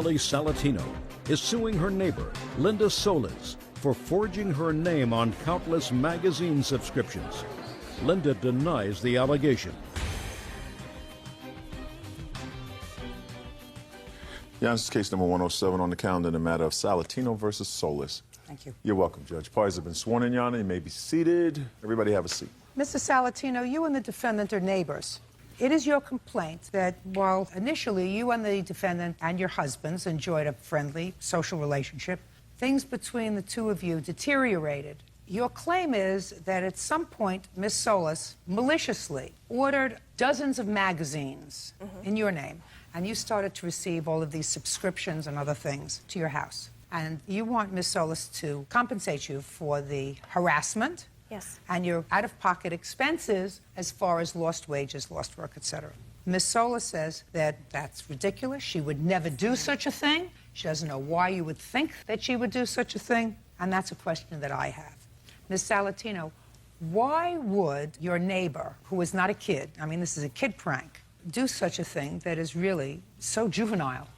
Emily Salatino is suing her neighbor, Linda Solis, for forging her name on countless magazine subscriptions. Linda denies the allegation. Yeah, this is case number 107 on the calendar in the matter of Salatino versus Solis. Thank you. You're welcome, Judge. Parties have been sworn in, Your Honor. You may be seated. Everybody have a seat. Mr. Salatino, you and the defendant are neighbors. It is your complaint that while initially you and the defendant and your husbands enjoyed a friendly social relationship, things between the two of you deteriorated. Your claim is that at some point, Ms. Solis maliciously ordered dozens of magazines in your name, and you started to receive all of these subscriptions and other things to your house. And you want Ms. Solis to compensate you for the harassment, yes, and your out-of-pocket expenses as far as lost wages, lost work, etc. Ms. Solis says that that's ridiculous. She would never do such a thing. She doesn't know why you would think that she would do such a thing, and that's a question that I have. Ms. Salatino, why would your neighbor, who is not a kid, I mean, this is a kid prank, do such a thing that is really so juvenile?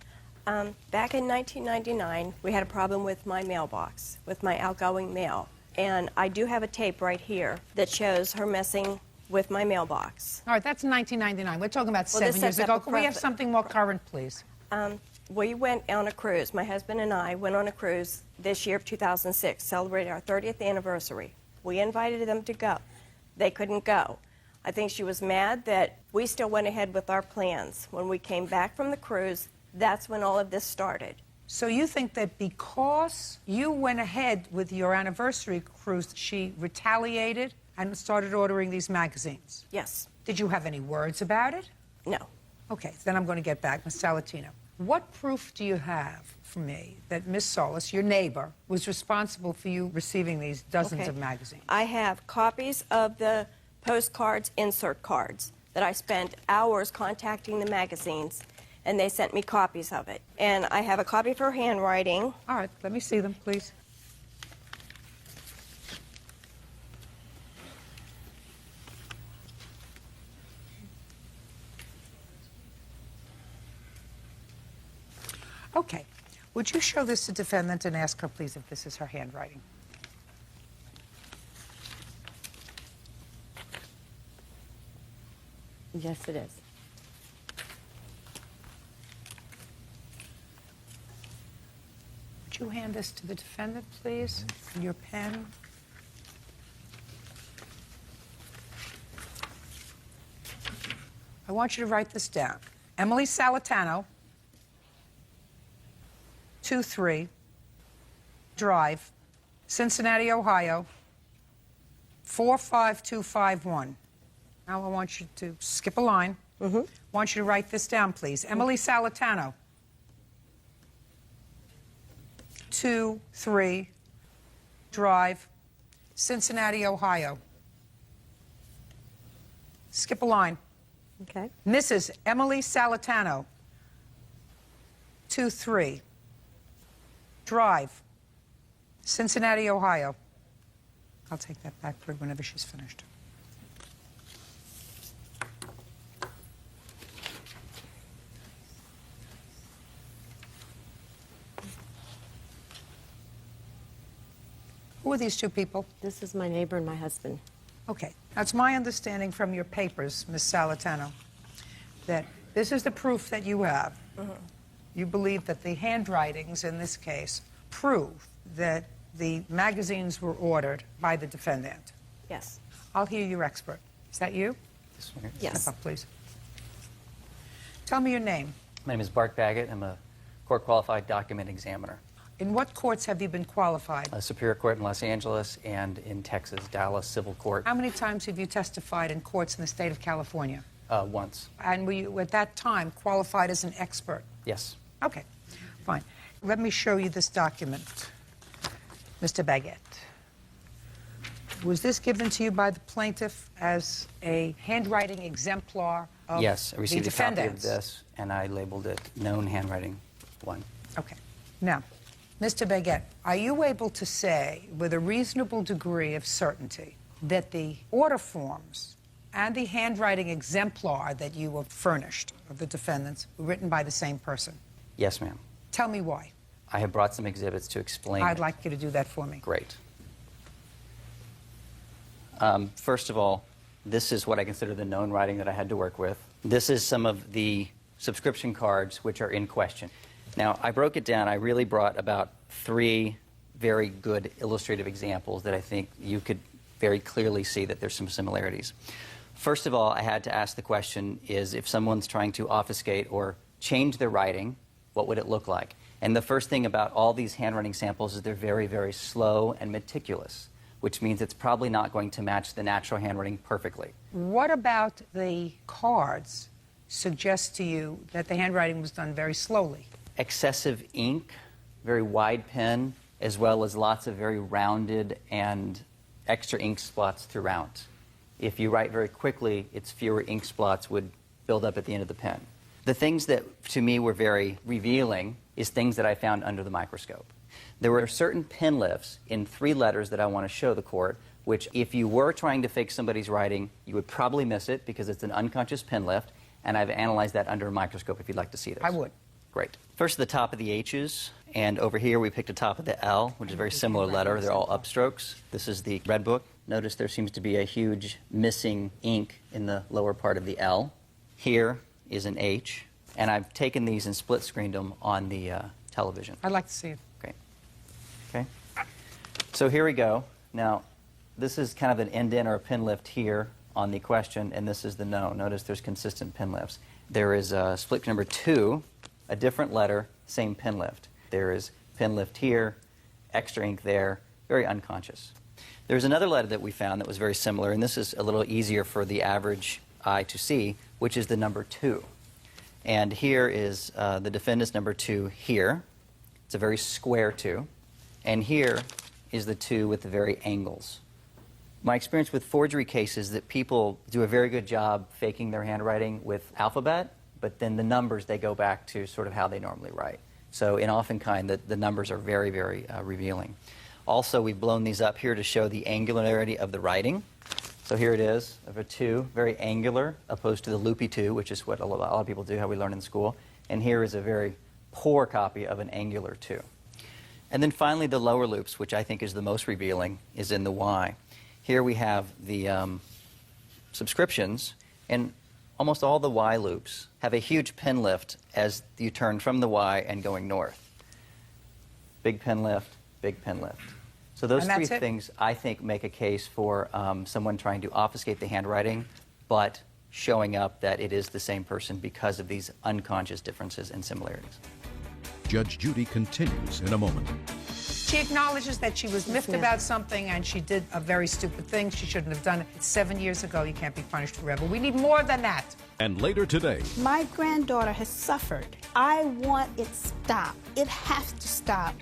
Back in 1999, we had a problem with my mailbox, with my outgoing mail. And I do have a tape right here that shows her messing with my mailbox. All right, that's 1999. We're talking about Well, 7 years ago. Can we have something more current, please? We went on a cruise. My husband and I went on a cruise this year of 2006, celebrating our 30th anniversary. We invited them to go. They couldn't go. I think she was mad that we still went ahead with our plans. When we came back from the cruise, that's when all of this started. So you think that because you went ahead with your anniversary cruise, she retaliated and started ordering these magazines? Yes. Did you have any words about it? No. Okay, then I'm going to get back. Ms. Salatino, what proof do you have for me that Ms. Solis, your neighbor, was responsible for you receiving these dozens of magazines? I have copies of the postcards, insert cards, that I spent hours contacting the magazines, and they sent me copies of it. And I have a copy of her handwriting. All right, let me see them, please. Okay. Would you show this to defendant and ask her, please, if this is her handwriting? Yes, it is. Would you hand this to the defendant, please? Your pen. I want you to write this down. Emily Salatano, 23 Drive, Cincinnati, Ohio, 45251. Now I want you to skip a line. I want you to write this down, please. Emily Salatano, 23 Drive, Cincinnati, Ohio. Skip a line. Okay. Mrs. Emily Salatano, 23 Drive, Cincinnati, Ohio. I'll take that back for whenever she's finished. Who are these two people? This is my neighbor and my husband. Okay, that's my understanding from your papers, Ms. Salatano, that this is the proof that you have. You believe that the handwritings in this case prove that the magazines were ordered by the defendant. Yes. I'll hear your expert. Is that you? Yes. Step up, please. Tell me your name. My name is Bart Baggett. I'm a court-qualified document examiner. In what courts have you been qualified? Superior Court in Los Angeles and in Texas, Dallas Civil Court. How many times have you testified in courts in the state of California? Once. And were you, at that time, qualified as an expert? Yes. Okay, fine. Let me show you this document, Mr. Baggett. Was this given to you by the plaintiff as a handwriting exemplar of Yes, I received the a copy of defendants? this, and I labeled it known handwriting 1. Okay. Now, Mr. Baggett, are you able to say with a reasonable degree of certainty that the order forms and the handwriting exemplar that you were furnished of the defendants were written by the same person? Yes, ma'am. Tell me why. I have brought some exhibits to explain. I'd like you to do that for me. Great. First of all, this is what I consider the known writing that I had to work with. This is some of the subscription cards which are in question. Now, I broke it down. I really brought about 3 very good illustrative examples that I think you could very clearly see that there's some similarities. First of all, I had to ask the question is if someone's trying to obfuscate or change their writing, what would it look like? And the first thing about all these handwriting samples is they're very, very slow and meticulous, which means it's probably not going to match the natural handwriting perfectly. What about the cards suggest to you that the handwriting was done very slowly? Excessive ink, very wide pen, as well as lots of very rounded and extra ink spots throughout. If you write very quickly, it's fewer ink spots would build up at the end of the pen. The things that, to me, were very revealing is things that I found under the microscope. There were certain pen lifts in 3 letters that I want to show the court, which if you were trying to fake somebody's writing, you would probably miss it because it's an unconscious pen lift, and I've analyzed that under a microscope if you'd like to see this. I would. Great. First, the top of the H's, and over here we picked the top of the L, which is a very similar letter. They're all upstrokes. This is the red book. Notice there seems to be a huge missing ink in the lower part of the L. Here is an H, and I've taken these and split screened them on the television. I'd like to see it. Great. Okay. So here we go. Now, this is kind of an end-in or a pin lift here on the question, and this is the no. Notice there's consistent pin lifts. There is split number 2, a different letter, same pin lift. There is pin lift here, extra ink there, very unconscious. There's another letter that we found that was very similar, and this is a little easier for the average eye to see, which is the number 2. And here is the defendant's number 2 here. It's a very square 2. And here is the 2 with the very angles. My experience with forgery cases is that people do a very good job faking their handwriting with alphabet, but then the numbers, they go back to sort of how they normally write. So in Offenkind, the numbers are very, very revealing. Also, we've blown these up here to show the angularity of the writing. So here it is, of a 2, very angular, opposed to the loopy 2, which is what a lot of people do, how we learn in school. And here is a very poor copy of an angular 2. And then finally, the lower loops, which I think is the most revealing, is in the Y. Here we have the subscriptions, and almost all the Y loops have a huge pen lift as you turn from the Y and going north. Big pen lift, big pen lift. So those 3 things, I think, make a case for someone trying to obfuscate the handwriting, but showing up that it is the same person because of these unconscious differences and similarities. Judge Judy continues in a moment. She acknowledges that she was miffed about something and she did a very stupid thing. She shouldn't have done it. It's 7 years ago. You can't be punished forever. We need more than that. And later today, My granddaughter has suffered. I want it stopped. It has to stop.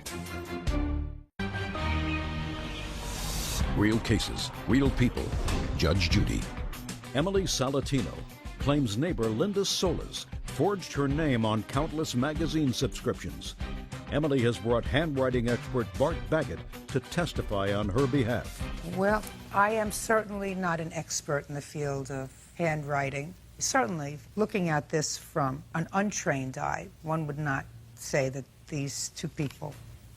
real cases, real people. Judge Judy. Emily Salatino claims neighbor Linda Solis forged her name on countless magazine subscriptions. Emily has brought handwriting expert Bart Baggett to testify on her behalf. Well, I am certainly not an expert in the field of handwriting. Certainly, looking at this from an untrained eye, one would not say that these two people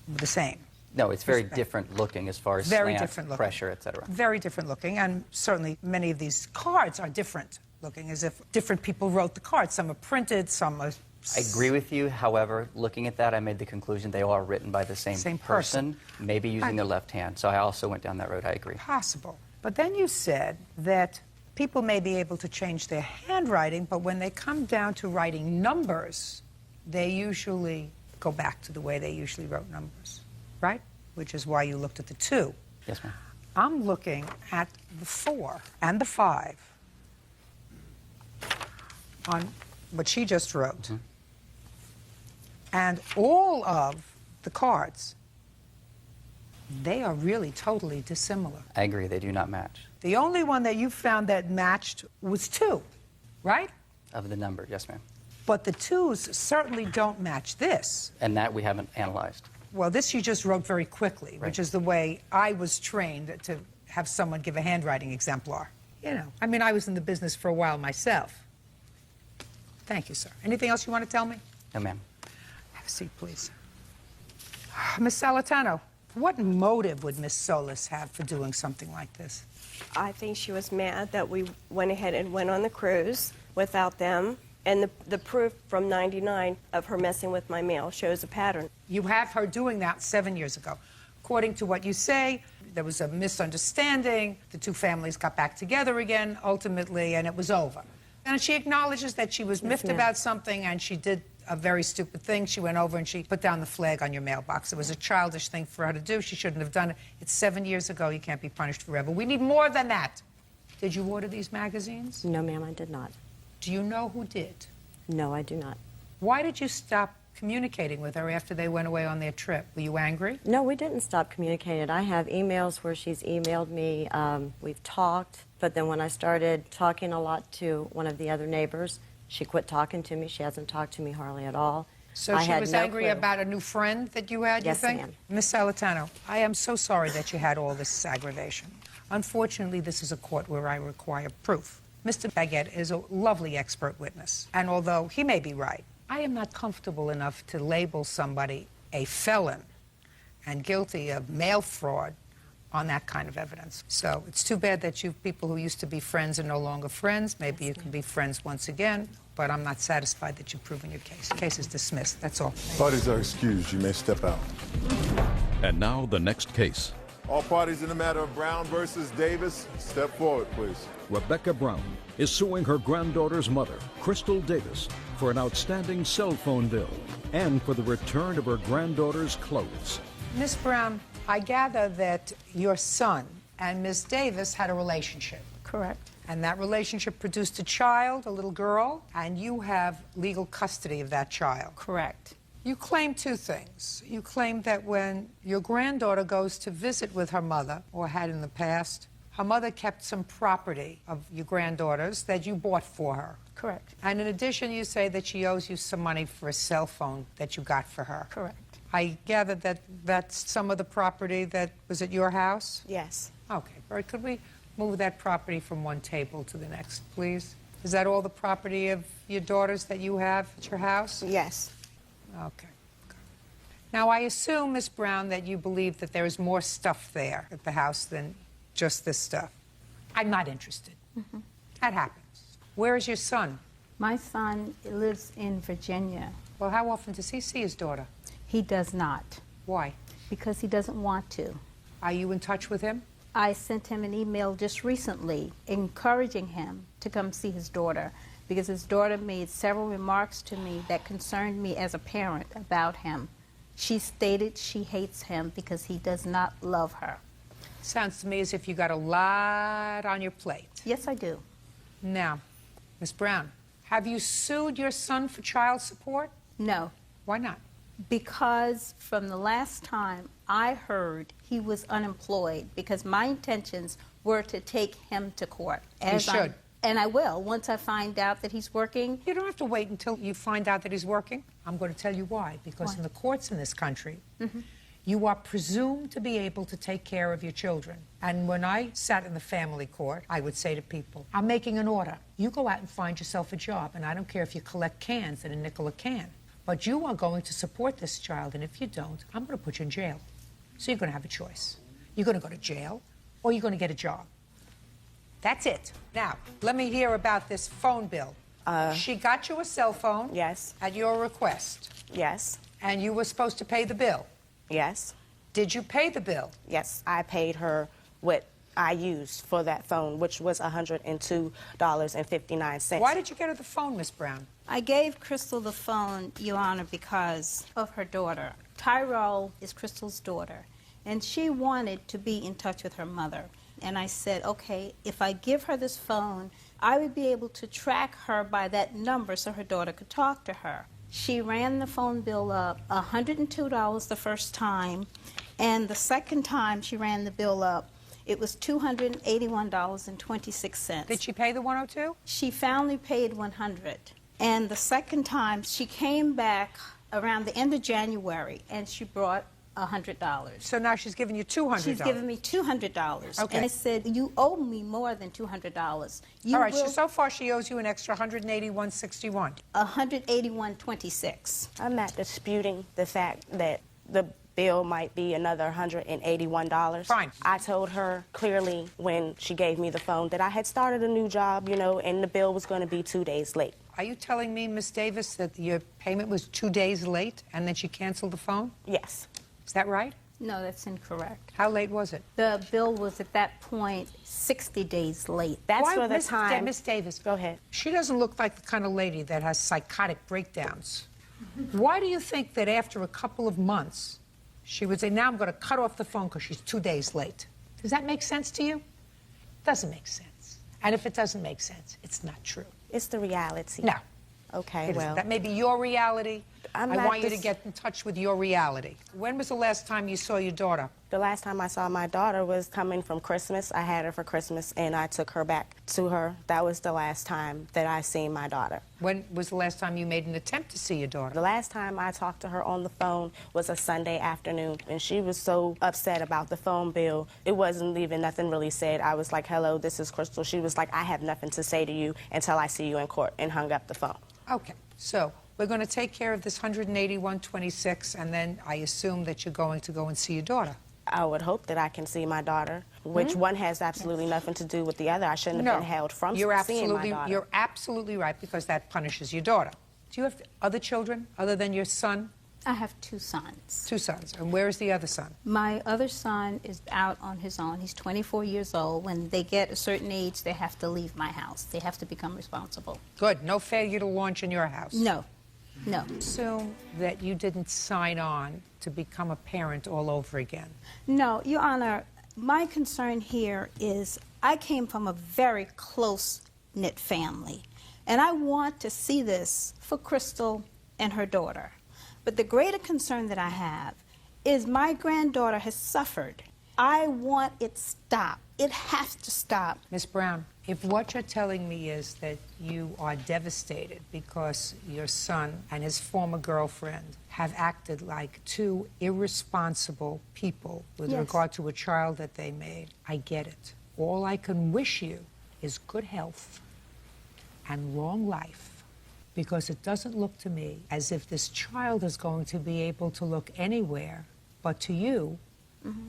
were the same. No, it's very different looking as far as Very slant, different looking. pressure, etc. Very different looking, and certainly many of these cards are different looking, as if different people wrote the cards. Some are printed, some are... I agree with you. However, looking at that, I made the conclusion they all are written by the same person, maybe using their left hand. So I also went down that road. I agree. Possible. But then you said that people may be able to change their handwriting, but when they come down to writing numbers, they usually go back to the way they usually wrote numbers, right? Which is why you looked at the 2. Yes, ma'am. I'm looking at the 4 and the 5 on what she just wrote. Mm-hmm. And all of the cards, they are really totally dissimilar. I agree. They do not match. The only one that you found that matched was 2, right? Of the number, yes, ma'am. But the 2s certainly don't match this. And that we haven't analyzed. Well, this you just wrote very quickly, Right. which is the way I was trained to have someone give a handwriting exemplar. You know, I mean, I was in the business for a while myself. Thank you, sir. Anything else you want to tell me? No, ma'am. I have seat, please. Miss Salatano, what motive would Miss Solis have for doing something like this? I think she was mad that we went ahead and went on the cruise without them. And the proof from '99 of her messing with my mail shows a pattern. You have her doing that 7 years ago. According to what you say, there was a misunderstanding. The two families got back together again, ultimately, and it was over. And she acknowledges that she was miffed about something, and she did a very stupid thing. She went over and she put down the flag on your mailbox. It was a childish thing for her to do. She shouldn't have done it. It's 7 years ago. You can't be punished forever. We need more than that. Did you order these magazines? No, ma'am, I did not. Do you know who did? No, I do not. Why did you stop communicating with her after they went away on their trip? Were you angry? No, we didn't stop communicating. I have emails where she's emailed me. We've talked, but then when I started talking a lot to one of the other neighbors, she quit talking to me. She hasn't talked to me hardly at all. So I she had was no angry clue. about a new friend that you had, Yes, you think? ma'am. Miss Salatano, I am so sorry that you had all this aggravation. Unfortunately, this is a court where I require proof. Mr. Baguette is a lovely expert witness, and although he may be right, I am not comfortable enough to label somebody a felon and guilty of mail fraud on that kind of evidence. So it's too bad that you people who used to be friends are no longer friends. Maybe you can be friends once again, but I'm not satisfied that you've proven your case. The case is dismissed. That's all. Parties are excused. You may step out. And now the next case. All parties in the matter of Brown versus Davis, step forward, please. Rebecca Brown is suing her granddaughter's mother, Crystal Davis, for an outstanding cell phone bill and for the return of her granddaughter's clothes. Miss Brown, I gather that your son and Miss Davis had a relationship. Correct. And that relationship produced a child, a little girl, and you have legal custody of that child. Correct. You claim two things. You claim that when your granddaughter goes to visit with her mother, or had in the past, her mother kept some property of your granddaughter's that you bought for her. Correct. And in addition, you say that she owes you some money for a cell phone that you got for her. Correct. I gather that that's some of the property that was at your house? Yes. Okay, Bert, could we move that property from one table to the next, please? Is that all the property of your daughters that you have at your house? Yes. Okay. Now, I assume, Miss Brown, that you believe that there is more stuff there at the house than just this stuff. I'm not interested. That happens. Where is your son? My son lives in Virginia. Well, how often does he see his daughter? He does not, Why? because he doesn't want to. Are you in touch with him? I sent him an email just recently encouraging him to come see his daughter because his daughter made several remarks to me that concerned me as a parent about him. She stated she hates him because he does not love her. Sounds to me as if you got a lot on your plate. Yes, I do. Now, Miss Brown, have you sued your son for child support? No, Why not? because from the last time I heard he was unemployed because my intentions were to take him to court. You should. And I will, once I find out that he's working. You don't have to wait until you find out that he's working. I'm going to tell you why. Because Why? in the courts in this country, you are presumed to be able to take care of your children. And when I sat in the family court, I would say to people, I'm making an order. You go out and find yourself a job, and I don't care if you collect cans at a nickel a can. But you are going to support this child, and if you don't, I'm going to put you in jail. So you're going to have a choice. You're going to go to jail, or you're going to get a job. That's it. Now, let me hear about this phone bill. She got you a cell phone. Yes. At your request. Yes. And you were supposed to pay the bill. Yes. Did you pay the bill? Yes, I paid her what I used for that phone, which was $102.59. Why did you get her the phone, Miss Brown? I gave Crystal the phone, Your Honor, because of her daughter. Tyrell is Crystal's daughter, and she wanted to be in touch with her mother. And I said, okay, if I give her this phone, I would be able to track her by that number so her daughter could talk to her. She ran the phone bill up $102 the first time, and the second time she ran the bill up, it was $281.26. Did she pay the 102? She finally paid $100. And the second time, she came back around the end of January, and she brought $100. So now she's giving you $200. She's giving me $200. Okay. And I said, you owe me more than $200. You All right, will so far she owes you an extra $181.61. $181.26. I'm not disputing the fact that the bill might be another $181. Fine. I told her clearly when she gave me the phone that I had started a new job, you know, and the bill was going to be 2 days late. Are you telling me, Miss Davis, that your payment was 2 days late and then she canceled the phone? Yes. Is that right? No, that's incorrect. How late was it? The bill was at that point 60 days late. That's Why, for the Miss time. Miss Davis, Go ahead. she doesn't look like the kind of lady that has psychotic breakdowns. Why do you think that after a couple of months, she would say, now I'm going to cut off the phone because she's 2 days late? Does that make sense to you? Doesn't make sense. And if it doesn't make sense, it's not true. It's the reality. No. Okay, It isn't. well. That may be your reality. I'm I not want you to this- get in touch with your reality. When was the last time you saw your daughter? The last time I saw my daughter was coming from Christmas. I had her for Christmas, and I took her back to her. That was the last time that I seen my daughter. When was the last time you made an attempt to see your daughter? The last time I talked to her on the phone was a Sunday afternoon, and she was so upset about the phone bill. It wasn't even nothing really said. I was like, hello, this is Crystal. She was like, I have nothing to say to you until I see you in court, and hung up the phone. Okay, so we're going to take care of this $181.26, and then I assume that you're going to go and see your daughter. I would hope that I can see my daughter, which one has absolutely nothing to do with the other. I shouldn't have been held from seeing my daughter. You're absolutely right, because that punishes your daughter. Do you have other children other than your son? I have 2 sons. 2 sons. And where is the other son? My other son is out on his own. He's 24 years old. When they get a certain age, they have to leave my house. They have to become responsible. Good. No failure to launch in your house. No, no. Assume that you didn't sign on to become a parent all over again. No, Your Honor, my concern here is I came from a very close-knit family, and I want to see this for Crystal and her daughter. But the greater concern that I have is my granddaughter has suffered. I want it stopped. It has to stop. Miss Brown, if what you're telling me is that you are devastated because your son and his former girlfriend have acted like 2 irresponsible people with Yes. regard to a child that they made, I get it. All I can wish you is good health and long life, because it doesn't look to me as if this child is going to be able to look anywhere but to you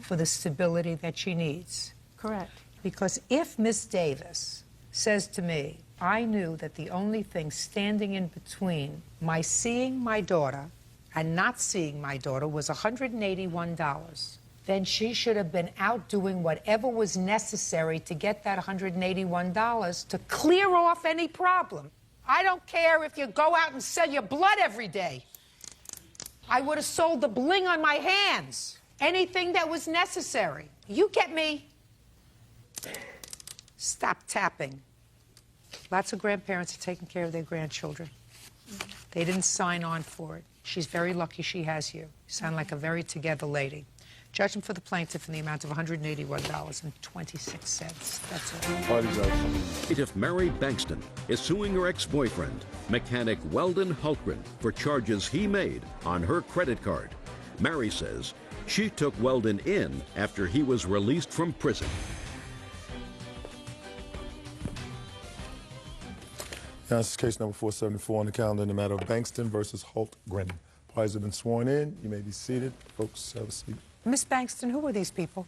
for the stability that she needs. Correct. Because if Miss Davis says to me, I knew that the only thing standing in between my seeing my daughter and not seeing my daughter was $181, then she should have been out doing whatever was necessary to get that $181 to clear off any problem. I don't care if you go out and sell your blood every day. I would have sold the bling on my hands. Anything that was necessary. You get me? Stop tapping. Lots of grandparents are taking care of their grandchildren. They didn't sign on for it. She's very lucky she has you. You sound like a very together lady. Judgment for the plaintiff in the amount of $181.26. That's all. Parties are coming. Plaintiff Mary Bankston is suing her ex-boyfriend, mechanic Weldon Hultgren, for charges he made on her credit card. Mary says she took Weldon in after he was released from prison. Now, this is case number 474 on the calendar in the matter of Bankston versus Hultgren. Parties have been sworn in. You may be seated. Folks, have a seat. Miss Bankston, who are these people?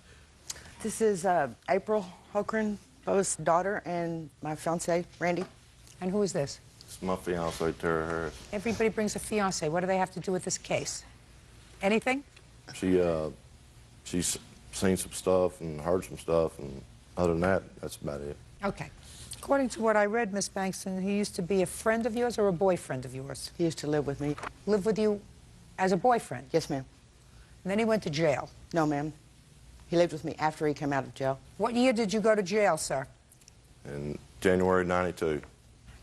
This is April Hultgren, Bo's daughter, and my fiance, Randy. And who is this? It's my fiance, Tara Harris. Everybody brings a fiance. What do they have to do with this case? Anything? She's seen some stuff and heard some stuff, and other than that, that's about it. Okay. According to what I read, Miss Bankston, he used to be a friend of yours or a boyfriend of yours? He used to live with me. Live with you as a boyfriend? Yes, ma'am. And then he went to jail. No, ma'am. He lived with me after he came out of jail. What year did you go to jail, sir? In January '92,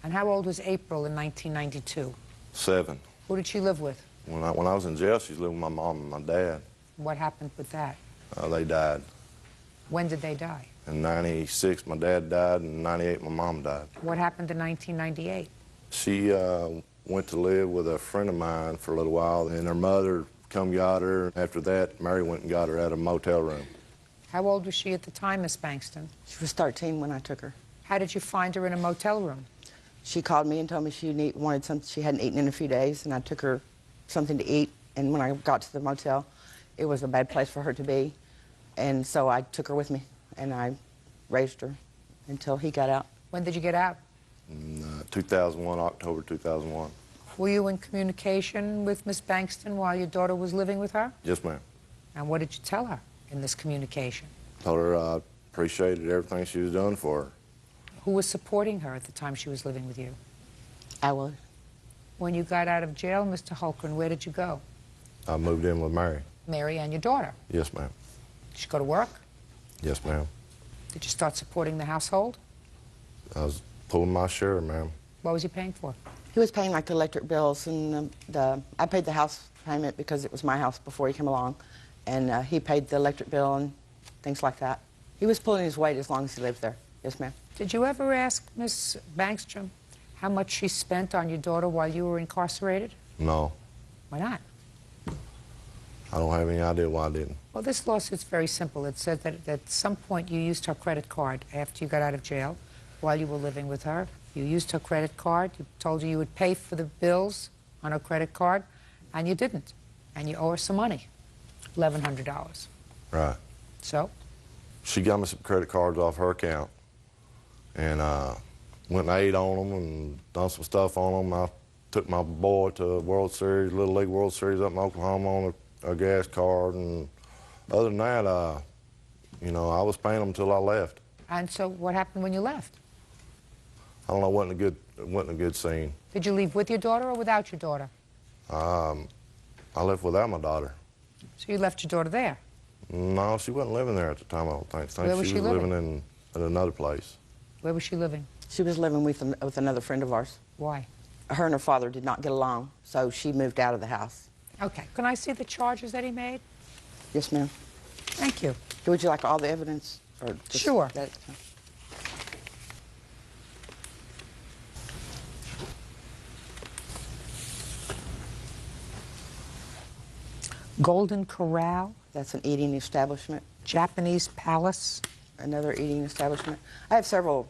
And how old was April in 1992? 7. Who did she live with? When I was in jail, she was living with my mom and my dad. What happened with that? They died. When did they die? In '96, my dad died, and in '98, my mom died. What happened in 1998? She went to live with a friend of mine for a little while, and her mother come got her. After that, Mary went and got her out of a motel room. How old was she at the time, Miss Bankston? She was 13 when I took her. How did you find her in a motel room? She called me and told me she wanted something. She hadn't eaten in a few days, and I took her something to eat. And when I got to the motel, it was a bad place for her to be. And so I took her with me, and I raised her until he got out. When did you get out? In 2001, October 2001. Were you in communication with Miss Bankston while your daughter was living with her? Yes, ma'am. And what did you tell her in this communication? Told her I appreciated everything she was doing for her. Who was supporting her at the time she was living with you? I was. When you got out of jail, Mr. Holgren, where did you go? I moved in with Mary. Mary and your daughter. Yes, ma'am. Did you go to work? Yes, ma'am. Did you start supporting the household? I was pulling my share, ma'am. What was he paying for? He was paying like the electric bills, and I paid the house payment because it was my house before he came along, and he paid the electric bill and things like that. He was pulling his weight as long as he lived there. Yes, ma'am. Did you ever ask Miss Bankstrom how much she spent on your daughter while you were incarcerated? No. Why not? I don't have any idea why I didn't. Well, this lawsuit's very simple. It said that at some point you used her credit card after you got out of jail while you were living with her. You used her credit card. You told her you would pay for the bills on her credit card, and you didn't. And you owe her some money, $1,100. Right. So? She got me some credit cards off her account, and went and ate on them and done some stuff on them. I took my boy to World Series, Little League World Series up in Oklahoma on a gas card, and other than that, you know, I was paying them until I left. And so what happened when you left? I don't know, it wasn't a good scene. Did you leave with your daughter or without your daughter? I left without my daughter. So you left your daughter there? No, she wasn't living there at the time, I don't think. Where was she living? Living in another place. Where was she living? She was living with another friend of ours. Why? Her and her father did not get along, so she moved out of the house. Okay. Can I see the charges that he made? Yes, ma'am. Thank you. Would you like all the evidence? Or just Sure. that? Golden Corral, That's an eating establishment. Japanese Palace. Another eating establishment. I have several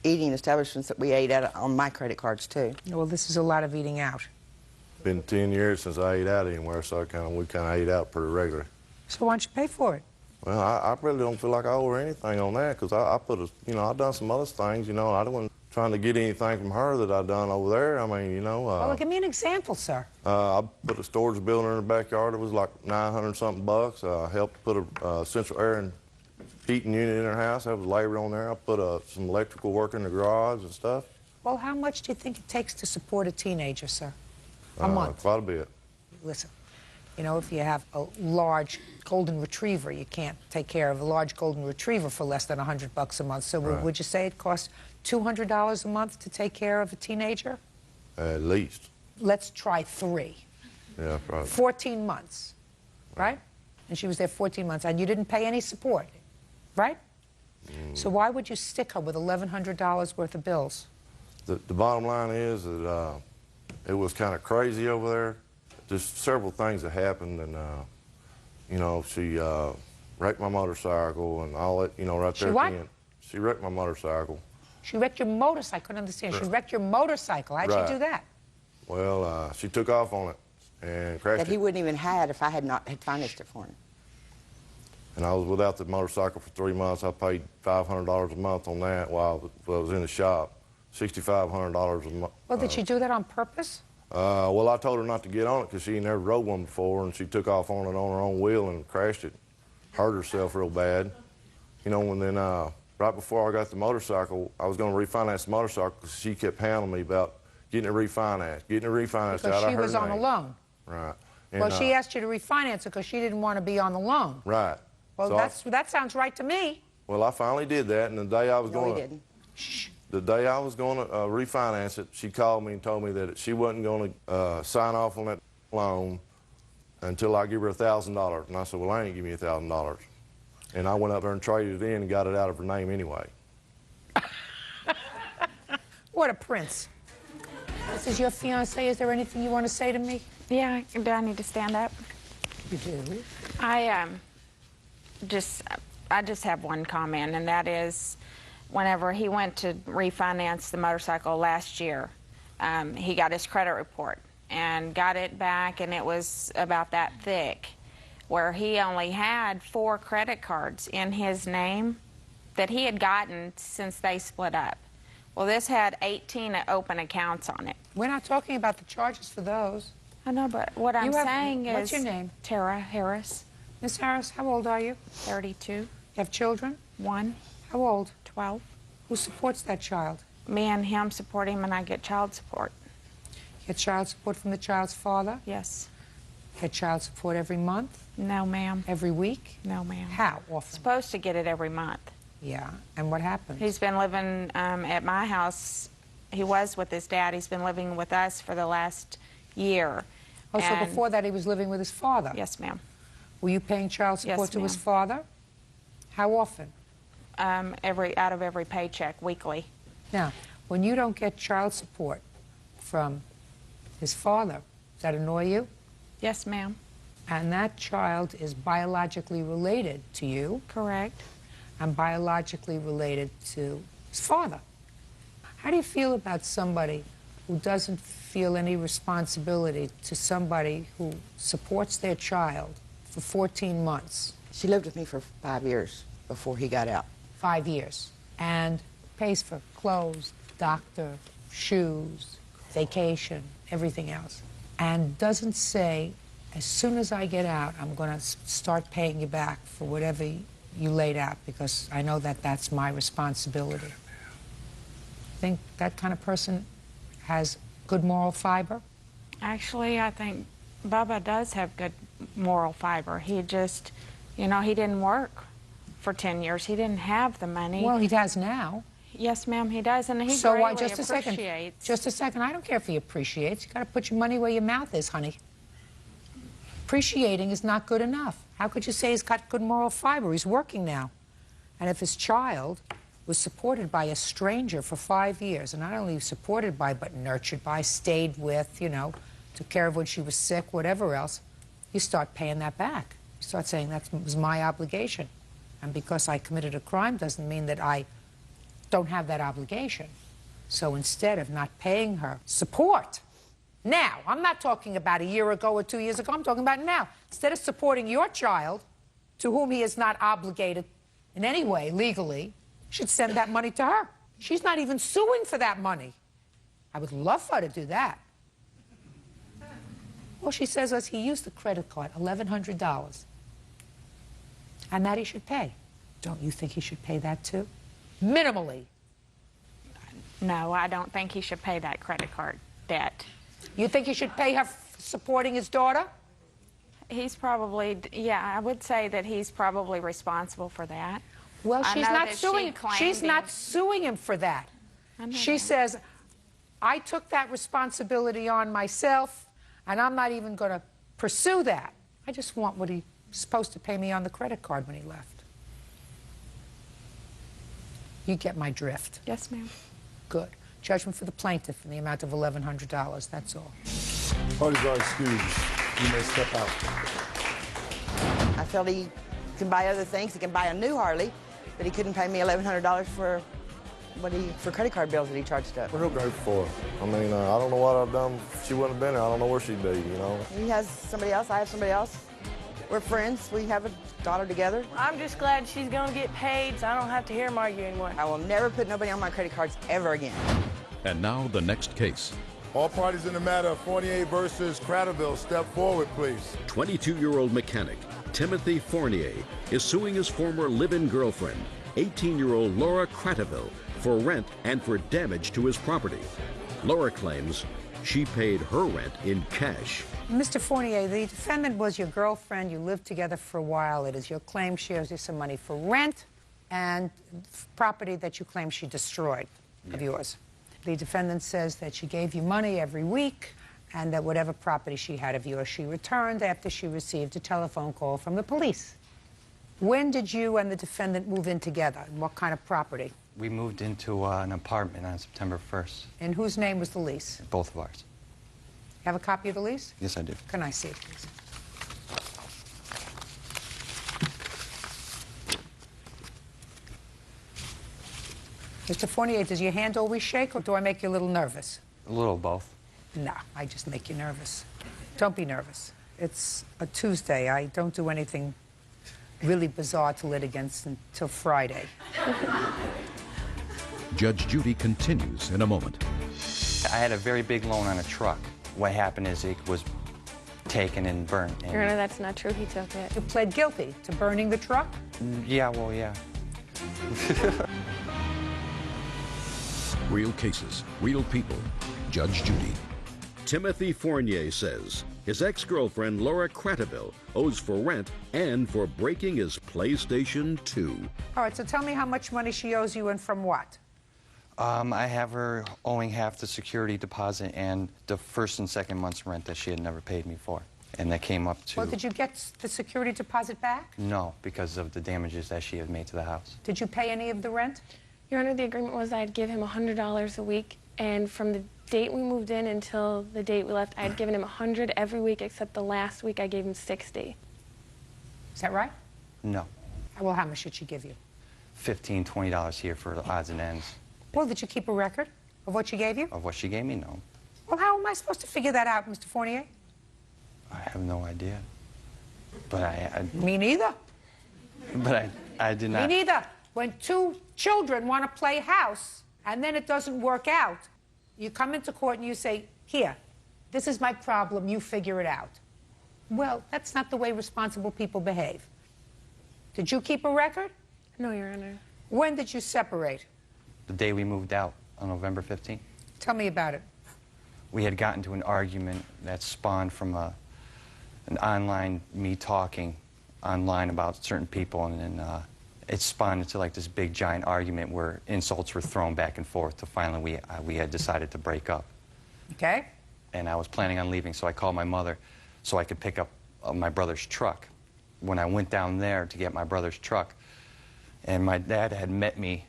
eating establishments that we ate at on my credit cards, too. Well, this is a lot of eating out. Been 10 years since I ate out anywhere, so we kind of ate out pretty regularly. So why don't you pay for it? Well, I really don't feel like I owe her anything on that, because I done some other things, you know. I wasn't trying to get anything from her that I done over there. I mean, you know. Well, give me an example, sir. I put a storage building in the backyard. It was like $900-something bucks. I helped put a central air and heating unit in her house. That was labor on there. I put some electrical work in the garage and stuff. Well, how much do you think it takes to support a teenager, sir? A month? Quite a bit. Listen, you know, if you have a large golden retriever, you can't take care of a large golden retriever for less than $100 a month. So Right. would you say it costs $200 a month to take care of a teenager? At least. Let's try 3. Yeah, probably. 14 months, right? And she was there 14 months, and you didn't pay any support, right? So why would you stick her with $1,100 worth of bills? The bottom line is that it was kind of crazy over there. Just several things that happened, and you know, she wrecked my motorcycle and all that, you know, right there She what? at the end. She wrecked my motorcycle. She wrecked your motorcycle. I couldn't understand. She wrecked your motorcycle. How'd Right. she do that? Well, she took off on it and crashed That he it. wouldn't even had if I had not had financed it for him. And I was without the motorcycle for 3 months. I paid $500 a month on that while I was in the shop. $6,500 a month. Well, did she do that on purpose? Well, I told her not to get on it because she never rode one before, and she took off on it on her own wheel and crashed it, hurt herself real bad. You know, and then right before I got the motorcycle, I was going to refinance the motorcycle because she kept hounding me about getting it refinanced, Because out of her she was on a name. loan. Right. And, Well, she asked you to refinance it because she didn't want to be on the loan. Right. Well, So that sounds right to me. Well, I finally did that, and the day I was No, going he to... didn't. The day I was going to refinance it, she called me and told me that she wasn't going to sign off on that loan until I give her $1,000. And I said, well, I ain't give me $1,000. And I went up there and traded it in and got it out of her name anyway. What a prince. This is your fiancée. Is there anything you want to say to me? Yeah, do I need to stand up? You do. I just have one comment, and that is whenever he went to refinance the motorcycle last year, he got his credit report and got it back, and it was about that thick, where he only had 4 credit cards in his name that he had gotten since they split up. Well, this had 18 open accounts on it. We're not talking about the charges for those. I know, but what I'm saying is... What's your name? Tara Harris. Miss Harris, how old are you? 32. You have children? 1. How old? 12. Who supports that child? Me and him support him, and I get child support. You get child support from the child's father? Yes. You get child support every month? No, ma'am. Every week? No, ma'am. How often? Supposed to get it every month. Yeah, and what happens? He's been living at my house. He was with his dad. He's been living with us for the last year. Oh, so before that he was living with his father? Yes, ma'am. Were you paying child support Yes, to his ma'am. father? How often? Out of every paycheck, weekly. Now, when you don't get child support from his father, does that annoy you? Yes, ma'am. And that child is biologically related to you. Correct. And biologically related to his father. How do you feel about somebody who doesn't feel any responsibility to somebody who supports their child for 14 months? She lived with me for 5 years before he got out. 5 years. And pays for clothes, doctor, shoes, vacation, everything else. And doesn't say, as soon as I get out, I'm going to start paying you back for whatever you laid out, because I know that that's my responsibility. Think that kind of person has good moral fiber? Actually, I think Bubba does have good moral fiber. He just, you know, he didn't work for 10 years. He didn't have the money. Well, he does now. Yes, ma'am, he does, and he So greatly just a second. appreciates. Just a second. I don't care if he appreciates. You got to put your money where your mouth is, honey. Appreciating is not good enough. How could you say he's got good moral fiber? He's working now. And if his child was supported by a stranger for 5 years, and not only supported by, but nurtured by, stayed with, you know, took care of when she was sick, whatever else, you start paying that back. You start saying that was my obligation. And because I committed a crime doesn't mean that I don't have that obligation. So instead of not paying her support, now, I'm not talking about a year ago or 2 years ago, I'm talking about now. Instead of supporting your child, to whom he is not obligated in any way legally, you should send that money to her. She's not even suing for that money. I would love for her to do that. All she says is he used the credit card, $1,100, and that he should pay. Don't you think he should pay that too? Minimally. No, I don't think he should pay that credit card debt. You think he should pay her for supporting his daughter? He's probably, yeah, I would say that he's probably responsible for that. Well, I she's know not that suing. She's not suing him for that. She says, I took that responsibility on myself, and I'm not even going to pursue that. I just want what he's supposed to pay me on the credit card when he left. You get my drift. Yes, ma'am. Good. Judgment for the plaintiff in the amount of $1,100. That's all. Parties are excused. You may step out. I felt he can buy other things. He can buy a new Harley, but he couldn't pay me $1,100 for credit card bills that he charged up. What he'll go for? I mean, I don't know what I've done. If she wouldn't have been here, I don't know where she'd be, you know? He has somebody else, I have somebody else. We're friends. We have a daughter together. I'm just glad she's gonna get paid so I don't have to hear him argue anymore. I will never put nobody on my credit cards ever again. And now the next case. All parties in the matter of 48 versus Cratterville, step forward, please. 22-year-old mechanic Timothy Fournier is suing his former live-in girlfriend, 18-year-old Laura Cratterville, for rent and for damage to his property. Laura claims she paid her rent in cash. Mr. Fournier, the defendant was your girlfriend. You lived together for a while. It is your claim she owes you some money for rent and property that you claim she destroyed of yours. The defendant says that she gave you money every week and that whatever property she had of yours she returned after she received a telephone call from the police. When did you and the defendant move in together? And what kind of property? We moved into an apartment on September 1st. In whose name was the lease? Both of ours. Have a copy of the lease? Yes, I do. Can I see it, please? Mr. Fournier, does your hand always shake, or do I make you a little nervous? A little of both. No, I just make you nervous. Don't be nervous. It's a Tuesday. I don't do anything really bizarre to litigants until Friday. Judge Judy continues in a moment. I had a very big loan on a truck. What happened is it was taken and burnt. And Your Honor, that's not true. He took it. You pled guilty to burning the truck? yeah, well, yeah. Real cases, real people. Judge Judy. Timothy Fournier says his ex-girlfriend Laura Crateville owes for rent and for breaking his PlayStation 2. All right, so tell me how much money she owes you and from what? I have her owing half the security deposit and the first and second month's rent that she had never paid me for. And that came up to... Well, did you get the security deposit back? No, because of the damages that she had made to the house. Did you pay any of the rent? Your Honor, the agreement was I'd give him $100 a week, and from the date we moved in until the date we left, I'd given him $100 every week, except the last week I gave him $60. Is that right? No. Well, how much did she give you? $15, $20 here for the odds and ends. Well, did you keep a record of what she gave you? Of what she gave me? No. Well, how am I supposed to figure that out, Mr. Fournier? I have no idea. But Me neither. But I did not... Me neither. When two children want to play house and then it doesn't work out, you come into court and you say, here, this is my problem, you figure it out. Well, that's not the way responsible people behave. Did you keep a record? No, Your Honor. When did you separate? The day we moved out, on November 15th. Tell me about it. We had gotten to an argument that spawned from an online, me talking online about certain people, and then it spawned into like this big giant argument where insults were thrown back and forth to finally we had decided to break up. Okay. And I was planning on leaving, so I called my mother so I could pick up my brother's truck. When I went down there to get my brother's truck, and my dad had met me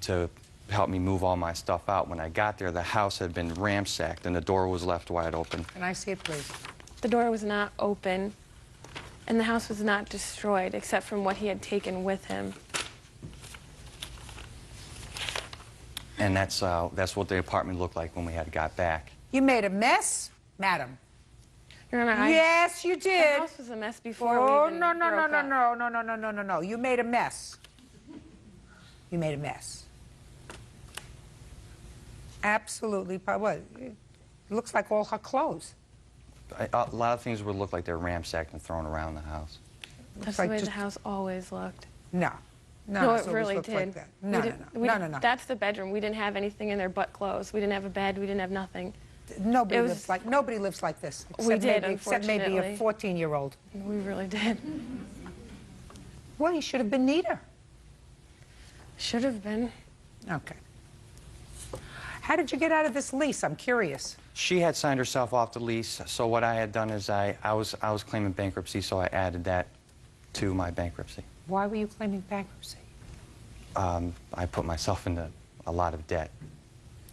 to help me move all my stuff out. When I got there, the house had been ransacked and the door was left wide open. Can I see it, please? The door was not open, and the house was not destroyed, except from what he had taken with him. And that's what the apartment looked like when we had got back. You made a mess, madam. Your Honor, yes, you did. The house was a mess before Oh, we even no. broke up. You made a mess. You made a mess. Absolutely. What? It looks like all her clothes. A lot of things would look like they're ransacked and thrown around the house. That's the way the house always looked. No, No, it's it always really looked did. like that. No. That's the bedroom. We didn't have anything in there but clothes. We didn't have a bed. We didn't have nothing. Nobody lives like this. We did, except maybe a unfortunately. 14-year-old. We really did. Well, you should have been neater. Should have been. Okay. How did you get out of this lease? I'm curious. She had signed herself off the lease, so what I had done is I was claiming bankruptcy, so I added that to my bankruptcy. Why were you claiming bankruptcy? I put myself into a lot of debt.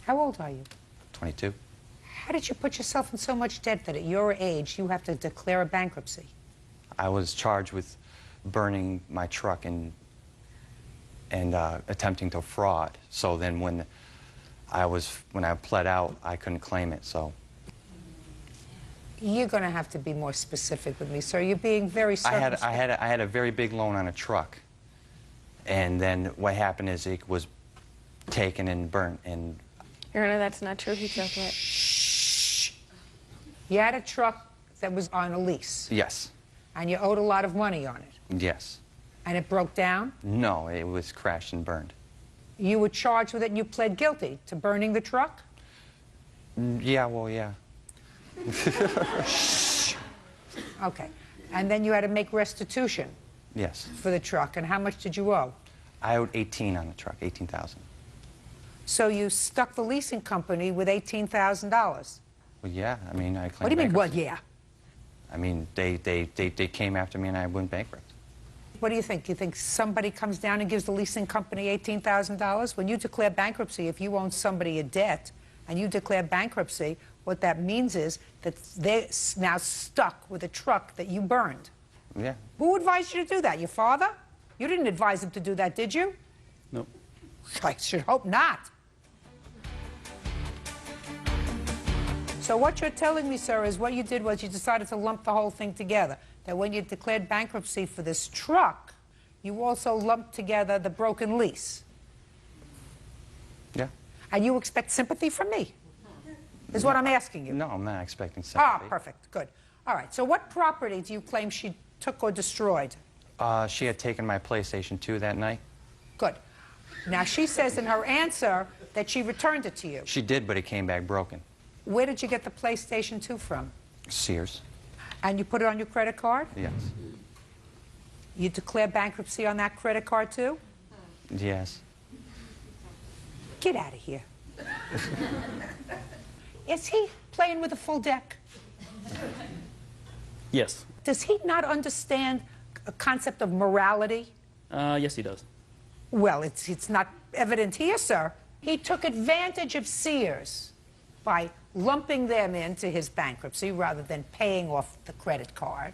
How old are you? 22. How did you put yourself in so much debt that at your age you have to declare a bankruptcy? I was charged with burning my truck and attempting to fraud. So then when I pled out, I couldn't claim it, so. You're going to have to be more specific with me, sir. You're being very circumspect. I had a very big loan on a truck, and then what happened is it was taken and burnt. And Your Honor, that's not true. He took it. Shh. You had a truck that was on a lease. yes, And you owed a lot of money on it. yes. And it broke down. No, it was crashed and burned. You were charged with it and you pled guilty to burning the truck? Yeah, well, yeah. Okay. And then you had to make restitution Yes. for the truck. And how much did you owe? I owed 18 on the truck, 18,000. So you stuck the leasing company with $18,000. Well, yeah, I mean, I claimed What do you mean, well, bankruptcy. yeah? I mean, they came after me and I went bankrupt. What do you think? Do you think somebody comes down and gives the leasing company $18,000? When you declare bankruptcy, if you own somebody a debt and you declare bankruptcy, What that means is that they're now stuck with a truck that you burned. Yeah. Who advised you to do that? Your father? You didn't advise him to do that, did you? Nope. I should hope not. So what you're telling me, sir, is what you did was you decided to lump the whole thing together. That when you declared bankruptcy for this truck, you also lumped together the broken lease. Yeah. And you expect sympathy from me, is what I'm asking you. No, I'm not expecting sympathy. Ah, perfect, good. All right, so what property do you claim she took or destroyed? She had taken my PlayStation 2 that night. Good. Now, she says in her answer that she returned it to you. She did, but it came back broken. Where did you get the PlayStation 2 from? Sears. And you put it on your credit card? Yes. You declare bankruptcy on that credit card, too? Yes. Get out of here. Is he playing with a full deck? Yes. Does he not understand a concept of morality? Yes, he does. Well, it's not evident here, sir. He took advantage of Sears by lumping them into his bankruptcy rather than paying off the credit card.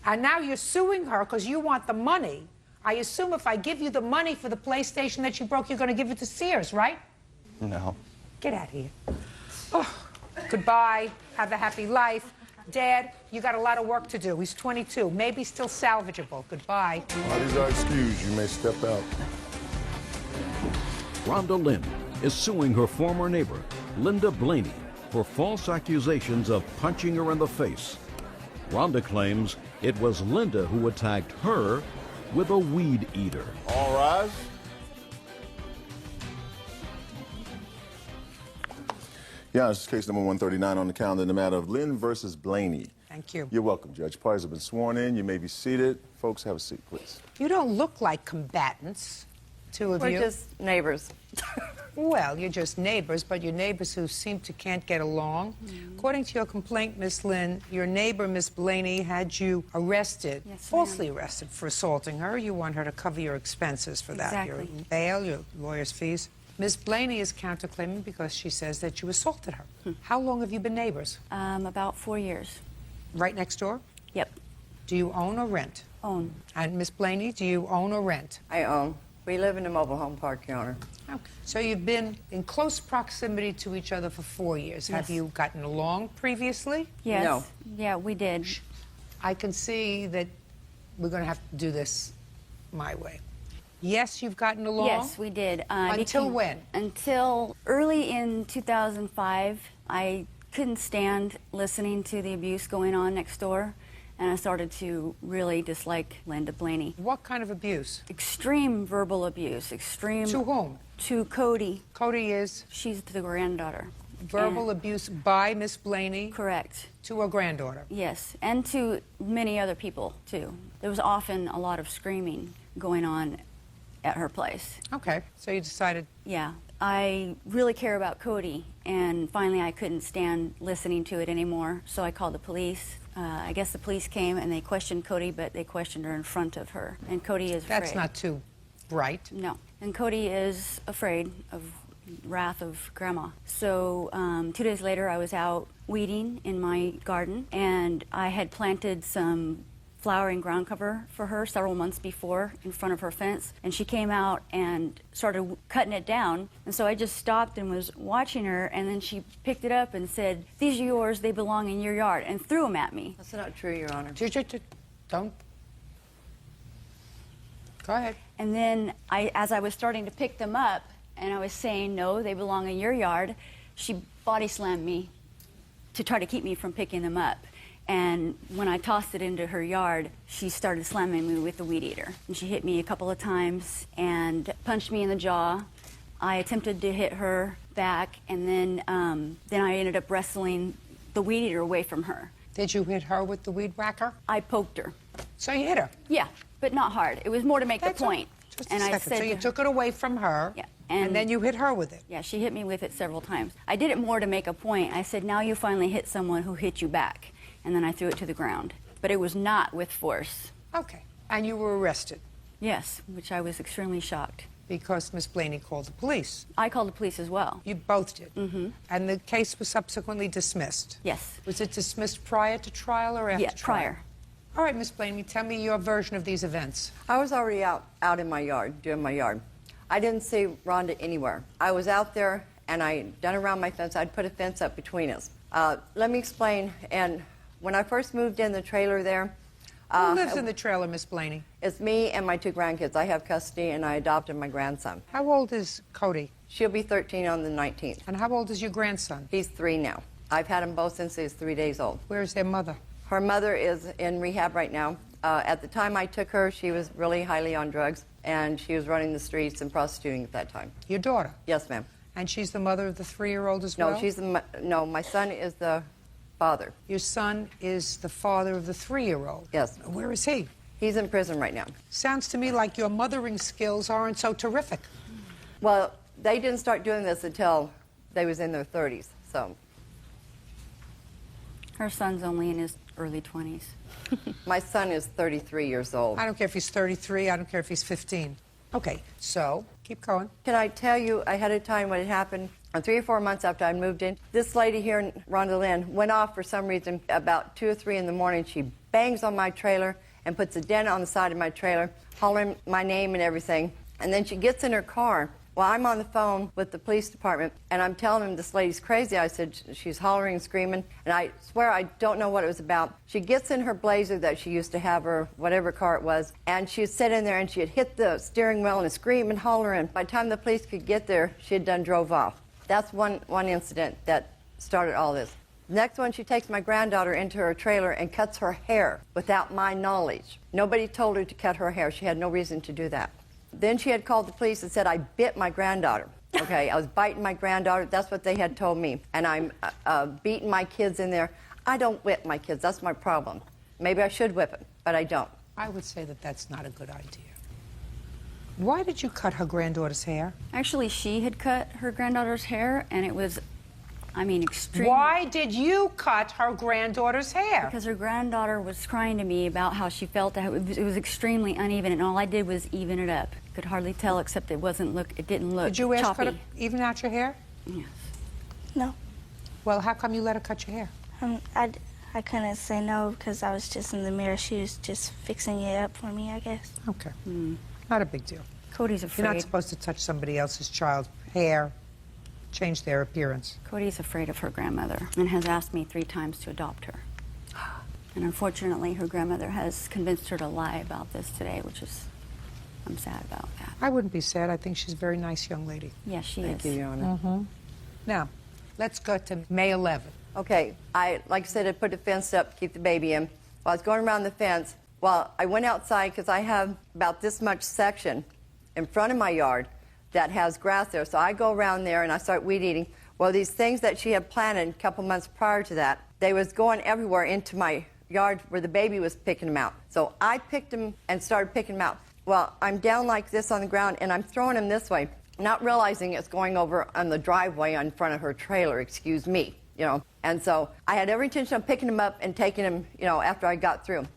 And now you're suing her because you want the money. I assume if I give you the money for the PlayStation that you broke, you're going to give it to Sears, right? No. Get out of here. Oh, goodbye. Have a happy life. Dad, you got a lot of work to do. He's 22, maybe still salvageable. Goodbye. These are excused. You may step out. Rhonda Lynn is suing her former neighbor, Linda Blaney, for false accusations of punching her in the face. Rhonda claims it was Linda who attacked her with a weed eater. All rise. Yeah, this is case number 139 on the calendar in the matter of Lynn versus Blaney. Thank you. You're welcome, Judge. Parties have been sworn in. You may be seated. Folks, have a seat, please. You don't look like combatants, two of you. We're just neighbors. Well, you're just neighbors, but you're neighbors who seem to can't get along. According to your complaint, Miss Lynn, your neighbor, Miss Blaney, had you arrested, falsely arrested for assaulting her. You want her to cover your expenses for that. Exactly. Your bail, your lawyer's fees. Miss Blaney is counterclaiming because she says that you assaulted her. How long have you been neighbors? About 4 years. Right next door? Yep. Do you own or rent? Own. And Miss Blaney, do you own or rent? I own. We live in a mobile home park, Your Honor. Okay. So you've been in close proximity to each other for 4 years. Yes. Have you gotten along previously? Yes. No. Yeah, we did. I can see that we're going to have to do this my way. Yes, you've gotten along? Yes, we did. Until when? Until early in 2005. I couldn't stand listening to the abuse going on next door, and I started to really dislike Linda Blaney. What kind of abuse? Extreme verbal abuse. Extreme. To whom? To Cody. Cody is? She's the granddaughter. Verbal abuse by Miss Blaney? Correct. To her granddaughter? Yes, and to many other people, too. There was often a lot of screaming going on at her place. Okay, so you decided... Yeah. I really care about Cody, and finally I couldn't stand listening to it anymore, so I called the police. I guess the police came and they questioned Cody, but they questioned her in front of her, and Cody is afraid. That's not too bright. No, and Cody is afraid of wrath of Grandma. So 2 days later I was out weeding in my garden, and I had planted some flowering ground cover for her several months before in front of her fence, and she came out and started cutting it down, and so I just stopped and was watching her, and then she picked it up and said, "These are yours, they belong in your yard," and threw them at me. That's not true, Your Honor. Don't. Go ahead. And then as I was starting to pick them up and I was saying, "No, they belong in your yard," she body slammed me to try to keep me from picking them up. And when I tossed it into her yard, she started slamming me with the weed eater. And she hit me a couple of times and punched me in the jaw. I attempted to hit her back, and then I ended up wrestling the weed eater away from her. Did you hit her with the weed whacker? I poked her. So you hit her? Yeah, but not hard. It was more to make the point. Just a second. So you took it away from her, yeah, and then you hit her with it? Yeah, she hit me with it several times. I did it more to make a point. I said, "Now you finally hit someone who hit you back." And then I threw it to the ground. But it was not with force. Okay. And you were arrested? Yes, which I was extremely shocked. because Miss Blaney called the police. I called the police as well. You both did. Mm-hmm. And the case was subsequently dismissed. Yes. Was it dismissed prior to trial or after Yeah, trial? prior. All right, Miss Blaney, tell me your version of these events. I was already out in my yard, doing my yard. I didn't see Rhonda anywhere. I was out there, and I done around my fence. I'd put a fence up between us. Let me explain. And when I first moved in the trailer there... Who lives in the trailer, Miss Blaney? It's me and my 2 grandkids. I have custody, and I adopted my grandson. How old is Cody? She'll be 13 on the 19th. And how old is your grandson? He's 3 now. I've had them both since he was 3 days old. Where's their mother? Her mother is in rehab right now. At the time I took her, she was really highly on drugs, and she was running the streets and prostituting at that time. Your daughter? Yes, ma'am. And she's the mother of the 3-year-old as well? No, my son is the father. Your son is the father of the 3-year-old? Yes. Where is he? He's in prison right now. Sounds to me like your mothering skills aren't so terrific. Well, they didn't start doing this until they was in their 30s, so. Her son's only in his early 20s. My son is 33 years old. I don't care if he's 33, I don't care if he's 15. Okay, so, keep going. Can I tell you ahead of time what had happened? 3 or 4 months after I moved in, this lady here, Rhonda Lynn, went off for some reason about 2 or 3 in the morning. She bangs on my trailer and puts a dent on the side of my trailer, hollering my name and everything. And then she gets in her car. Well, I'm on the phone with the police department, and I'm telling them this lady's crazy. I said, she's hollering and screaming, and I swear I don't know what it was about. She gets in her Blazer that she used to have, or whatever car it was, and she had sat in there, and she had hit the steering wheel and screamed and hollering. By the time the police could get there, she had done drove off. That's one incident that started all this. Next one, she takes my granddaughter into her trailer and cuts her hair without my knowledge. Nobody told her to cut her hair. She had no reason to do that. Then she had called the police and said, I bit my granddaughter. Okay, I was biting my granddaughter. That's what they had told me. And I'm beating my kids in there. I don't whip my kids. That's my problem. Maybe I should whip them, but I don't. I would say that that's not a good idea. Why did you cut her granddaughter's hair? Actually, she had cut her granddaughter's hair, and it was, extreme. Why did you cut her granddaughter's hair? Because her granddaughter was crying to me about how she felt that it was extremely uneven, and all I did was even it up. Could hardly tell, except it didn't look Did you ask choppy. her to even out your hair? Yes. No. Well, how come you let her cut your hair? I couldn't say no because I was just in the mirror. She was just fixing it up for me, I guess. Okay. Not a big deal. Cody's afraid. You're not supposed to touch somebody else's child's hair, change their appearance. Cody's afraid of her grandmother and has asked me 3 times to adopt her. And unfortunately, her grandmother has convinced her to lie about this today, which is, I'm sad about that. I wouldn't be sad. I think she's a very nice young lady. Yes, she is. Thank you, Your Honor. Now, let's go to May 11th. Okay, like I said, I put a fence up to keep the baby in. While I was going around the fence, I went outside because I have about this much section in front of my yard that has grass there. So I go around there and I start weed eating. Well, these things that she had planted a couple months prior to that, they was going everywhere into my yard where the baby was picking them out. So I picked them and started picking them out. Well, I'm down like this on the ground and I'm throwing them this way, not realizing it's going over on the driveway in front of her trailer, excuse me, And so I had every intention of picking them up and taking them, after I got through.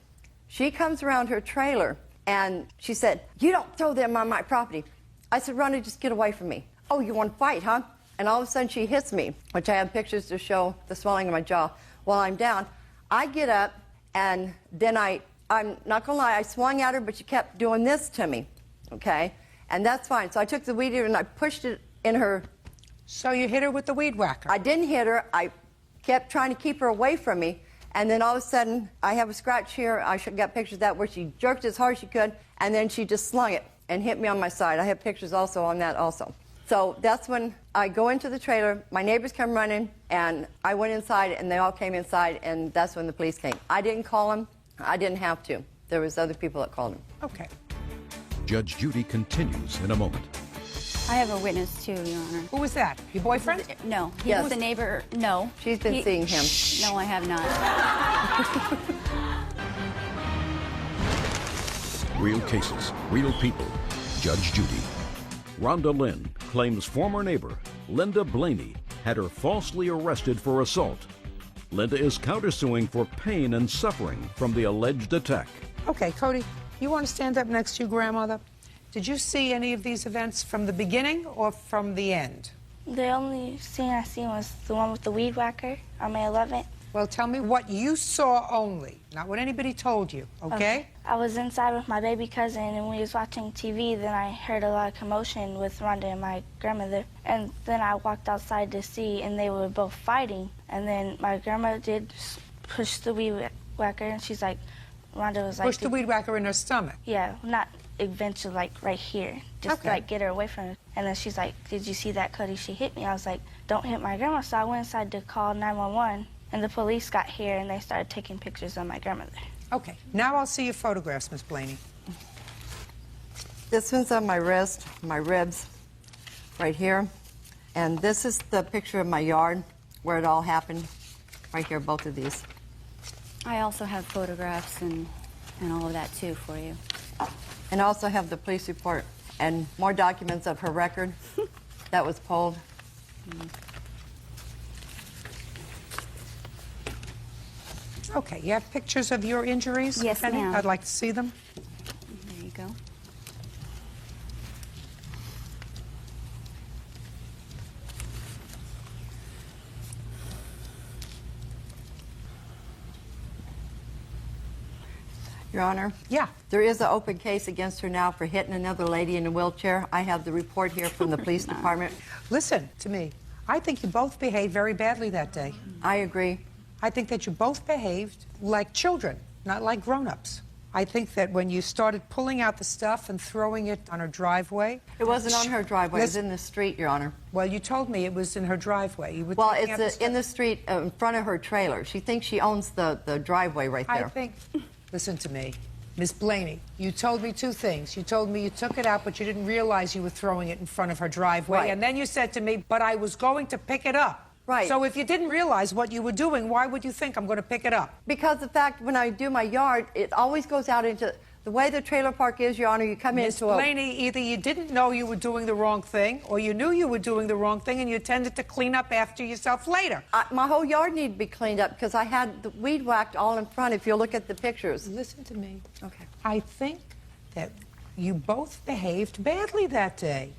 She comes around her trailer and she said, "You don't throw them on my property." I said, "Rhonda, just get away from me." "Oh, you want to fight, huh?" And all of a sudden she hits me, which I have pictures to show the swelling of my jaw. While I'm down, I get up and then I'm not going to lie, I swung at her, but she kept doing this to me, okay? And that's fine. So I took the weed eater and I pushed it in her. So you hit her with the weed whacker? I didn't hit her. I kept trying to keep her away from me. And then all of a sudden, I have a scratch here. I got pictures of that where she jerked as hard as she could, and then she just slung it and hit me on my side. I have pictures also on that also. So that's when I go into the trailer. My neighbors come running, and I went inside, and they all came inside, and that's when the police came. I didn't call them. I didn't have to. There was other people that called them. Okay. Judge Judy continues in a moment. I have a witness too, Your Honor. Who was that? Your boyfriend? No. He was the neighbor. No. She's been seeing him. No, I have not. Real cases, real people. Judge Judy. Rhonda Lynn claims former neighbor Linda Blaney had her falsely arrested for assault. Linda is countersuing for pain and suffering from the alleged attack. Okay, Cody, you want to stand up next to your grandmother? Did you see any of these events from the beginning or from the end? The only scene I seen was the one with the weed whacker on May 11th. Well, tell me what you saw only, not what anybody told you, okay? I was inside with my baby cousin, and we was watching TV. Then I heard a lot of commotion with Rhonda and my grandmother. And then I walked outside to see, and they were both fighting. And then my grandma did push the weed whacker, and she's like, Rhonda was like... Push the weed whacker in her stomach? Yeah, not eventually, like, right here. Just, Okay. like, get her away from it. And then she's like, did you see that, Cody? She hit me. I was like, don't hit my grandma. So I went inside to call 911. And the police got here, and they started taking pictures of my grandmother. Okay, now I'll see your photographs, Miss Blaney. This one's on my wrist, my ribs, right here. And this is the picture of my yard where it all happened. Right here, both of these. I also have photographs and all of that too for you. And I also have the police report and more documents of her record that was pulled. Okay, you have pictures of your injuries? Yes, Penny? ma'am. I'd like to see them. There you go. Your Honor? Yeah. There is an open case against her now for hitting another lady in a wheelchair. I have the report here from the police department. Listen to me. I think you both behaved very badly that day. I agree. I think that you both behaved like children, not like grown-ups. I think that when you started pulling out the stuff and throwing it on her driveway... It wasn't on her driveway. It was in the street, Your Honor. Well, you told me it was in her driveway. You were Well, taking out it's in the street in front of her trailer. She thinks she owns the driveway right there. I think... Listen to me. Miss Blaney, you told me two things. You told me you took it out, but you didn't realize you were throwing it in front of her driveway. Right. And then you said to me, but I was going to pick it up. Right. So if you didn't realize what you were doing, why would you think I'm going to pick it up? Because the fact when I do my yard, it always goes out into... The way the trailer park is, Your Honor, you come Miss into a... Blaney, either you didn't know you were doing the wrong thing, or you knew you were doing the wrong thing, and you tended to clean up after yourself later. My whole yard needed to be cleaned up because I had the weed whacked all in front, if you look at the pictures. Listen to me. Okay. I think that you both behaved badly that day.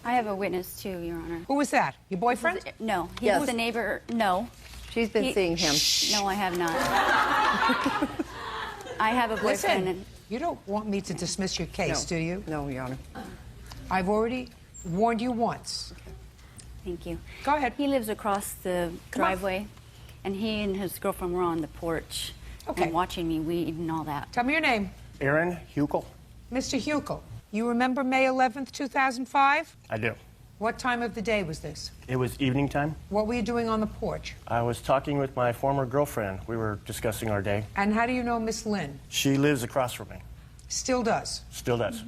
I have a witness too, Your Honor. Who was that? Your boyfriend? No, he Yes. was the neighbor. No. She's been seeing him. No, I have not. I have a boyfriend. Listen, you don't want me to dismiss your case, do you? No, Your Honor. I've already warned you once. Thank you. Go ahead. He lives across the Come on. driveway, and he and his girlfriend were on the porch and watching me weed and all that. Tell me your name. Aaron Hukel. Mr. Hukel, you remember May 11th, 2005? I do. What time of the day was this? It was evening time. What were you doing on the porch? I was talking with my former girlfriend. We were discussing our day. And how do you know Miss Lynn? She lives across from me. Still does. Still does.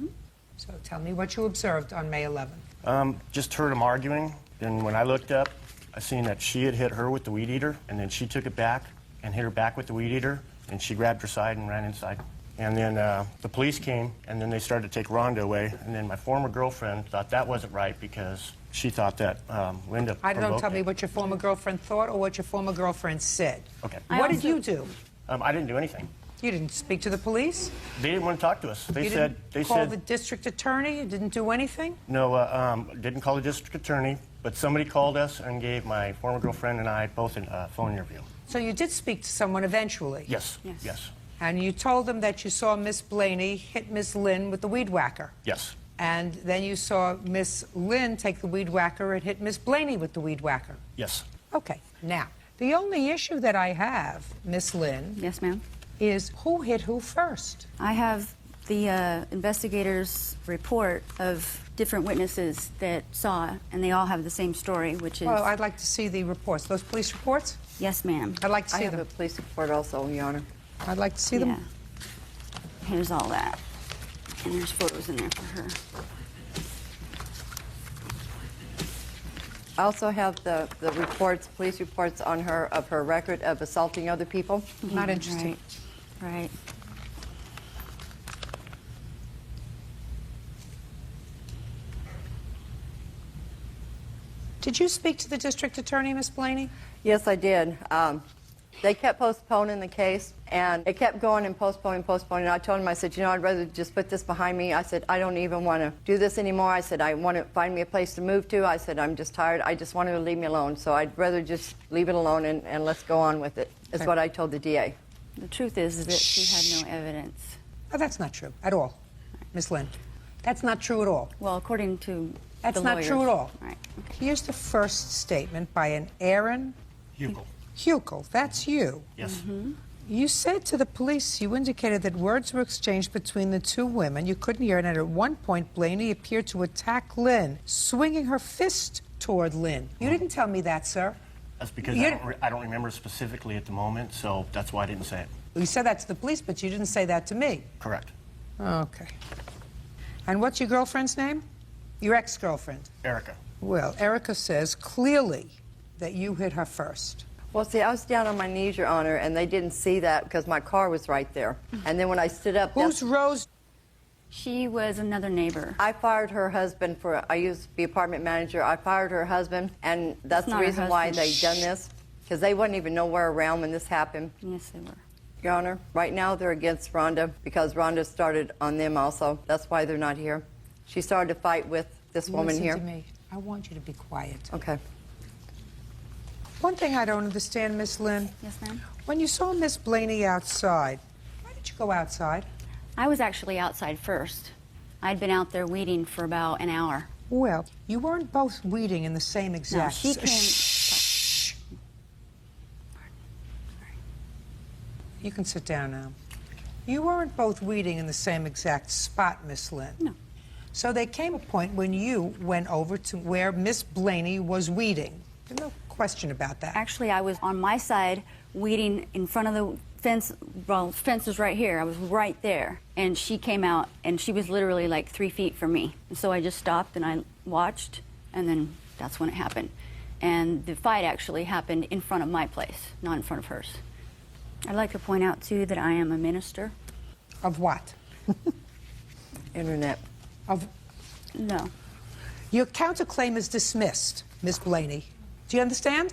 So tell me what you observed on May 11th. Just heard them arguing. Then when I looked up, I seen that she had hit her with the weed eater, and then she took it back and hit her back with the weed eater, and she grabbed her side and ran inside. And then the police came, and then they started to take Rhonda away. And then my former girlfriend thought that wasn't right because she thought that Linda I don't know, provoked tell me me. what your former girlfriend thought or what your former girlfriend said. Okay. What did you do? I didn't do anything. You didn't speak to the police? They didn't want to talk to us. They You said didn't call the district attorney? You didn't do anything? no. Didn't call the district attorney, but somebody called us and gave my former girlfriend and I both a phone interview. So you did speak to someone eventually? Yes. Yes. And you told them that you saw Miss Blaney hit Miss Lynn with the weed whacker? Yes. And then you saw Miss Lynn take the weed whacker and hit Miss Blaney with the weed whacker? Yes. Okay. Now, the only issue that I have, Miss Lynn... Yes, ma'am. ...is who hit who first? I have the investigators' report of different witnesses that saw, and they all have the same story, which is... Well, I'd like to see the reports. Those police reports? Yes, ma'am. I'd like to see I them. have a police report also, Your Honor. I'd like to see them. Here's all that. And there's photos in there for her. I also have the reports, police reports on her, of her record of assaulting other people. Not interested. Right. Did you speak to the district attorney, Miss Blaney? Yes, I did. They kept postponing the case, and it kept going and postponing. And I told him, I said, you know, I'd rather just put this behind me. I said, I don't even want to do this anymore. I said, I want to find me a place to move to. I said, I'm just tired. I just want her to leave me alone. So I'd rather just leave it alone and let's go on with it, is what I told the DA. The truth is that she had no evidence. Oh, that's not true at all, Ms. Lynn. That's not true at all. Well, according to That's the not lawyers. true at all. Right. Here's the first statement by an Aaron Hukel. That's you. Yes. You said to the police, you indicated that words were exchanged between the two women. You couldn't hear it, and at one point, Blaney appeared to attack Lynn, swinging her fist toward Lynn. You didn't tell me that, sir. That's because I don't remember specifically at the moment, so that's why I didn't say it. You said that to the police, but you didn't say that to me. Correct. Okay. And what's your girlfriend's name? Your ex-girlfriend? Erica. Well, Erica says clearly that you hit her first. Well, see, I was down on my knees, Your Honor, and they didn't see that because my car was right there. And then when I stood up... Who's Rose? She was another neighbor. I fired her husband I used to be apartment manager. I fired her husband, and that's the not her reason why husband. they done this, because they wasn't even nowhere around when this happened. Yes, they were. Your Honor, right now they're against Rhonda because Rhonda started on them also. That's why they're not here. She started to fight with this woman Listen here. to me. I want you to be quiet. Okay. One thing I don't understand, Miss Lynn. Yes, ma'am. When you saw Miss Blaney outside, why did you go outside? I was actually outside first. I'd been out there weeding for about an hour. Well, you weren't both weeding in the same exact... No, she came... Shh. You can sit down now. You weren't both weeding in the same exact spot, Miss Lynn. No. So there came a point when you went over to where Miss Blaney was weeding. There's no question about that. Actually, I was on my side weeding in front of the fence. Well, fence is right here. I was right there. And she came out, and she was literally like 3 feet from me. And so I just stopped, and I watched, and then that's when it happened. And the fight actually happened in front of my place, not in front of hers. I'd like to point out, too, that I am a minister. Of what? Internet. Of... No. Your counterclaim is dismissed, Miss Blaney. Do you understand?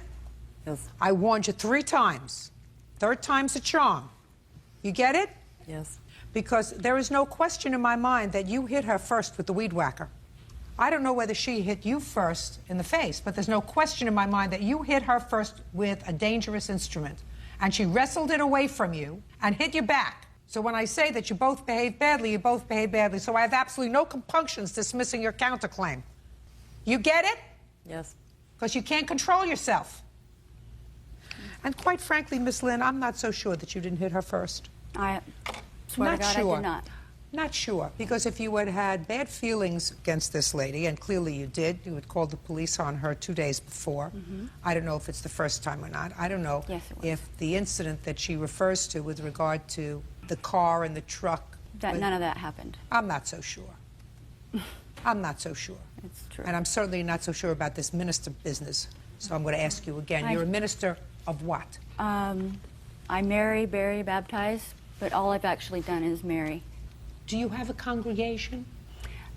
Yes. I warned you 3 times. Third time's a charm. You get it? Yes. Because there is no question in my mind that you hit her first with the weed whacker. I don't know whether she hit you first in the face, but there's no question in my mind that you hit her first with a dangerous instrument. And she wrestled it away from you and hit you back. So when I say that you both behaved badly, you both behaved badly. So I have absolutely no compunctions dismissing your counterclaim. You get it? Yes. Because you can't control yourself. And quite frankly, Miss Lynn, I'm not so sure that you didn't hit her first. I swear to God, I did not. Not sure, because if you had had bad feelings against this lady, and clearly you did, you had called the police on her 2 days before. I don't know if it's the first time or not. I don't know if the incident that she refers to with regard to the car and the truck... None of that happened. I'm not so sure. I'm not so sure. It's true. And I'm certainly not so sure about this minister business. So I'm going to ask you again. You're a minister of what? I marry, bury, baptize, but all I've actually done is marry. Do you have a congregation?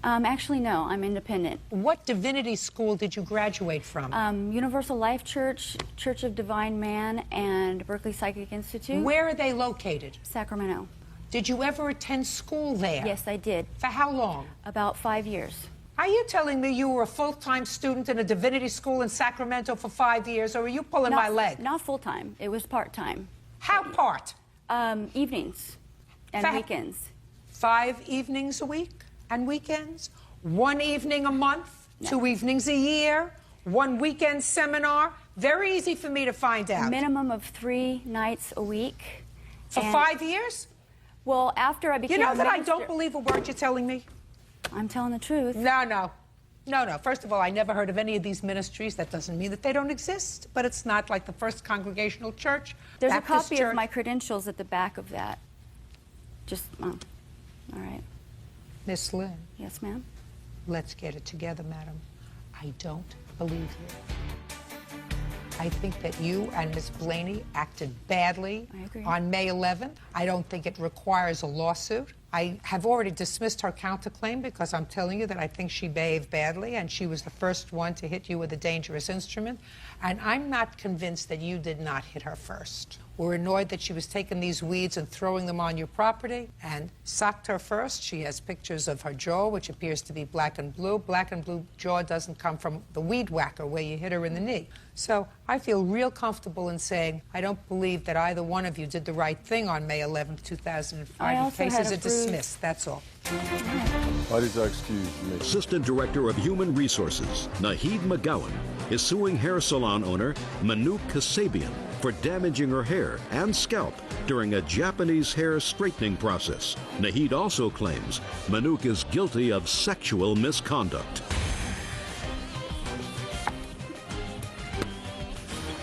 Actually, no. I'm independent. What divinity school did you graduate from? Universal Life Church, Church of Divine Man, and Berkeley Psychic Institute. Where are they located? Sacramento. Did you ever attend school there? Yes, I did. For how long? About 5 years. Are you telling me you were a full-time student in a divinity school in Sacramento for 5 years, or are you pulling my leg? Not full-time. It was part-time. How part? Evenings and weekends. 5 evenings a week and weekends? 1 evening a month? No. 2 evenings a year? 1 weekend seminar? Very easy for me to find out. A minimum of 3 nights a week. For 5 years? Well, after I became You know a that I minister, don't believe a word you're telling me? I'm telling the truth. No. First of all, I never heard of any of these ministries. That doesn't mean that they don't exist, but it's not like the First Congregational Church. There's Baptist a copy Church. of my credentials at the back of that. Just, all right. Miss Lynn. Yes, ma'am? Let's get it together, madam. I don't believe you. I think that you and Miss Blaney acted badly on May 11th. I don't think it requires a lawsuit. I have already dismissed her counterclaim because I'm telling you that I think she behaved badly and she was the first one to hit you with a dangerous instrument. And I'm not convinced that you did not hit her first. were annoyed that she was taking these weeds and throwing them on your property and socked her first. She has pictures of her jaw, which appears to be black and blue. Black and blue jaw doesn't come from the weed whacker where you hit her in the knee. So I feel real comfortable in saying I don't believe that either one of you did the right thing on May 11, 2005. The cases are dismissed. That's all. Why did you excuse me? Assistant Director of Human Resources, Naheed McGowan, is suing hair salon owner Manouk Kasabian for damaging her hair and scalp during a Japanese hair straightening process. Naheed also claims Manouk is guilty of sexual misconduct.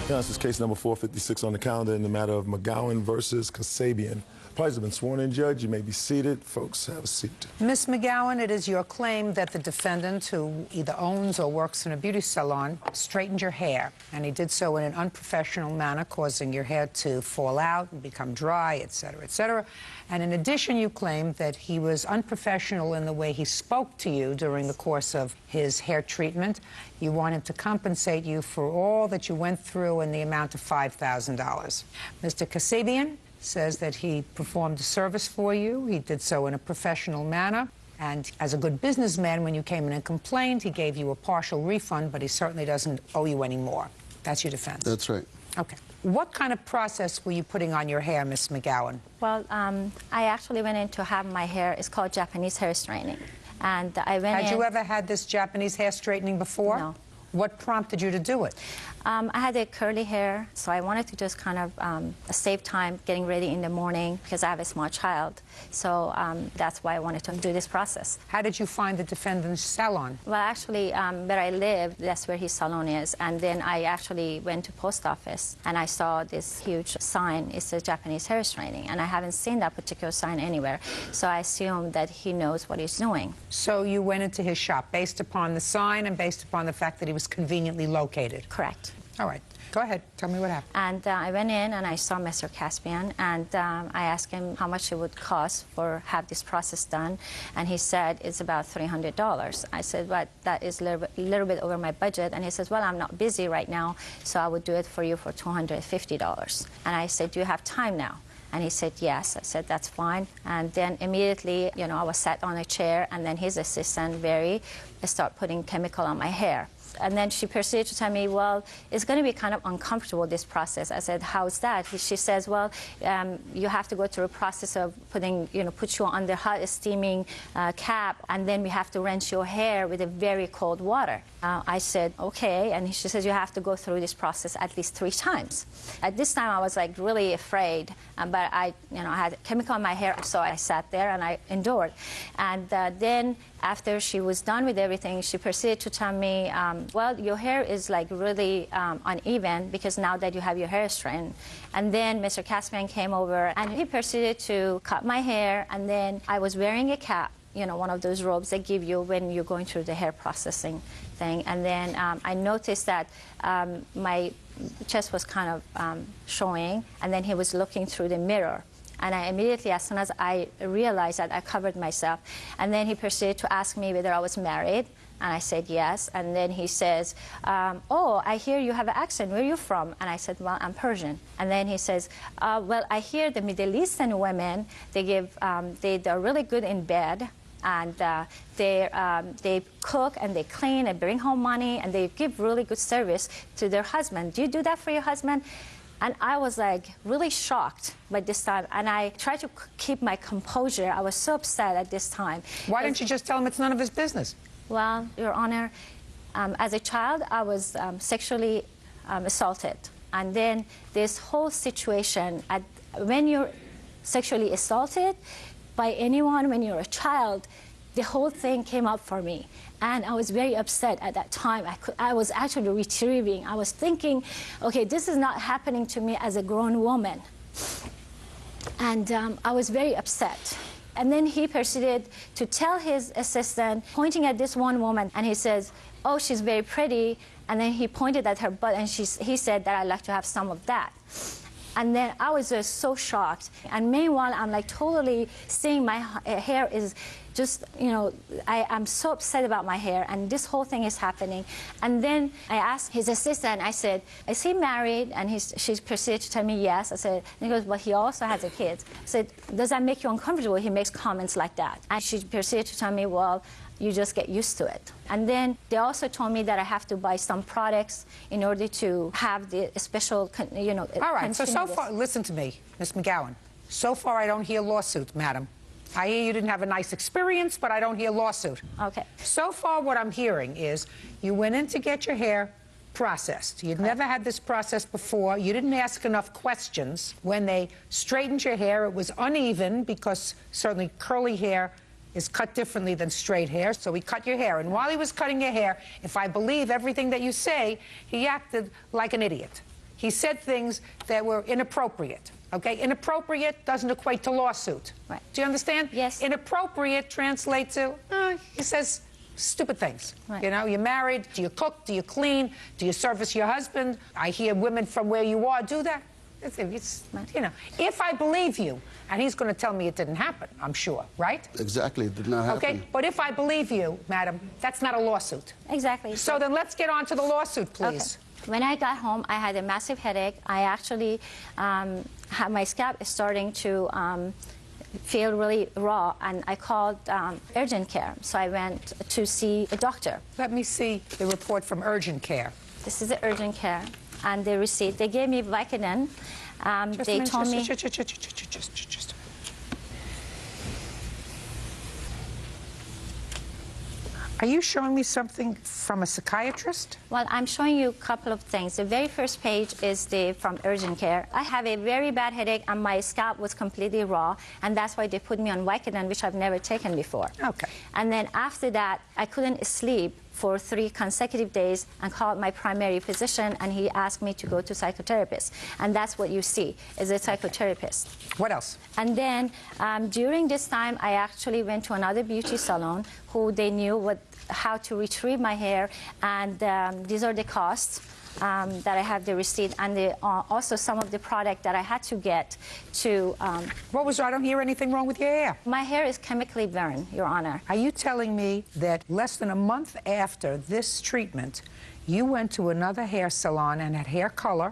This is case number 456 on the calendar in the matter of McGowan versus Kasabian. Parties have been sworn in, Judge. You may be seated. Folks, have a seat. Ms. McGowan, it is your claim that the defendant, who either owns or works in a beauty salon, straightened your hair, and he did so in an unprofessional manner, causing your hair to fall out and become dry, et cetera, et cetera. And in addition, you claim that he was unprofessional in the way he spoke to you during the course of his hair treatment. You want him to compensate you for all that you went through in the amount of $5,000. Mr. Kasabian says that he performed a service for you. He did so in a professional manner. And as a good businessman, when you came in and complained, he gave you a partial refund, but he certainly doesn't owe you any more. That's your defense. That's right. Okay. What kind of process were you putting on your hair, Miss McGowan? Well, I actually went in to have my hair, it's called Japanese hair straightening. And I went in... Had you ever had this Japanese hair straightening before? No. What prompted you to do it? I had a curly hair, so I wanted to just kind of save time getting ready in the morning because I have a small child. So that's why I wanted to do this process. How did you find the defendant's salon? Well, actually, where I live, that's where his salon is. And then I actually went to post office, and I saw this huge sign. It's a Japanese hair straightening, and I haven't seen that particular sign anywhere. So I assumed that he knows what he's doing. So you went into his shop based upon the sign and based upon the fact that he was conveniently located? Correct. All right. Go ahead. Tell me what happened. And I went in and I saw Mr. Caspian, and I asked him how much it would cost for have this process done, and he said it's about $300. I said, but that is a little bit over my budget, and he says, well, I'm not busy right now, so I would do it for you for $250. And I said, do you have time now? And he said, yes. I said, that's fine. And then immediately, you know, I was sat on a chair, and then his assistant, Barry, started putting chemical on my hair. And then she proceeded to tell me, well, it's going to be kind of uncomfortable, this process. I said, how's that? She says, well, you have to go through a process of putting, you know, put you under hot steaming cap, and then we have to rinse your hair with a very cold water. I said, okay. And she says, you have to go through this process at least 3 times. At this time, I was like really afraid, but I had chemical in my hair, so I sat there and I endured. And then after she was done with everything, she proceeded to tell me, well, your hair is like really uneven because now that you have your hair straightened. And then Mr. Caspian came over and he proceeded to cut my hair, and then I was wearing a cap, you know, one of those robes they give you when you're going through the hair processing thing. And then I noticed that my chest was kind of showing, and then he was looking through the mirror. And I immediately, as soon as I realized that, I covered myself. And then he proceeded to ask me whether I was married. And I said yes. And then he says, oh, I hear you have an accent. Where are you from? And I said, well, I'm Persian. And then he says, well, I hear the Middle Eastern women, they're really good in bed. And they cook and they clean and bring home money, and they give really good service to their husband. Do you do that for your husband? And I was like really shocked by this time, and I tried to keep my composure. I was so upset at this time. Why didn't you just tell him it's none of his business? Well, Your Honor, as a child, I was sexually assaulted. And then this whole situation, when you're sexually assaulted by anyone, when you're a child, the whole thing came up for me. And I was very upset at that time. I was actually retrieving. I was thinking, okay, this is not happening to me as a grown woman. And I was very upset. And then he proceeded to tell his assistant, pointing at this one woman, and he says, oh, she's very pretty. And then he pointed at her butt, and he said that I'd like to have some of that. And then I was just so shocked. And meanwhile, I'm like totally seeing my hair is just, you know, I'm so upset about my hair, and this whole thing is happening. And then I asked his assistant, I said, is he married? And she proceeded to tell me yes. I said, and he goes, but he also has a kid. I said, does that make you uncomfortable? He makes comments like that. And she proceeded to tell me, well, you just get used to it. And then they also told me that I have to buy some products in order to have the special, you know. All right, so far, listen to me, Ms. McGowan. So far, I don't hear lawsuit, madam. I hear you didn't have a nice experience, but I don't hear lawsuit. Okay. So far, what I'm hearing is you went in to get your hair processed. You'd never had this process before. You didn't ask enough questions. When they straightened your hair, it was uneven because certainly curly hair is cut differently than straight hair, so he cut your hair. And while he was cutting your hair, if I believe everything that you say, he acted like an idiot. He said things that were inappropriate, okay? Inappropriate doesn't equate to lawsuit. Right. Do you understand? Yes. Inappropriate translates to, he says stupid things. Right. You know, you're married, do you cook, do you clean, do you service your husband? I hear women from where you are do that. It's, you know, if I believe you, and he's going to tell me it didn't happen, I'm sure, right? Exactly, it did not happen. Okay, but if I believe you, madam, that's not a lawsuit. Exactly. So then let's get on to the lawsuit, please. Okay. When I got home, I had a massive headache. I actually had my scalp starting to feel really raw, and I called urgent care. So I went to see a doctor. Let me see the report from urgent care. This is the urgent care. And the receipt. They gave me Vicodin. They told me. Just. Are you showing me something from a psychiatrist? Well, I'm showing you a couple of things. The very first page is from urgent care. I have a very bad headache, and my scalp was completely raw, and that's why they put me on Vicodin, which I've never taken before. Okay. And then after that, I couldn't sleep for 3 consecutive days and called my primary physician, and he asked me to go to psychotherapist. And that's what you see, is a psychotherapist. What else? And then during this time, I actually went to another beauty salon who they knew how to retrieve my hair, and these are the costs. That I have the receipt, and also some of the product that I had to get to. I don't hear anything wrong with your hair. My hair is chemically burned, Your Honor. Are you telling me that less than a month after this treatment, you went to another hair salon and had hair color,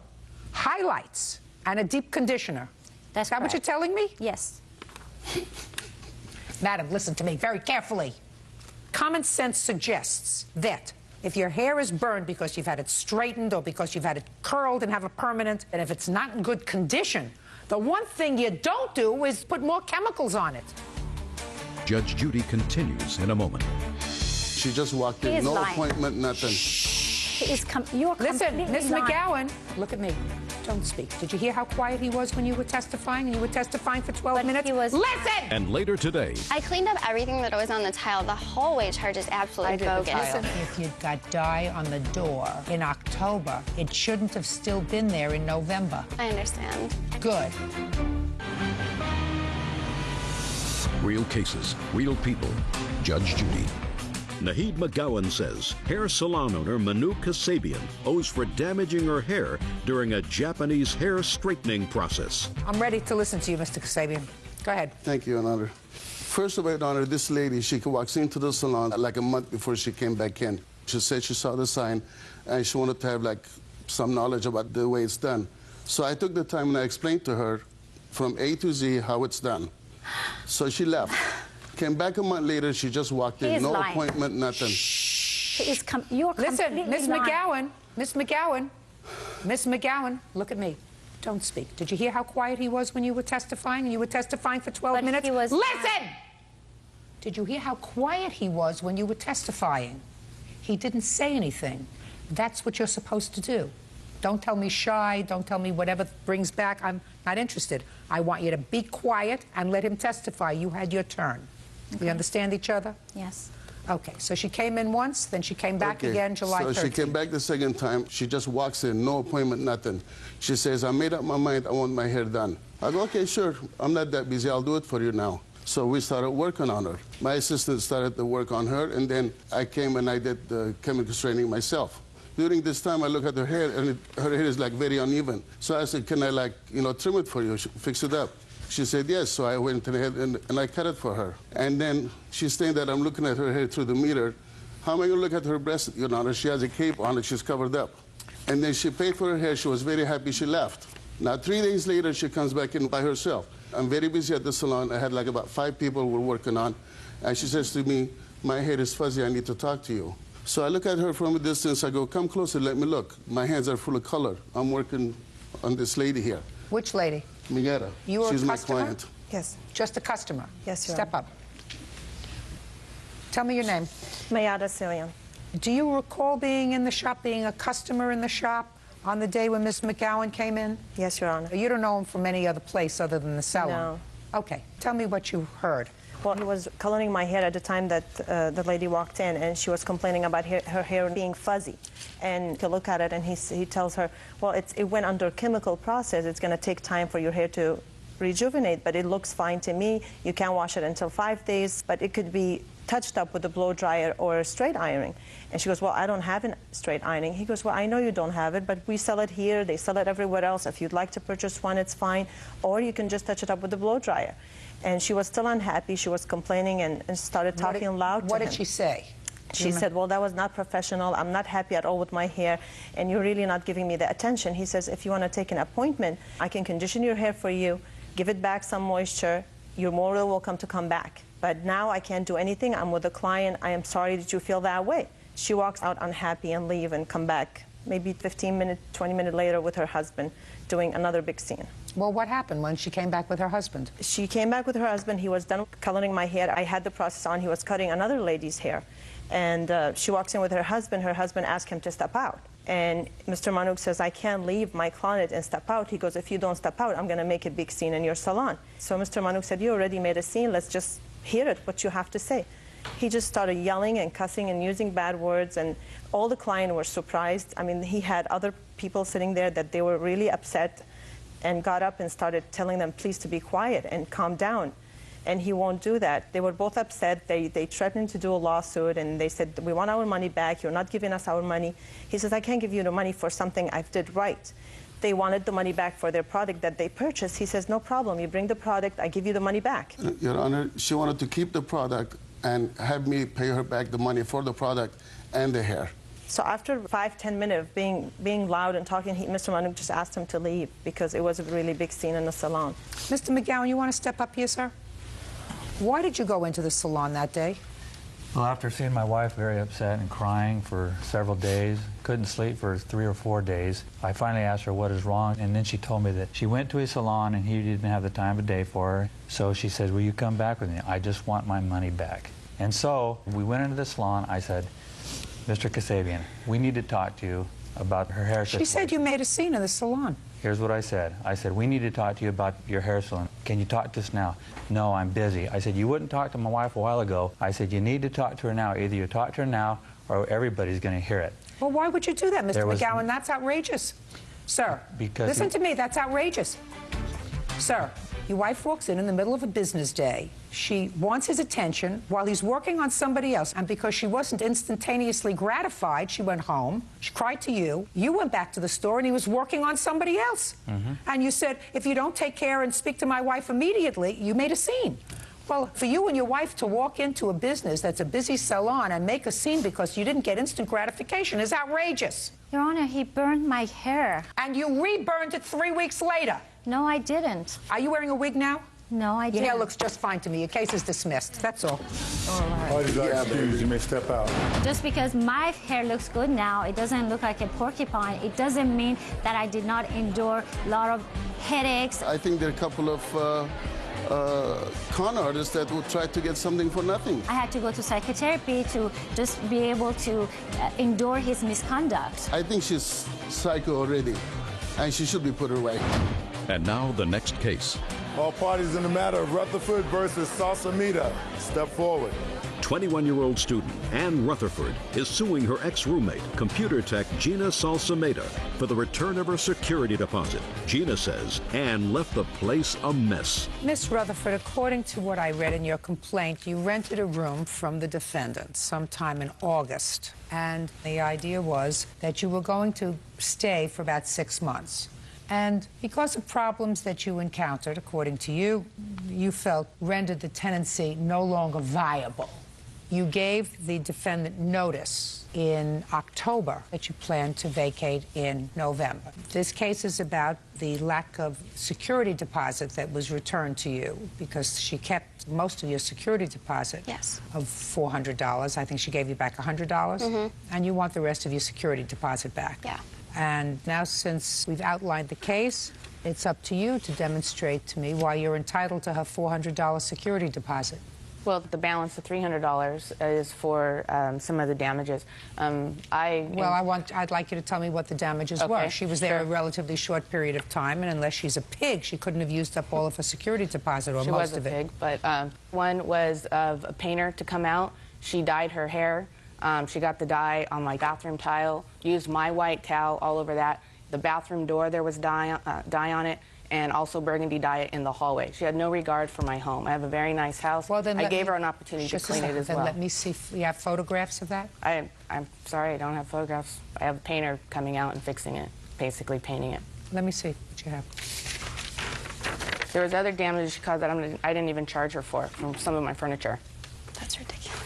highlights, and a deep conditioner? That's Is that what you're telling me? Yes. Madam, listen to me very carefully. Common sense suggests that if your hair is burned because you've had it straightened or because you've had it curled and have a permanent, and if it's not in good condition, the one thing you don't do is put more chemicals on it. Judge Judy continues in a moment. She just walked in, no appointment, nothing. You're Listen, Miss lying. McGowan, look at me. Don't speak. Did you hear how quiet he was when you were testifying? And you were testifying for 12 minutes? Listen! And later today. I cleaned up everything that was on the tile. The hallway charge is absolutely bogus. Listen, if you got dye on the door in October, it shouldn't have still been there in November. I understand. Good. Real cases, real people. Judge Judy. Naheed McGowan says hair salon owner Manu Kasabian owes for damaging her hair during a Japanese hair straightening process. I'm ready to listen to you, Mr. Kasabian. Go ahead. Thank you, Your Honor. First of all, Your Honor, this lady, she walks into the salon like a month before she came back in. She said she saw the sign, and she wanted to have like some knowledge about the way it's done. So I took the time and I explained to her from A to Z how it's done. So she left. Came back a month later, she just walked in, no appointment, nothing. You're Listen, Miss lying. Miss McGowan, look at me. Don't speak. Did you hear how quiet he was when you were testifying? And you were testifying for 12 minutes? Listen! Did you hear how quiet he was when you were testifying? He didn't say anything. That's what you're supposed to do. Don't tell me shy, don't tell me whatever brings back. I'm not interested. I want you to be quiet and let him testify. You had your turn. Okay. We understand each other? Yes. Okay, so she came in once, then she came back again July 13th. So she came back the second time. She just walks in, no appointment, nothing. She says, I made up my mind, I want my hair done. I go, okay, sure, I'm not that busy, I'll do it for you now. So we started working on her. My assistant started to work on her, and then I came and I did the chemical straightening myself. During this time, I look at her hair, and her hair is like very uneven. So I said, can I like, trim it for you, fix it up? She said yes, so I went ahead and I cut it for her. And then she's saying that I'm looking at her hair through the mirror. How am I going to look at her breast, Your Honor? She has a cape on it, she's covered up. And then she paid for her hair, she was very happy, she left. Now 3 days later, she comes back in by herself. I'm very busy at the salon. I had like about 5 people we're working on. And she says to me, my hair is fuzzy, I need to talk to you. So I look at her from a distance, I go, come closer, let me look. My hands are full of color. I'm working on this lady here. Which lady? Miguera. You were She's a my customer? client. Yes. Just a customer? Yes, Your Step up. Tell me your name. Mayada Cillian. Do you recall being in the shop, being a customer in the shop on the day when Ms. McGowan came in? Yes, Your Honor. You don't know him from any other place other than the salon? No. Okay. Tell me what you heard. Well, he was coloring my hair at the time that the lady walked in, and she was complaining about her hair being fuzzy. And to look at it, and he tells her, well, it went under chemical process. It's going to take time for your hair to rejuvenate, but it looks fine to me. You can't wash it until 5 days, but it could be touched up with a blow dryer or straight ironing. And she goes, well, I don't have a straight ironing. He goes, well, I know you don't have it, but we sell it here. They sell it everywhere else. If you'd like to purchase one, it's fine. Or you can just touch it up with a blow dryer. And she was still unhappy. She was complaining and started talking loud to him. What did she say? She said, well, that was not professional. I'm not happy at all with my hair, and you're really not giving me the attention. He says, if you want to take an appointment, I can condition your hair for you, give it back some moisture. You're more than welcome to come back. But now I can't do anything. I'm with a client. I am sorry that you feel that way. She walks out unhappy and leave and come back maybe 15 minutes, 20 minutes later with her husband doing another big scene. Well, what happened when she came back with her husband? She came back with her husband. He was done coloring my hair. I had the process on. He was cutting another lady's hair. And she walks in with her husband. Her husband asks him to step out. And Mr. Manouk says, I can't leave my client and step out. He goes, if you don't step out, I'm going to make a big scene in your salon. So Mr. Manouk said, you already made a scene. Let's just hear it, what you have to say. He just started yelling and cussing and using bad words, and all the clients were surprised. I mean, he had other people sitting there that they were really upset and got up and started telling them, please, to be quiet and calm down. And he won't do that. They were both upset. They threatened to do a lawsuit, and they said, we want our money back. You're not giving us our money. He says, I can't give you the money for something I did right. They wanted the money back for their product that they purchased. He says, no problem. You bring the product. I give you the money back. Your Honor, she wanted to keep the product and have me pay her back the money for the product and the hair. So after 5-10 minutes of being loud and talking, Mr. Manouk just asked him to leave because it was a really big scene in the salon. Mr. McGowan, you want to step up here, sir? Why did you go into the salon that day? Well, after seeing my wife very upset and crying for several days, couldn't sleep for 3 or 4 days, I finally asked her what is wrong, and then she told me that she went to a salon and he didn't have the time of day for her. So she said, will you come back with me? I just want my money back. And so we went into the salon. I said, Mr. Kasabian, we need to talk to you about her hair situation. She said you made a scene in the salon. Here's what I said. I said, we need to talk to you about your hair salon. Can you talk to us now? No, I'm busy. I said, you wouldn't talk to my wife a while ago. I said, you need to talk to her now. Either you talk to her now or everybody's going to hear it. Well, why would you do that, Mr. McGowan? That's outrageous. Sir, listen to me. That's outrageous. Sir, your wife walks in the middle of a business day. She wants his attention while he's working on somebody else. And because she wasn't instantaneously gratified, she went home. She cried to you. You went back to the store, and he was working on somebody else. And you said, if you don't take care and speak to my wife immediately, you made a scene. Well, for you and your wife to walk into a business that's a busy salon and make a scene because you didn't get instant gratification is outrageous. Your Honor, he burned my hair. And you reburned it 3 weeks later. No, I didn't. Are you wearing a wig now? No, I didn't. Your hair looks just fine to me. Your case is dismissed. That's all. Parties are excused. You may step out. Just because my hair looks good now, it doesn't look like a porcupine. It doesn't mean that I did not endure a lot of headaches. I think there are a couple of con artists that would try to get something for nothing. I had to go to psychotherapy to just be able to endure his misconduct. I think she's psycho already, and she should be put away. And now the next case. All parties in the matter of Rutherford versus Sausalito, step forward. 21-year-old student Ann Rutherford is suing her ex-roommate, computer tech Gina Salsameda, for the return of her security deposit. Gina says Ann left the place a mess. Miss Rutherford, according to what I read in your complaint, you rented a room from the defendant sometime in August. And the idea was that you were going to stay for about 6 months. And because of problems that you encountered, according to you, you felt rendered the tenancy no longer viable. You gave the defendant notice in October that you planned to vacate in November. This case is about the lack of security deposit that was returned to you because she kept most of your security deposit of $400. I think she gave you back $100. And you want the rest of your security deposit back. Yeah. And now, since we've outlined the case, it's up to you to demonstrate to me why you're entitled to her $400 security deposit. Well, the balance of $300 is for some of the damages. I'd like you to tell me what the damages were. She was there a relatively short period of time, and unless she's a pig, she couldn't have used up all of her security deposit or she most was of a it. pig, but one was of a painter to come out. She dyed her hair. She got the dye on my bathroom tile, used my white towel all over that. The bathroom door, there was dye on it, and also burgundy dye in the hallway. She had no regard for my home. I have a very nice house. Well, then I gave her an opportunity to clean it as well. Let me see if you have photographs of that. I'm sorry, I don't have photographs. I have a painter coming out and fixing it, basically painting it. Let me see what you have. There was other damage she caused that I didn't even charge her for from some of my furniture. That's ridiculous.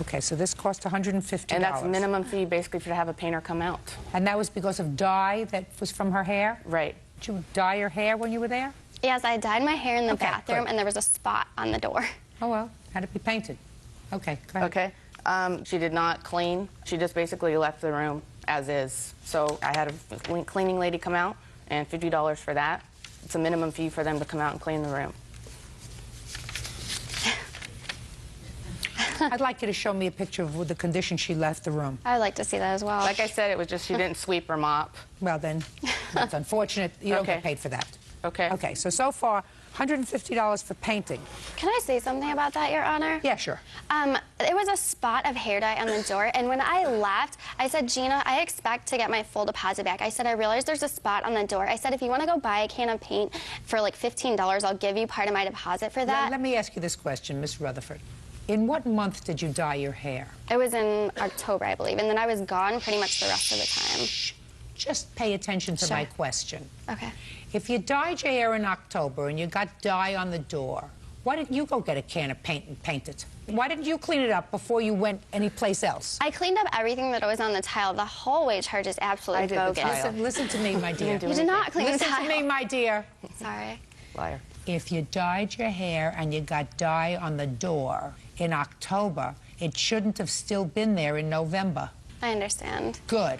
Okay, so this cost $150. And that's the minimum fee, basically, to have a painter come out. And that was because of dye that was from her hair? Right. Did you dye your hair when you were there? Yes, I dyed my hair in the bathroom, and there was a spot on the door. Oh, well, had it be painted. Okay, go ahead. Okay. She did not clean. She just basically left the room as is. So I had a cleaning lady come out, and $50 for that. It's a minimum fee for them to come out and clean the room. I'd like you to show me a picture of the condition she left the room. I'd like to see that as well. Like I said, it was just she didn't sweep or mop. Well, then, that's unfortunate. You don't get paid for that. Okay. Okay, so far, $150 for painting. Can I say something about that, Your Honor? Yeah, sure. There was a spot of hair dye on the door, and when I left, I said, Gina, I expect to get my full deposit back. I said, I realize there's a spot on the door. I said, if you want to go buy a can of paint for like $15, I'll give you part of my deposit for that. Let me ask you this question, Miss Rutherford. In what month did you dye your hair? It was in October, I believe, and then I was gone pretty much the rest of the time. Just pay attention to my question. Okay. If you dyed your hair in October and you got dye on the door, why didn't you go get a can of paint and paint it? Why didn't you clean it up before you went anyplace else? I cleaned up everything that was on the tile. The hallway charge is absolutely bogus. Listen to me, my dear. You did not clean the tile. Listen to me, my dear. Sorry. Liar. If you dyed your hair and you got dye on the door in October, it shouldn't have still been there in November. I understand. Good.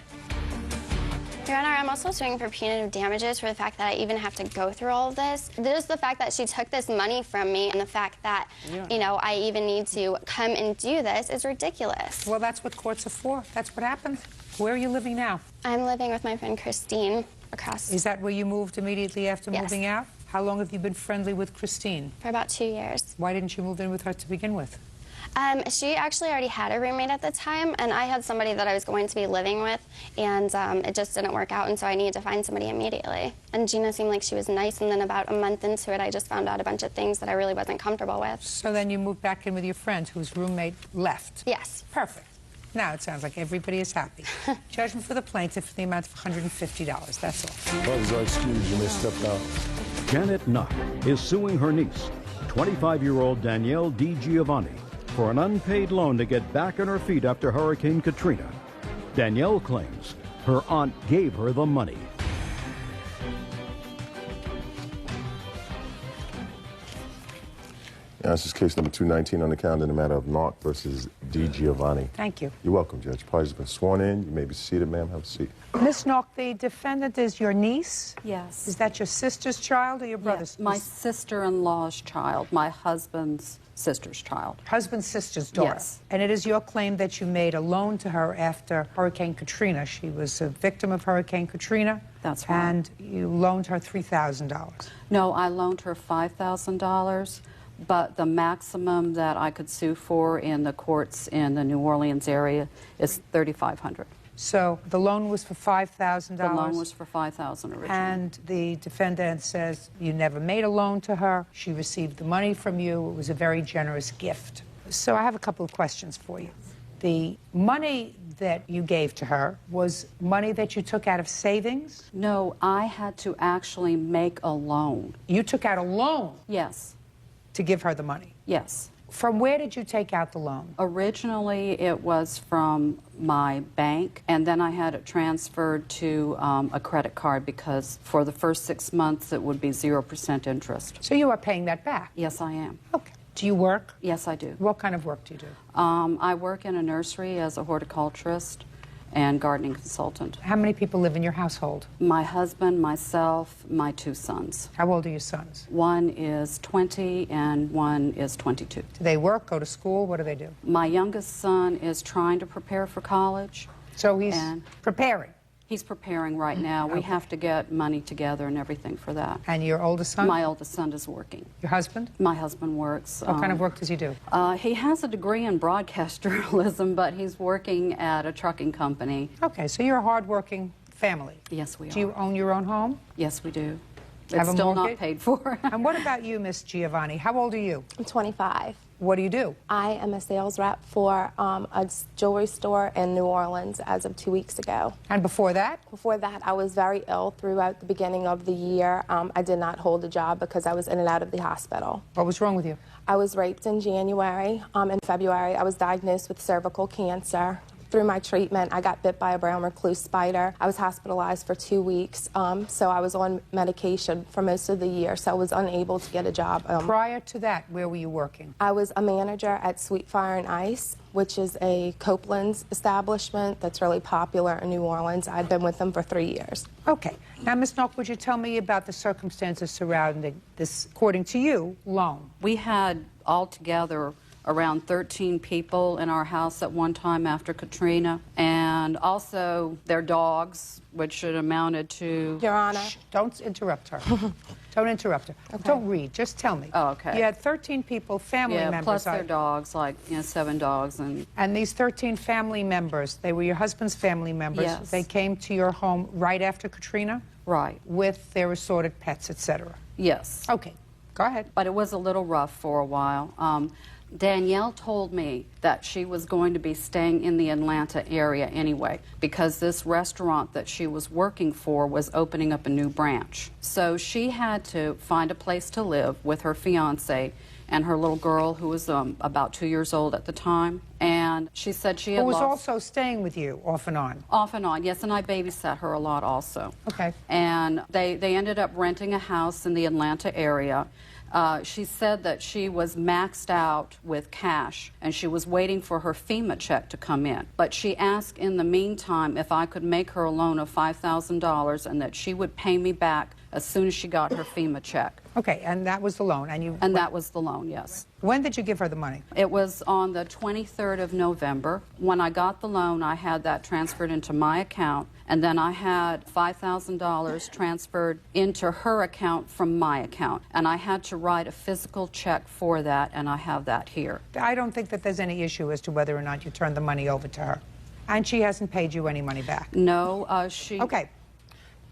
Your Honor, I'm also suing for punitive damages for the fact that I even have to go through all of this. There's the fact that she took this money from me, and the fact that, you know, I even need to come and do this is ridiculous. Well, that's what courts are for. That's what happened. Where are you living now? I'm living with my friend Christine across. Is that where you moved immediately after Yes. moving out? How long have you been friendly with Christine? For about 2 years. Why didn't you move in with her to begin with? She actually already had a roommate at the time, and I had somebody that I was going to be living with, and it just didn't work out, and so I needed to find somebody immediately. And Gina seemed like she was nice, and then about a month into it, I just found out a bunch of things that I really wasn't comfortable with. So then you moved back in with your friend whose roommate left? Yes. Perfect. Now it sounds like everybody is happy. Judgment for the plaintiff for the amount of $150. That's all. Parties are excused. You may step down. Janet Nutt is suing her niece, 25-year-old Danielle DiGiovanni, for an unpaid loan to get back on her feet after Hurricane Katrina. Danielle claims her aunt gave her the money. Yeah, this is case number 219 on the calendar in the matter of Knock versus DiGiovanni. Thank you. You're welcome, Judge. Parties have been sworn in. You may be seated, ma'am. Have a seat. Miss Knock, the defendant is your niece? Yes. Is that your sister's child or your brother's? Yes, my sister-in-law's child, my husband's sister's child. Husband's sister's daughter? Yes. And it is your claim that you made a loan to her after Hurricane Katrina. She was a victim of Hurricane Katrina. That's right. And you loaned her $3,000. No, I loaned her $5,000, but the maximum that I could sue for in the courts in the New Orleans area is $3,500. So the loan was for $5,000? The loan was for $5,000 originally. And the defendant says you never made a loan to her. She received the money from you. It was a very generous gift. So I have a couple of questions for you. The money that you gave to her was money that you took out of savings? No, I had to actually make a loan. You took out a loan? Yes. To give her the money? Yes. From where did you take out the loan? Originally, it was from my bank, and then I had it transferred to a credit card because for the first 6 months, it would be 0% interest. So you are paying that back? Yes, I am. Okay. Do you work? Yes, I do. What kind of work do you do? I work in a nursery as a horticulturist and gardening consultant. How many people live in your household? My husband, myself, my 2 sons. How old are your sons? One is 20 and one is 22. Do they work, go to school? What do they do? My youngest son is trying to prepare for college. So he's preparing? He's preparing right now. We have to get money together and everything for that. And your oldest son? My oldest son is working. Your husband? My husband works. What kind of work does he do? He has a degree in broadcast journalism, but he's working at a trucking company. Okay, so you're a hard-working family. Yes, we are. Do you own your own home? Yes, we do. Have It's a still mortgage? not paid for. And what about you, Miss Giovanni? How old are you? I'm 25. What do you do? I am a sales rep for a jewelry store in New Orleans as of 2 weeks ago. And before that? Before that, I was very ill throughout the beginning of the year. I did not hold a job because I was in and out of the hospital. What was wrong with you? I was raped in January. In February, I was diagnosed with cervical cancer. Through my treatment, I got bit by a brown recluse spider. I was hospitalized for 2 weeks, so I was on medication for most of the year, so I was unable to get a job. Prior to that, where were you working? I was a manager at Sweet Fire and Ice, which is a Copeland's establishment that's really popular in New Orleans. I've been with them for 3 years. Okay. Now, Ms. Knock, would you tell me about the circumstances surrounding this, according to you, loan? We had altogether around 13 people in our house at one time after Katrina, and also their dogs, which should amounted to... Your Honor. Shh, don't interrupt her. Don't interrupt her. Okay. Don't read. Just tell me. Oh, okay. You had 13 people, family members. Plus their dogs, like 7 dogs. And these 13 family members, they were your husband's family members. Yes. They came to your home right after Katrina? Right. With their assorted pets, etc. Yes. Okay. Go ahead. But it was a little rough for a while. Danielle told me that she was going to be staying in the Atlanta area anyway because this restaurant that she was working for was opening up a new branch. So she had to find a place to live with her fiance and her little girl who was about 2 years old at the time. And she said she had Who was lost... also staying with you off and on? Off and on, yes, and I babysat her a lot also. Okay. And they ended up renting a house in the Atlanta area. She said that she was maxed out with cash and she was waiting for her FEMA check to come in. But she asked in the meantime if I could make her a loan of $5,000 and that she would pay me back as soon as she got her FEMA check. Okay, and that was the loan. And that was the loan, yes. When did you give her the money? It was on the 23rd of November. When I got the loan, I had that transferred into my account, and then I had $5,000 transferred into her account from my account. And I had to write a physical check for that, and I have that here. I don't think that there's any issue as to whether or not you turned the money over to her. And she hasn't paid you any money back? No, she... Okay.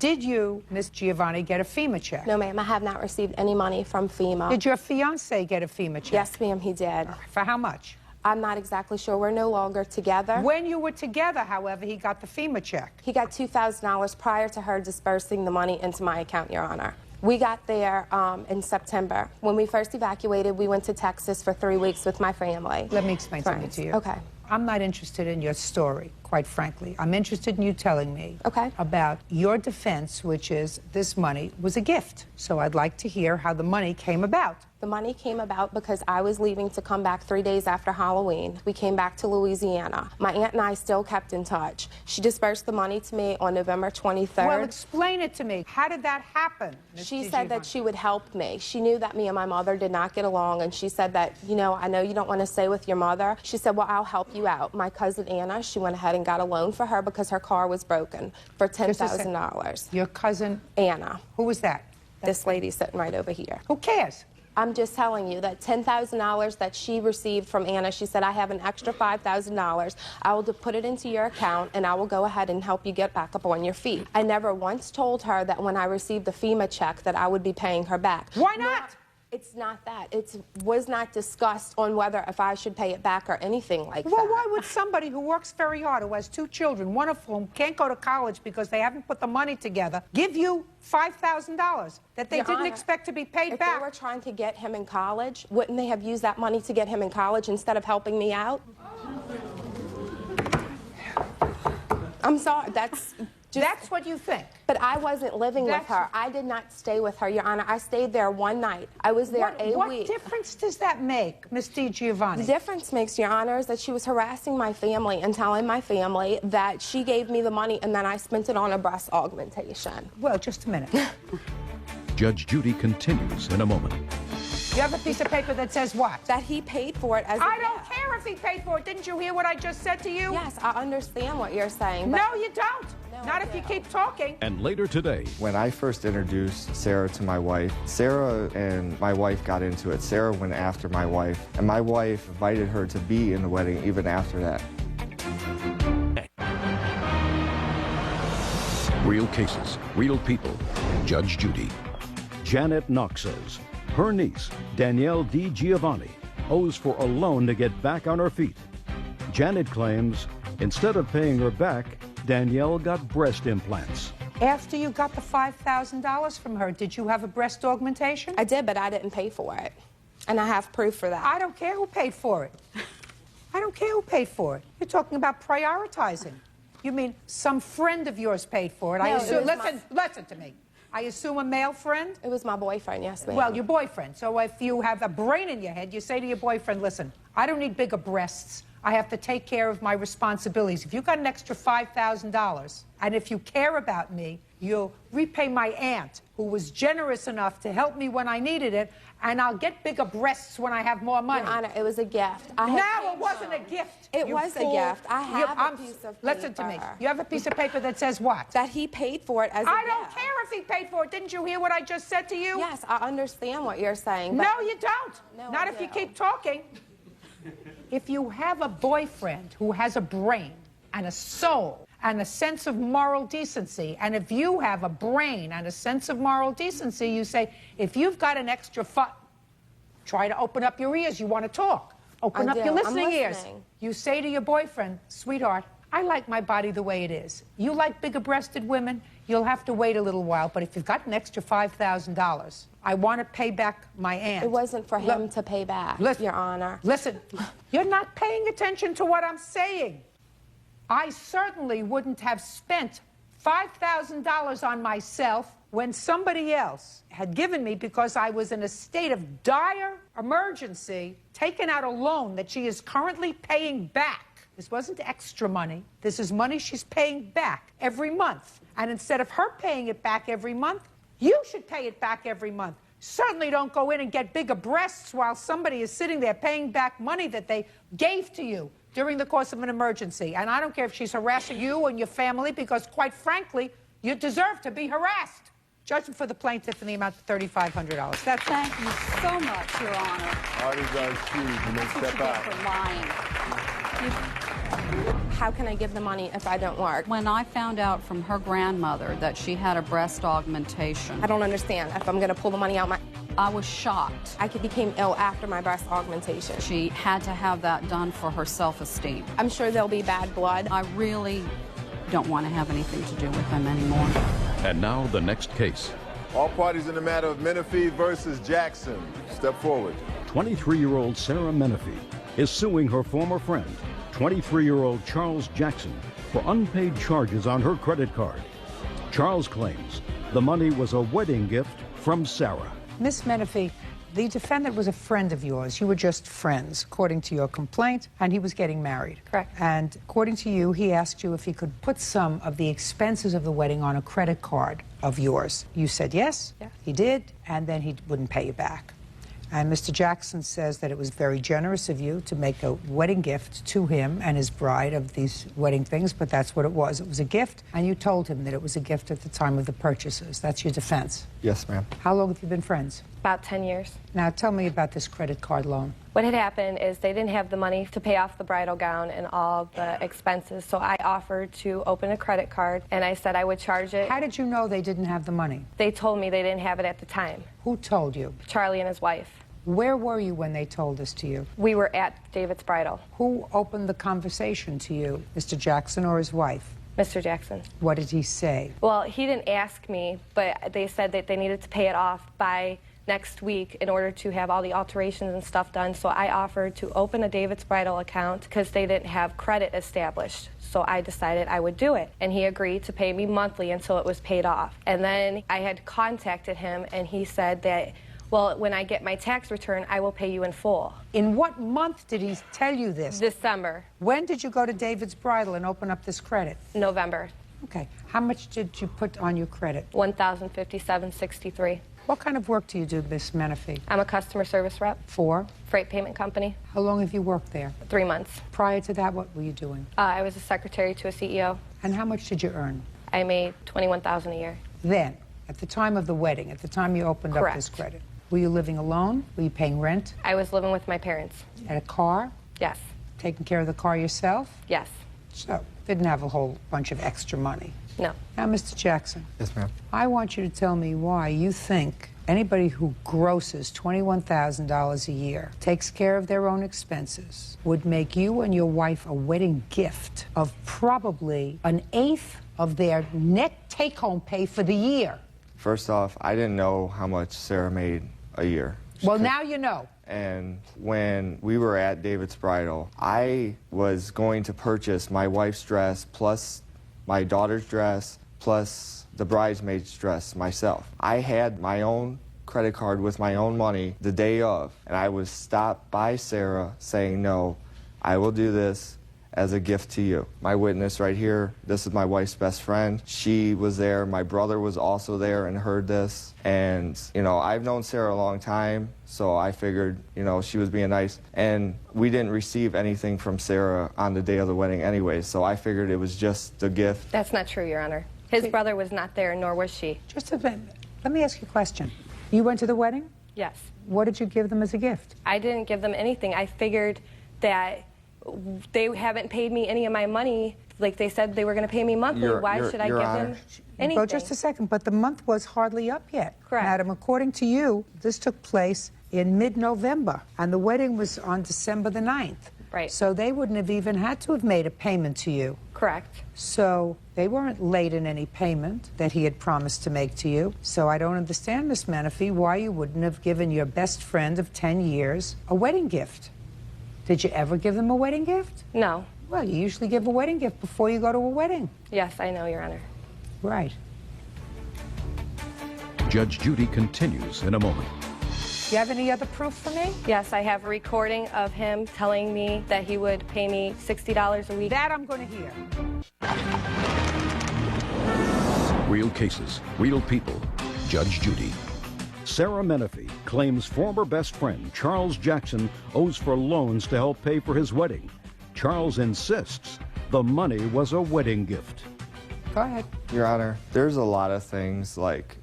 Did you, Miss Giovanni, get a FEMA check? No, ma'am, I have not received any money from FEMA. Did your fiancé get a FEMA check? Yes, ma'am, he did. For how much? I'm not exactly sure. We're no longer together. When you were together, however, he got the FEMA check. He got $2,000 prior to her dispersing the money into my account, Your Honor. We got there in September. When we first evacuated, we went to Texas for 3 weeks with my family. Let me explain something to you. Okay. I'm not interested in your story, quite frankly. I'm interested in you telling me about your defense, which is this money was a gift. So I'd like to hear how the money came about. The money came about because I was leaving to come back 3 days after Halloween. We came back to Louisiana. My aunt and I still kept in touch. She dispersed the money to me on November 23rd. Well, explain it to me. How did that happen? She said that she would help me. She knew that me and my mother did not get along, and she said that, you know, I know you don't want to stay with your mother. She said, well, I'll help you out. My cousin Anna, she went ahead and got a loan for her because her car was broken for $10,000. Your cousin Anna. Who was that? This lady sitting right over here. Who cares? I'm just telling you that $10,000 that she received from Anna, she said, I have an extra $5,000. I will put it into your account, and I will go ahead and help you get back up on your feet. I never once told her that when I received the FEMA check that I would be paying her back. Why not? It's not that. It was not discussed on whether if I should pay it back or anything like that. Well, why would somebody who works very hard, who has 2 children, one of whom can't go to college because they haven't put the money together, give you $5,000 that they Your didn't Honor, expect to be paid if back? If they were trying to get him in college, wouldn't they have used that money to get him in college instead of helping me out? I'm sorry, that's what you think. But I wasn't living with her. I did not stay with her, Your Honor. I stayed there one night. I was there a week. What difference does that make, Ms. DiGiovanni? The difference makes, Your Honor, is that she was harassing my family and telling my family that she gave me the money and then I spent it on a breast augmentation. Well, just a minute. Judge Judy continues in a moment. You have a piece of paper that says what? That he paid for it as I don't care if he paid for it. Didn't you hear what I just said to you? Yes, I understand what you're saying. No, you don't. Not if you keep talking. And later today. When I first introduced Sarah to my wife, Sarah and my wife got into it. Sarah went after my wife, and my wife invited her to be in the wedding even after that. Real cases, real people. Judge Judy. Janet Knox says her niece, Danielle DiGiovanni, owes for a loan to get back on her feet. Janet claims instead of paying her back, Danielle got breast implants. After you got the $5,000 from her, did you have a breast augmentation? I did, but I didn't pay for it. And I have proof for that. I don't care who paid for it. I don't care who paid for it. You're talking about prioritizing. You mean some friend of yours paid for it? No, I assume. listen to me. I assume a male friend? It was my boyfriend, yes, ma'am. Well, your boyfriend. So if you have a brain in your head, you say to your boyfriend, listen, I don't need bigger breasts. I have to take care of my responsibilities. If you got an extra $5,000, and if you care about me, you'll repay my aunt, who was generous enough to help me when I needed it, and I'll get bigger breasts when I have more money. Your Honor, it was a gift. No, it wasn't a gift. It was a gift. I have a piece of paper. Listen to me. You have a piece of paper that says what? That he paid for it as a gift. I don't care if he paid for it. Didn't you hear what I just said to you? Yes, I understand what you're saying. But no, you don't. No, Not if you keep talking. If you have a boyfriend who has a brain and a soul and a sense of moral decency, and if you have a brain and a sense of moral decency, you say, if you've got an extra try to open up your ears. You want to talk. Open up your listening ears. You say to your boyfriend, sweetheart, I like my body the way it is. You like bigger-breasted women? You'll have to wait a little while, but if you've got an extra $5,000, I want to pay back my aunt. It wasn't for him to pay back, Your Honor. Listen, you're not paying attention to what I'm saying. I certainly wouldn't have spent $5,000 on myself when somebody else had given me, because I was in a state of dire emergency, taken out a loan that she is currently paying back. This wasn't extra money. This is money she's paying back every month. And instead of her paying it back every month, you should pay it back every month. Certainly don't go in and get bigger breasts while somebody is sitting there paying back money that they gave to you during the course of an emergency. And I don't care if she's harassing you and your family, because quite frankly, you deserve to be harassed. Judgment for the plaintiff in the amount of $3,500. That's Thank you so much, Your Honor. All these guys choose and they step out. For lying. How can I give the money if I don't work? When I found out from her grandmother that she had a breast augmentation, I don't understand. If I'm going to pull the money out, I was shocked. I became ill after my breast augmentation. She had to have that done for her self-esteem. I'm sure there'll be bad blood. I really don't want to have anything to do with him anymore. And now the next case. All parties in the matter of Menifee versus Jackson. Step forward. 23-year-old Sarah Menifee is suing her former friend, 23-year-old Charles Jackson, for unpaid charges on her credit card. Charles claims the money was a wedding gift from Sarah. Miss Menifee, the defendant was a friend of yours. You were just friends, according to your complaint, and he was getting married. Correct. And according to you, he asked you if he could put some of the expenses of the wedding on a credit card of yours. You said yes. Yeah. He did, and then he wouldn't pay you back. And Mr. Jackson says that it was very generous of you to make a wedding gift to him and his bride of these wedding things, but that's what it was. It was a gift, and you told him that it was a gift at the time of the purchases. That's your defense. Yes, ma'am. How long have you been friends? About 10 years. Now, tell me about this credit card loan. What had happened is they didn't have the money to pay off the bridal gown and all the expenses, so I offered to open a credit card, and I said I would charge it. How did you know they didn't have the money? They told me they didn't have it at the time. Who told you? Charlie and his wife. Where were you when they told this to you? We were at David's bridal. Who opened the conversation to you, Mr. Jackson or his wife? Mr. Jackson. What did he say? Well, he didn't ask me, but they said that they needed to pay it off by next week in order to have all the alterations and stuff done. So I offered to open a David's bridal account because they didn't have credit established. So I decided I would do it. And he agreed to pay me monthly until it was paid off. And then I had contacted him, and he said that, well, when I get my tax return, I will pay you in full. In what month did he tell you this? December. When did you go to David's bridal and open up this credit? November. Okay. How much did you put on your credit? $1,057.63. What kind of work do you do, Miss Menifee? I'm a customer service rep. For? Freight payment company. How long have you worked there? 3 months. Prior to that, what were you doing? I was a secretary to a CEO. And how much did you earn? I made $21,000 a year. Then, at the time of the wedding, at the time you opened up this credit, were you living alone? Were you paying rent? I was living with my parents. Had a car? Yes. Taking care of the car yourself? Yes. So, didn't have a whole bunch of extra money. No. Now, Mr. Jackson. Yes, ma'am. I want you to tell me why you think anybody who grosses $21,000 a year, takes care of their own expenses, would make you and your wife a wedding gift of probably 1/8 of their net take-home pay for the year. First off, I didn't know how much Sarah made a year. Well, now you know. And when we were at David's bridal, I was going to purchase my wife's dress plus my daughter's dress plus the bridesmaid's dress myself. I had my own credit card with my own money the day of, and I was stopped by Sarah saying, no, I will do this as a gift to you. My witness right here, this is my wife's best friend. She was there. My brother was also there and heard this. And, you know, I've known Sarah a long time, so I figured, you know, she was being nice. And we didn't receive anything from Sarah on the day of the wedding anyway, so I figured it was just a gift. That's not true, Your Honor. His brother was not there, nor was she. Just a minute. Let me ask you a question. You went to the wedding? Yes. What did you give them as a gift? I didn't give them anything. I figured that they haven't paid me any of my money. Like they said they were going to pay me monthly. Why should I give them anything? Well, just a second, but the month was hardly up yet. Correct. Madam, according to you, this took place in mid-November, and the wedding was on December the 9th. Right. So they wouldn't have even had to have made a payment to you. Correct. So they weren't late in any payment that he had promised to make to you. So I don't understand, Miss Menifee, why you wouldn't have given your best friend of 10 years a wedding gift. Did you ever give them a wedding gift? No. Well, you usually give a wedding gift before you go to a wedding. Yes, I know, Your Honor. Right. Judge Judy continues in a moment. Do you have any other proof for me? Yes, I have a recording of him telling me that he would pay me $60 a week. That I'm going to hear. Real cases, real people. Judge Judy. Sarah Menifee claims former best friend Charles Jackson owes for loans to help pay for his wedding. Charles insists the money was a wedding gift. Go ahead. Your Honor, there's a lot of things like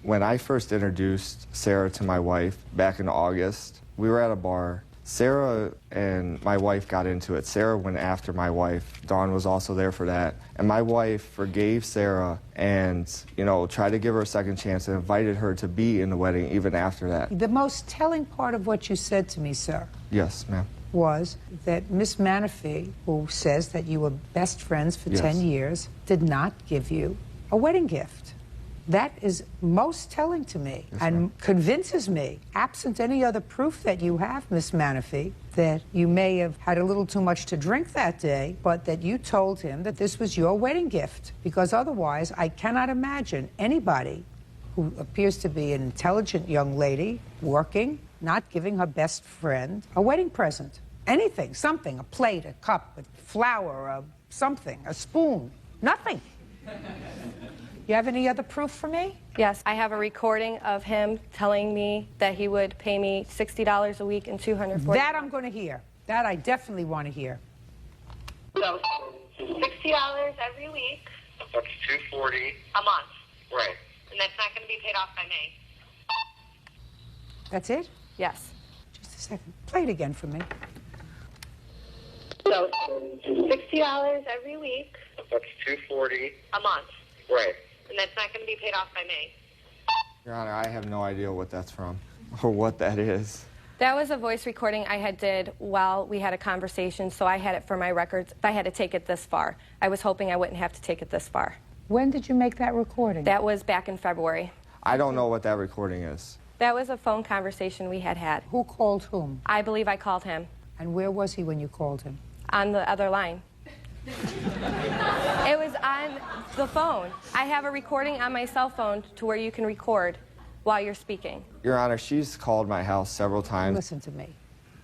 when I first introduced Sarah to my wife back in August, we were at a bar. Sarah and my wife got into it. Sarah went after my wife. Dawn was also there for that. And my wife forgave Sarah and, you know, tried to give her a second chance and invited her to be in the wedding even after that. The most telling part of what you said to me, sir, Yes, ma'am. was that Miss Menifee, who says that you were best friends for 10 years, did not give you a wedding gift. That is most telling to me and convinces me, absent any other proof that you have, Miss Menifee, that you may have had a little too much to drink that day, but that you told him that this was your wedding gift. Because otherwise, I cannot imagine anybody who appears to be an intelligent young lady working, not giving her best friend a wedding present. Anything, something, a plate, a cup, a flower, something, a spoon, nothing. You have any other proof for me? Yes, I have a recording of him telling me that he would pay me $60 a week and $240. That I'm going to hear. That I definitely want to hear. So, $60 every week. That's $240 a month. Right. And that's not going to be paid off by May. That's it? Yes. Just a second. Play it again for me. So, $60 every week. That's $240 a month. Right. And that's not going to be paid off by May. Your Honor, I have no idea what that's from or what that is. That was a voice recording I had did while we had a conversation, so I had it for my records. If I had to take it this far, I was hoping I wouldn't have to take it this far. When did you make that recording? That was back in February. I don't know what that recording is. That was a phone conversation we had had. Who called whom? I believe I called him. And where was he when you called him? On the other line. It was on the phone. I have a recording on my cell phone to where you can record while you're speaking. Your Honor, she's called my house several times. Listen to me.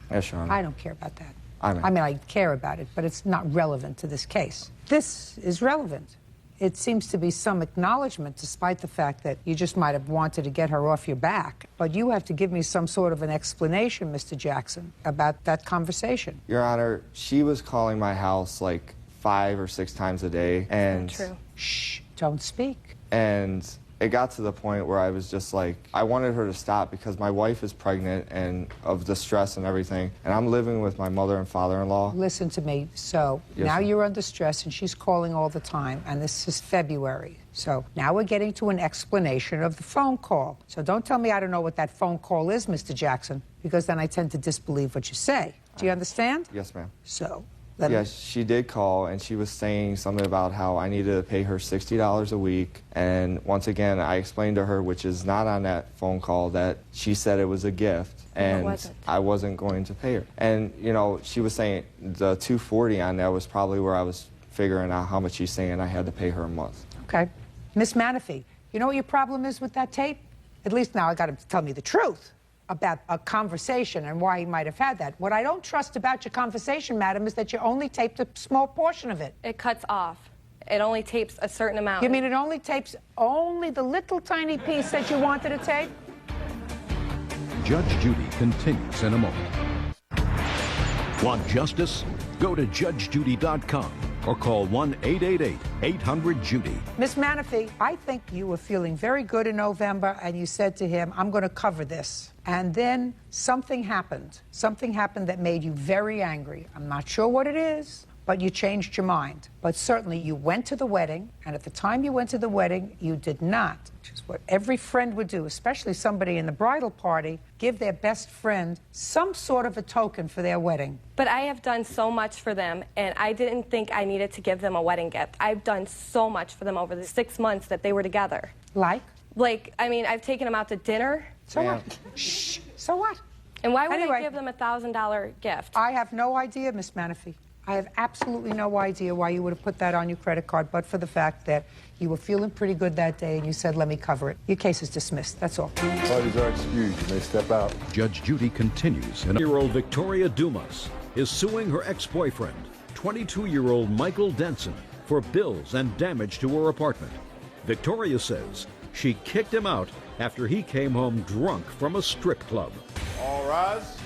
Yes, Your Honor. I don't care about that. I mean, I care about it, but it's not relevant to this case. This is relevant. It seems to be some acknowledgement, despite the fact that you just might have wanted to get her off your back. But you have to give me some sort of an explanation, Mr. Jackson, about that conversation. Your Honor, she was calling my house like 5 or 6 times a day. And That's not true. Shh, don't speak. And it got to the point where I was just like, I wanted her to stop because my wife is pregnant and of the stress and everything. And I'm living with my mother and father-in-law. Listen to me. So Yes, now ma'am. you're under stress and she's calling all the time, and this is February. So now we're getting to an explanation of the phone call. So don't tell me I don't know what that phone call is, Mr. Jackson, because then I tend to disbelieve what you say. Do you understand? Yes, ma'am. So Yes, she did call, and she was saying something about how I needed to pay her $60 a week. And once again, I explained to her, which is not on that phone call, that she said it was a gift, and I wasn't going to pay her. And, you know, she was saying the $240 on that was probably where I was figuring out how much she's saying I had to pay her a month. Okay. Miss Manafee, you know what your problem is with that tape? At least now I got him to tell me the truth about a conversation and why he might have had that. What I don't trust about your conversation, madam, is that you only taped a small portion of it. It cuts off. It only tapes a certain amount. You mean it only tapes only the little tiny piece that you wanted to tape? Judge Judy continues in a moment. Want justice? Go to judgejudy.com or call 1-888-800-JUDY. Miss Manafee, I think you were feeling very good in November, and you said to him, I'm going to cover this. And then something happened. Something happened that made you very angry. I'm not sure what it is, but you changed your mind. But certainly you went to the wedding, and at the time you went to the wedding, you did not, which is what every friend would do, especially somebody in the bridal party, give their best friend some sort of a token for their wedding. But I have done so much for them, and I didn't think I needed to give them a wedding gift. I've done so much for them over the 6 months that they were together. Like? Like, I mean, I've taken them out to dinner. So what? Shh. So what? And why would Anyway, I give them a $1,000 gift? I have no idea, Miss Manafee. I have absolutely no idea why you would have put that on your credit card, but for the fact that you were feeling pretty good that day and you said, let me cover it. Your case is dismissed. That's all. Parties are excused. You may step out. Judge Judy continues. 9-year-old Victoria Dumas is suing her ex-boyfriend, 22-year-old Michael Denson, for bills and damage to her apartment. Victoria says she kicked him out after he came home drunk from a strip club. All rise.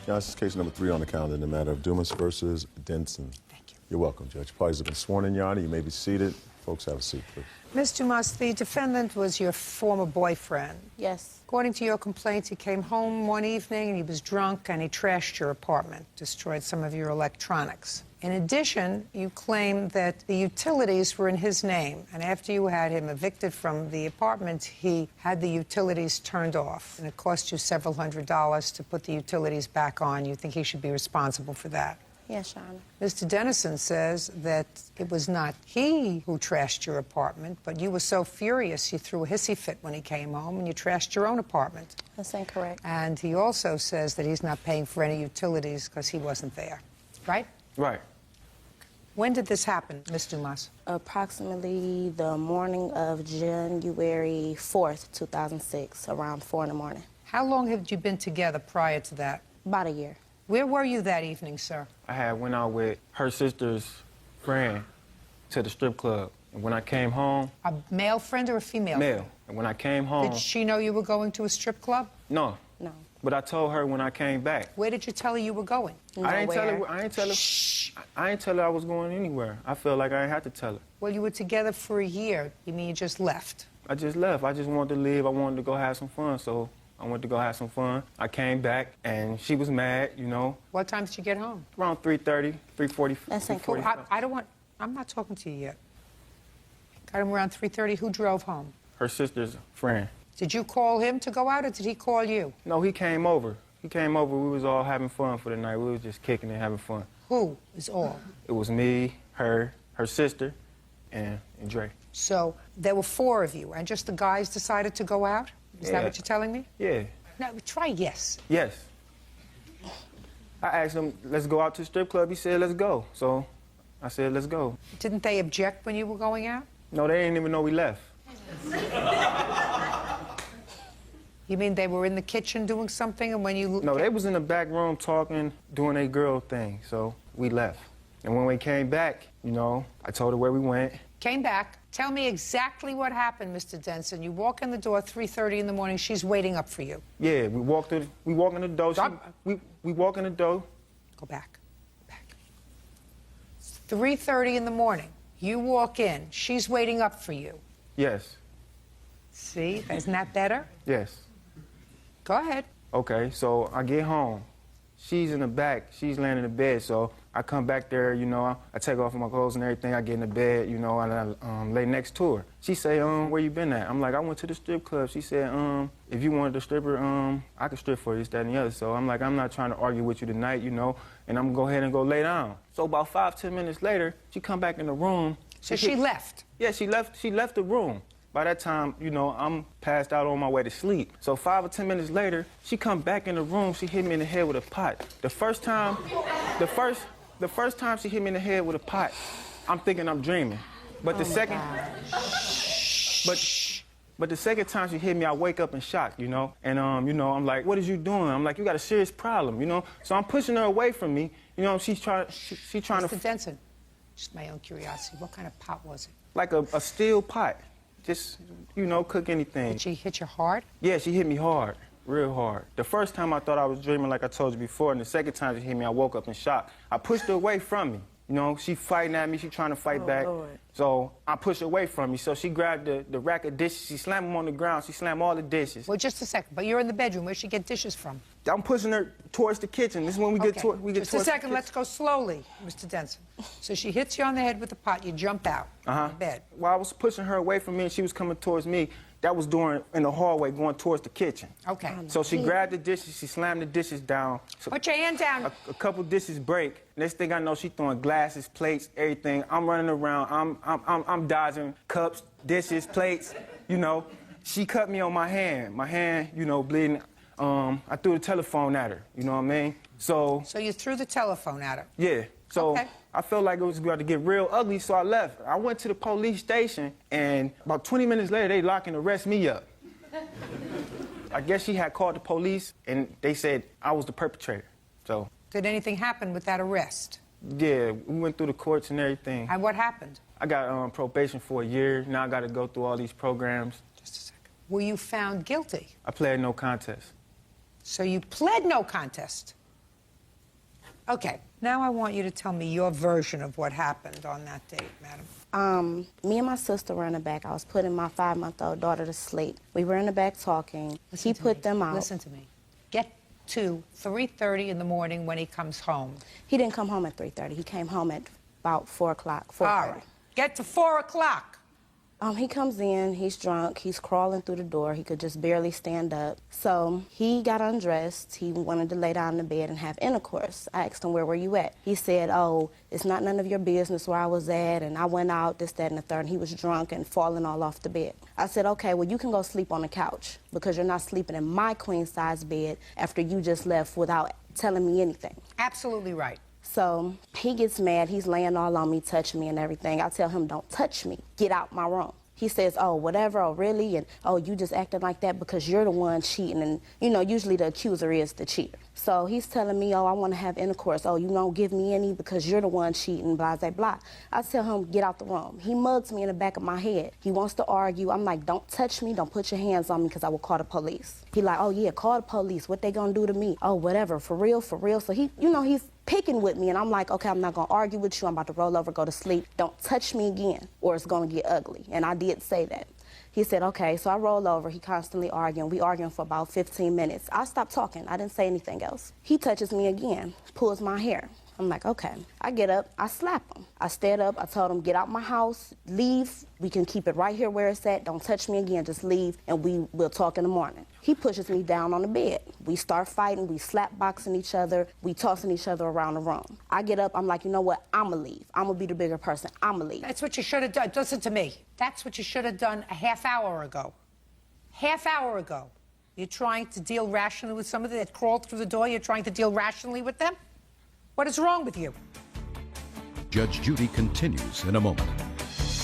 Now, this is case number 3 on the calendar in the matter of Dumas versus Denson. Thank you. You're welcome, Judge. Parties have been sworn in, Your Honor. You may be seated. Folks, have a seat, please. Ms. Dumas, the defendant was your former boyfriend. Yes. According to your complaints, he came home one evening and he was drunk and he trashed your apartment, destroyed some of your electronics. In addition, you claim that the utilities were in his name, and after you had him evicted from the apartment, he had the utilities turned off, and it cost you several $100s to put the utilities back on. You think he should be responsible for that? Yes, Your Honor. Mr. Dennison says that it was not he who trashed your apartment, but you were so furious you threw a hissy fit when he came home and you trashed your own apartment. That's incorrect. And he also says that he's not paying for any utilities because he wasn't there. Right? Right. When did this happen, Ms. Dumas? Approximately the morning of January 4th, 2006, around 4 in the morning. How long had you been together prior to that? About a year. Where were you that evening, sir? I had went out with her sister's friend to the strip club. And when I came home... A male friend or a female Male. friend? And when I came home... Did she know you were going to a strip club? No. No. But I told her when I came back. Where did you tell her you were going? I ain't tell her I was going anywhere. I felt like I ain't had to tell her. Well, you were together for a year. You mean you just left? I just left. I just wanted to leave. I wanted to go have some fun, so I went to go have some fun. I came back, and she was mad, you know. What time did you get home? Around 3:30, 3:40. That's cool. I don't want... I'm not talking to you yet. Got him around 3:30. Who drove home? Her sister's friend. Did you call him to go out, or did he call you? No, he came over. He came over. We was all having fun for the night. We was just kicking and having fun. Who is all? It was me, her sister, and Dre. So there were 4 of you, and just the guys decided to go out? Is that Yeah. what you're telling me? Yeah. No, try yes. Yes. I asked him, let's go out to the strip club. He said, let's go. So I said, let's go. Didn't they object when you were going out? No, they didn't even know we left. You mean they were in the kitchen doing something, and when you... No, they was in the back room talking, doing a girl thing, so we left. And when we came back, you know, I told her where we went. Came back. Tell me exactly what happened, Mr. Denson. You walk in the door 3:30 in the morning. She's waiting up for you. Yeah, we walk in the door. We walk in the door. Go back. 3:30 in the morning. You walk in. She's waiting up for you. Yes. See? Isn't that better? Yes. Go ahead. Okay, so I get home. She's in the back. She's laying in the bed, so I come back there, you know, I take off my clothes and everything. I get in the bed, you know, and I lay next to her. She say, where you been at? I'm like, I went to the strip club. She said, if you wanted a stripper, I could strip for you, this, that, and the other. So I'm like, I'm not trying to argue with you tonight, you know, and I'm gonna go ahead and go lay down. So about 5-10 minutes later, she come back in the room. So she left? Yeah, she left the room. By that time, you know, I'm passed out on my way to sleep. So 5 or 10 minutes later, she come back in the room. She hit me in the head with a pot. The first time she hit me in the head with a pot, I'm thinking I'm dreaming. But the second, but the second time she hit me, I wake up in shock, you know. And you know, I'm like, what is you doing? I'm like, you got a serious problem, you know. So I'm pushing her away from me. You know, she's trying to. Mr. Denson, just my own curiosity. What kind of pot was it? Like a steel pot. Just, you know, cook anything. Did she hit you hard? Yeah, she hit me hard, real hard. The first time I thought I was dreaming, like I told you before, and the second time she hit me, I woke up in shock. I pushed her away from me. You know, she fighting at me, she trying to fight back. Lord. So I pushed her away from me. So she grabbed the rack of dishes, she slammed them on the ground, she slammed all the dishes. Well, just a second, but you're in the bedroom. Where'd she get dishes from? I'm pushing her towards the kitchen. This is when we get towards the kitchen. Just a second, let's go slowly, Mr. Denson. So she hits you on the head with the pot, you jump out of the bed. While I was pushing her away from me and she was coming towards me, that was in the hallway going towards the kitchen. Okay. So she grabbed the dishes, she slammed the dishes down. So put your hand down. A couple dishes break. Next thing I know, she throwing glasses, plates, everything. I'm running around, I'm dodging cups, dishes, plates, you know. She cut me on my hand, you know, bleeding. I threw the telephone at her, you know what I mean? So you threw the telephone at her? Yeah. So I felt like it was about to get real ugly, so I left. I went to the police station, and about 20 minutes later, they lock and arrest me up. I guess she had called the police, and they said I was the perpetrator, so. Did anything happen with that arrest? Yeah, we went through the courts and everything. And what happened? I got probation for a year. Now I got to go through all these programs. Just a second. Were you found guilty? I pled no contest. So you pled no contest? Okay, now I want you to tell me your version of what happened on that date, madam. Me and my sister were in the back. I was putting my 5-month-old daughter to sleep. We were in the back talking. He put them out. Listen to me. Get to 3:30 in the morning when he comes home. He didn't come home at 3:30. He came home at about 4 o'clock, 4:30. All right. Get to 4 o'clock. He comes in, he's drunk, he's crawling through the door, he could just barely stand up. So he got undressed, he wanted to lay down in the bed and have intercourse. I asked him, where were you at? He said, oh, it's not none of your business where I was at, and I went out, this, that, and the third, and he was drunk and falling all off the bed. I said, okay, well, you can go sleep on the couch because you're not sleeping in my queen-size bed after you just left without telling me anything. Absolutely right. So he gets mad, he's laying all on me, touching me and everything. I tell him, don't touch me, get out my room. He says, oh, whatever, oh, really, and oh, you just acting like that because you're the one cheating, and, you know, usually the accuser is the cheater. So he's telling me, oh, I want to have intercourse. Oh, you don't give me any because you're the one cheating, blah, blah, blah. I tell him, get out the room. He mugs me in the back of my head. He wants to argue. I'm like, don't touch me, don't put your hands on me because I will call the police. He like, oh, yeah, call the police. What they gonna do to me? Oh, whatever, for real, for real. So he, you know, he's picking with me, and I'm like, okay, I'm not gonna argue with you. I'm about to roll over, go to sleep. Don't touch me again, or it's gonna get ugly. And I did say that. He said, okay, so I roll over. He constantly arguing. We arguing for about 15 minutes. I stopped talking. I didn't say anything else. He touches me again, pulls my hair. I'm like, okay. I get up, I slap him. I stand up, I told him, get out my house, leave. We can keep it right here where it's at. Don't touch me again, just leave, and we'll talk in the morning. He pushes me down on the bed. We start fighting, we slap boxing each other, we tossing each other around the room. I get up, I'm like, you know what, I'ma leave. I'ma be the bigger person, I'ma leave. That's what you should have done. Listen to me. That's what you should have done a half hour ago. Half hour ago. You're trying to deal rationally with somebody that crawled through the door. You're trying to deal rationally with them? What is wrong with you? Judge Judy continues in a moment.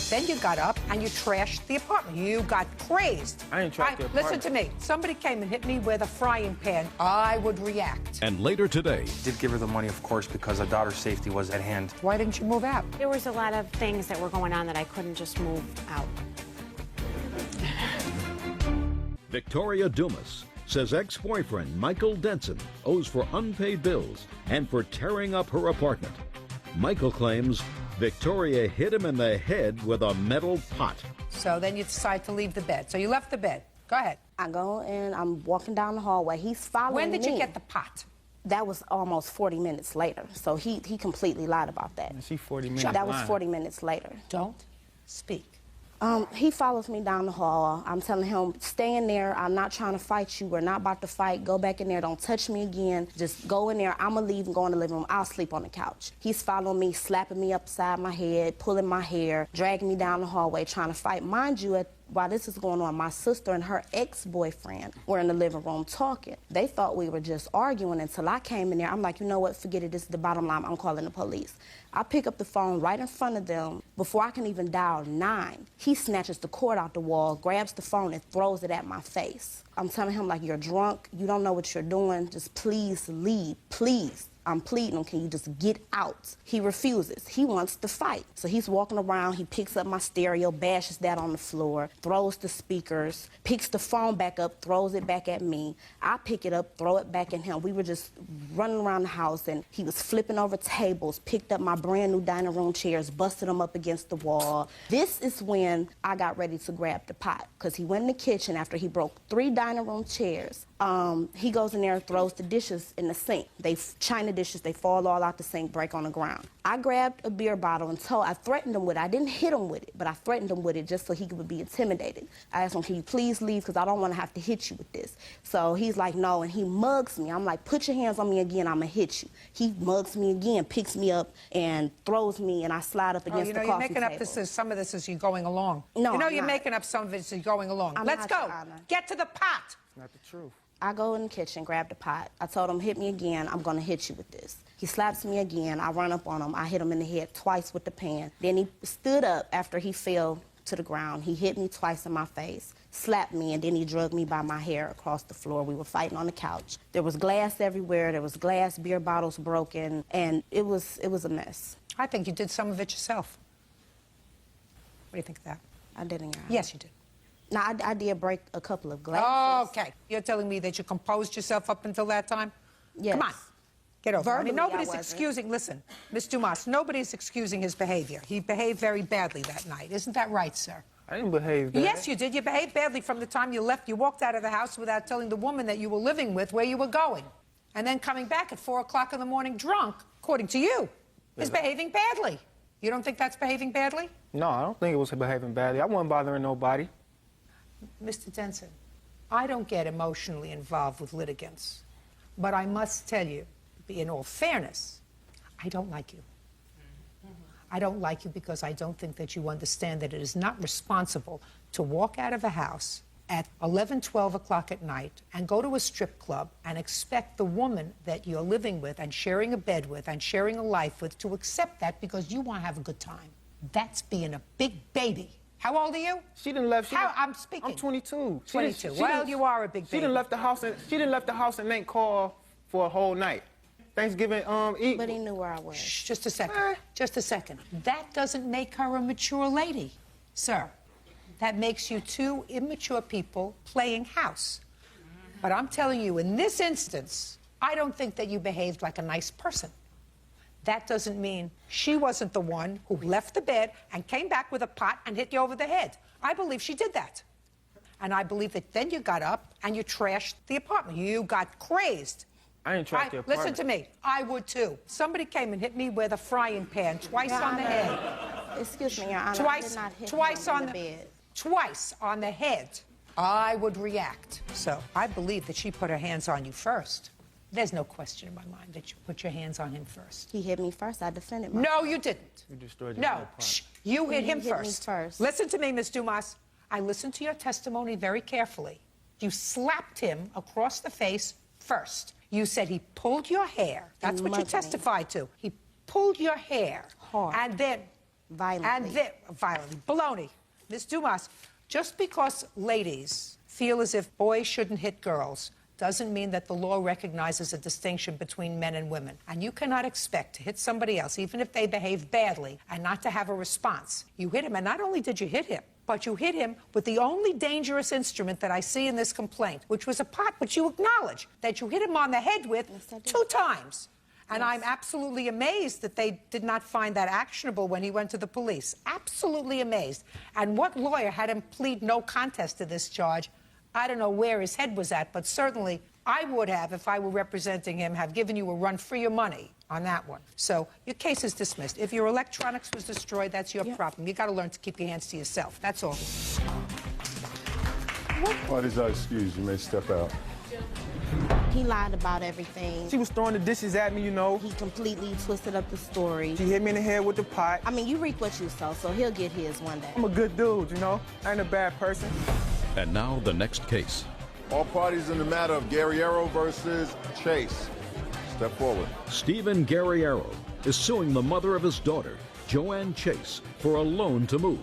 Then you got up and you trashed the apartment. You got crazed. I ain't trashed the apartment. Listen to me. Somebody came and hit me with a frying pan. I would react. And later today, Did give her the money, of course, because our daughter's safety was at hand. Why didn't you move out? There was a lot of things that were going on that I couldn't just move out. Victoria Dumas says ex-boyfriend Michael Denson owes for unpaid bills and for tearing up her apartment. Michael claims Victoria hit him in the head with a metal pot. So then you decide to leave the bed. So you left the bed. Go ahead. I go and I'm walking down the hallway. He's following me. When did you get the pot? That was almost 40 minutes later. So he completely lied about that. She 40 minutes That was lying. 40 minutes later. Don't speak. He follows me down the hall. I'm telling him, stay in there. I'm not trying to fight you. We're not about to fight. Go back in there. Don't touch me again. Just go in there. I'm going to leave and go in the living room. I'll sleep on the couch. He's following me, slapping me upside my head, pulling my hair, dragging me down the hallway, trying to fight. Mind you, while this is going on, my sister and her ex-boyfriend were in the living room talking. They thought we were just arguing until I came in there. I'm like, you know what, forget it, this is the bottom line, I'm calling the police. I pick up the phone right in front of them. Before I can even dial 9, he snatches the cord out the wall, grabs the phone and throws it at my face. I'm telling him, like, you're drunk, you don't know what you're doing, just please leave, please. I'm pleading him, can you just get out? He refuses. He wants to fight. So he's walking around, he picks up my stereo, bashes that on the floor, throws the speakers, picks the phone back up, throws it back at me. I pick it up, throw it back at him. We were just running around the house, and he was flipping over tables, picked up my brand new dining room chairs, busted them up against the wall. This is when I got ready to grab the pot, because he went in the kitchen after he broke 3 dining room chairs. He goes in there and throws the dishes in the sink. China dishes, they fall all out the sink, break on the ground. I grabbed a beer bottle and I threatened him with it. I didn't hit him with it, but I threatened him with it just so he could be intimidated. I asked him, can you please leave, because I don't want to have to hit you with this. So he's like, no, and he mugs me. I'm like, put your hands on me again, I'm going to hit you. He mugs me again, picks me up, and throws me, and I slide up against the coffee you're making table. up some of this as you're going along. No, you know, I'm you're not. making up some of it as you're going along. I'm Let's not, go. Your Honor. Get to the pot. It's not the truth. I go in the kitchen, grab the pot. I told him, hit me again, I'm gonna hit you with this. He slaps me again, I run up on him, I hit him in the head twice with the pan. Then he stood up after he fell to the ground. He hit me twice in my face, slapped me, and then he dragged me by my hair across the floor. We were fighting on the couch. There was glass everywhere, there was glass, beer bottles broken, and it was a mess. I think you did some of it yourself. What do you think of that? I didn't, Your Honor. Yes, you did. No, I did break a couple of glasses. Oh, okay. You're telling me that you composed yourself up until that time? Yes. Come on. Get over it. I mean, Verbally, nobody's I wasn't. excusing, listen, Ms. Dumas, nobody's excusing his behavior. He behaved very badly that night. Isn't that right, sir? I didn't behave bad. Yes, you did. You behaved badly from the time you left. You walked out of the house without telling the woman that you were living with where you were going. And then coming back at 4 o'clock in the morning drunk, according to you, is behaving badly. You don't think that's behaving badly? No, I don't think it was behaving badly. I wasn't bothering nobody. Mr. Denson, I don't get emotionally involved with litigants, but I must tell you, in all fairness, I don't like you. I don't like you because I don't think that you understand that it is not responsible to walk out of a house at 11, 12 o'clock at night and go to a strip club and expect the woman that you're living with and sharing a bed with and sharing a life with to accept that because you want to have a good time. That's being a big baby. How old are you? She done left. I'm speaking. I'm 22. 22. Well, you are a big baby. She done left the house and ain't called for a whole night. Thanksgiving Eve. But he knew where I was. Shh, just a second. Just a second. That doesn't make her a mature lady, sir. That makes you two immature people playing house. But I'm telling you, in this instance, I don't think that you behaved like a nice person. That doesn't mean she wasn't the one who left the bed and came back with a pot and hit you over the head. I believe she did that. And I believe that then you got up and you trashed the apartment. You got crazed. I didn't trash the apartment. Listen to me. I would too. Somebody came and hit me with a frying pan twice on the head. Excuse me, Your Honor. Twice, I did not hit twice him on the bed. Twice on the head. I would react. So I believe that she put her hands on you first. There's no question in my mind that you put your hands on him first. He hit me first. I defended myself. No, you didn't. You destroyed your No, shh, you hit him hit me first. first. Listen to me, Miss Dumas. I listened to your testimony very carefully. You slapped him across the face first. You said he pulled your hair. That's what you testified to. He pulled your hair. Hard. And then... Violently. And then... Violently. Baloney. Miss Dumas, just because ladies feel as if boys shouldn't hit girls doesn't mean that the law recognizes a distinction between men and women. And you cannot expect to hit somebody else, even if they behave badly, and not to have a response. You hit him, and not only did you hit him, but you hit him with the only dangerous instrument that I see in this complaint, which was a pot, which you acknowledge that you hit him on the head with 2 times. And I'm absolutely amazed that they did not find that actionable when he went to the police. Absolutely amazed. And what lawyer had him plead no contest to this charge? I don't know where his head was at, but certainly I would have, if I were representing him, have given you a run for your money on that one. So your case is dismissed. If your electronics was destroyed, that's your problem. You got to learn to keep your hands to yourself. That's all. What parties are excused? You may step out. He lied about everything. She was throwing the dishes at me, you know. He completely twisted up the story. She hit me in the head with the pot. I mean, you reap what you sow, so he'll get his one day. I'm a good dude, you know. I ain't a bad person. And now the next case. All parties in the matter of Guerriero versus Chase. Step forward. Stephen Guerriero is suing the mother of his daughter, Joanne Chase, for a loan to move.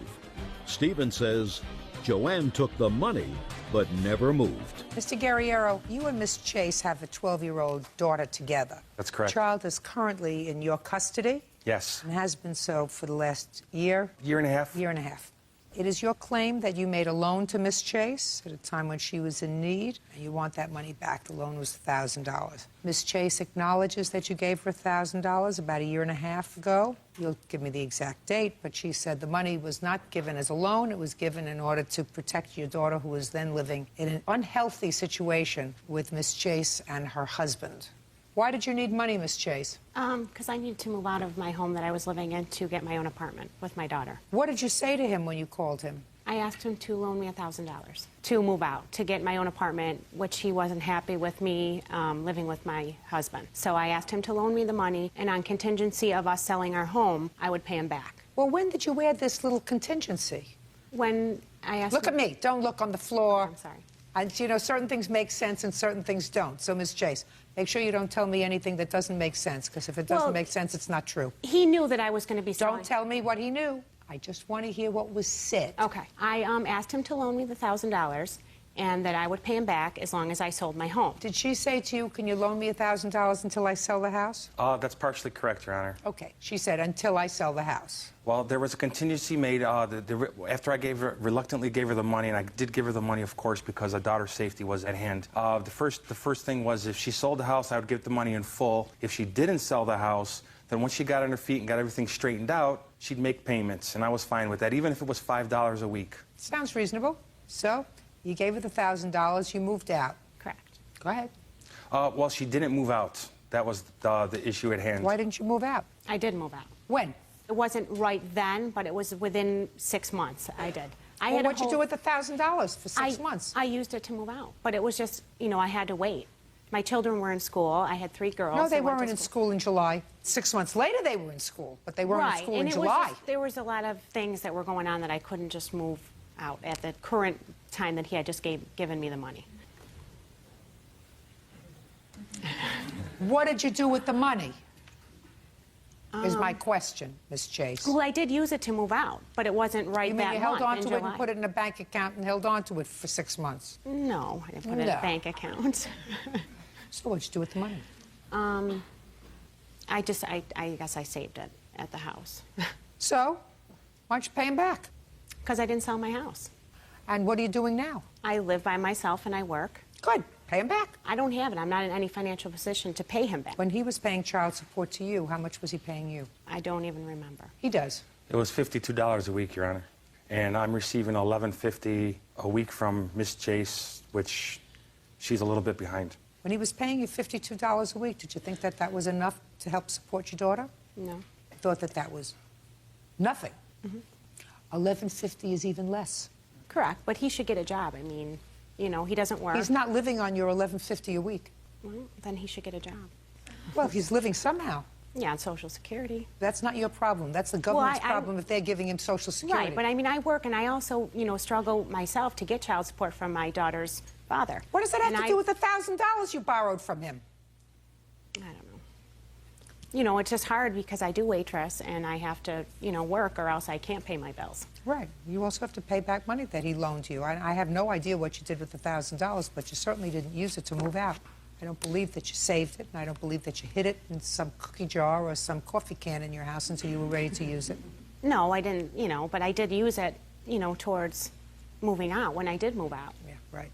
Stephen says Joanne took the money but never moved. Mr. Guerriero, you and Miss Chase have a 12-year-old daughter together. That's correct. The child is currently in your custody. Yes. And has been so for the last year. Year and a half. Year and a half. It is your claim that you made a loan to Miss Chase at a time when she was in need, and you want that money back. The loan was $1,000. Miss Chase acknowledges that you gave her $1,000 about a year and a half ago. You'll give me the exact date, but she said the money was not given as a loan. It was given in order to protect your daughter, who was then living in an unhealthy situation with Miss Chase and her husband. Why did you need money, Miss Chase? Because I needed to move out of my home that I was living in to get my own apartment with my daughter. What did you say to him when you called him? I asked him to loan me $1,000 to move out, to get my own apartment, which he wasn't happy with me living with my husband. So I asked him to loan me the money, and on contingency of us selling our home, I would pay him back. Well, when did you add this little contingency? When I asked Look him... at me. Don't look on the floor. I'm sorry. And, you know, certain things make sense and certain things don't. So, Ms. Chase, make sure you don't tell me anything that doesn't make sense, because if it doesn't make sense, it's not true. He knew that I was going to be selling. Don't tell me what he knew. I just want to hear what was said. Okay. I asked him to loan me the $1,000 and that I would pay him back as long as I sold my home. Did she say to you, can you loan me $1,000 until I sell the house? That's partially correct, Your Honor. Okay. She said, until I sell the house. Well, there was a contingency made after I reluctantly gave her the money, and I did give her the money, of course, because our daughter's safety was at hand. The first thing was, if she sold the house, I would give the money in full. If she didn't sell the house, then once she got on her feet and got everything straightened out, she'd make payments, and I was fine with that, even if it was $5 a week. Sounds reasonable. So, you gave her the $1,000, you moved out. Correct. Go ahead. Well, she didn't move out. That was the issue at hand. Why didn't you move out? I did move out. When? It wasn't right then, but it was within 6 months. I did. Well, what'd you do with the $1,000 for 6 months? I used it to move out, but it was just, you know, I had to wait. My children were in school. I had 3 girls. No, they weren't in school in July. 6 months later, they were in school, but they weren't in school in July. There was a lot of things that were going on that I couldn't just move out at the current time that he had just given me the money. What did you do with the money? is my question, Miss Chase. Well, I did use it to move out, but it wasn't right You mean that you held month on in to it July. and put it in a bank account and held on to it for 6 months? No, I didn't put it in No. a bank account. So what'd you do with the money? I guess I saved it at the house. So, why don't you pay him back? Because I didn't sell my house. And what are you doing now? I live by myself and I work. Good. Pay him back. I don't have it. I'm not in any financial position to pay him back. When he was paying child support to you, how much was he paying you? I don't even remember. He does. It was $52 a week, Your Honor. And I'm receiving $11.50 a week from Miss Chase, which she's a little bit behind. When he was paying you $52 a week, did you think that that was enough to help support your daughter? No. I thought that that was nothing. $11.50 is even less. Correct, but he should get a job. I mean, you know, he doesn't work. He's not living on your $11.50 a week. Well, then he should get a job. Well, he's living somehow. Yeah, on Social Security. That's not your problem. That's the government's problem if they're giving him Social Security. Right, but I mean, I work and I also, you know, struggle myself to get child support from my daughter's father. What does that have to do with the $1,000 you borrowed from him? I don't know. You know, it's just hard because I do waitress and I have to, you know, work or else I can't pay my bills. Right. You also have to pay back money that he loaned you. I have no idea what you did with the $1,000, but you certainly didn't use it to move out. I don't believe that you saved it, and I don't believe that you hid it in some cookie jar or some coffee can in your house until you were ready to use it. No, I didn't, you know, but I did use it, you know, towards moving out when I did move out. Yeah, right.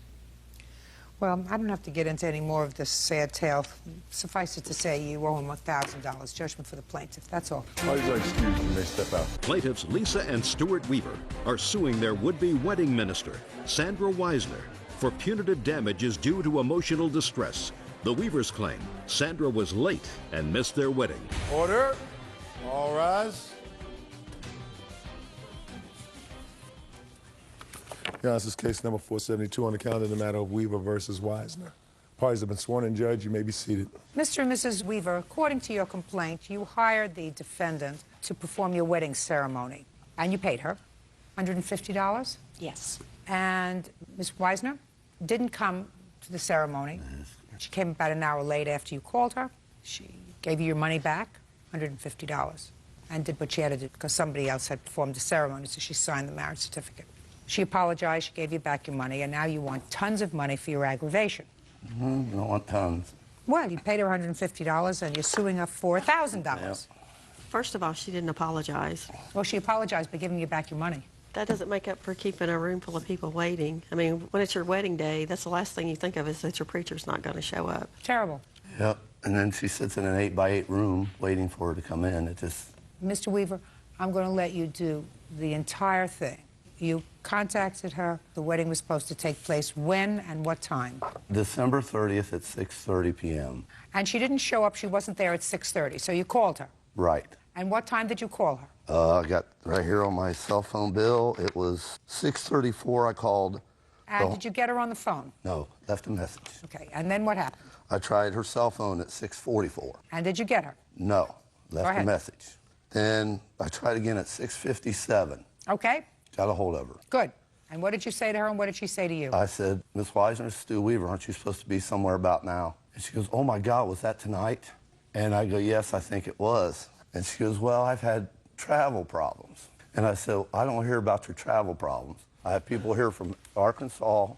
Well, I don't have to get into any more of this sad tale. Suffice it to say, you owe him $1,000. Judgment for the plaintiff. That's all. Parties are excused when they step out. Plaintiffs Lisa and Stuart Weaver are suing their would-be wedding minister, Sandra Weisner, for punitive damages due to emotional distress. The Weavers claim Sandra was late and missed their wedding. Order. All rise. Yeah, this is case number 472 on the calendar in the matter of Weaver versus Weisner. Parties have been sworn in, Judge. You may be seated. Mr. and Mrs. Weaver, according to your complaint, you hired the defendant to perform your wedding ceremony, and you paid her $150? Yes. And Ms. Weisner didn't come to the ceremony. She came about an hour late after you called her. She gave you your money back, $150, and did what she had to do because somebody else had performed the ceremony, so she signed the marriage certificate. She apologized, she gave you back your money, and now you want tons of money for your aggravation. I don't want tons. Well, you paid her $150, and you're suing her for $1,000. Yep. First of all, she didn't apologize. Well, she apologized by giving you back your money. That doesn't make up for keeping a room full of people waiting. I mean, when it's your wedding day, that's the last thing you think of is that your preacher's not going to show up. Terrible. Yep. And then she sits in an 8-by-8 room waiting for her to come in. It just... Mr. Weaver, I'm going to let you do the entire thing. You contacted her. The wedding was supposed to take place when and what time? December 30th at 6:30 p.m. And she didn't show up. She wasn't there at 6:30, so you called her. Right. And what time did you call her? I got right here on my cell phone bill. It was 6:34. I called. And did you get her on the phone? No, left a message. Okay, and then what happened? I tried her cell phone at 6:44. And did you get her? No, left a ahead. message. Then I tried again at 6:57. Okay. Got a hold of her. Good. And what did you say to her, and what did she say to you? I said, Miss Weisner, Stu Weaver, aren't you supposed to be somewhere about now? And she goes, oh my God, was that tonight? And I go, yes, I think it was. And she goes, well, I've had travel problems. And I said, I don't hear about your travel problems. I have people here from Arkansas,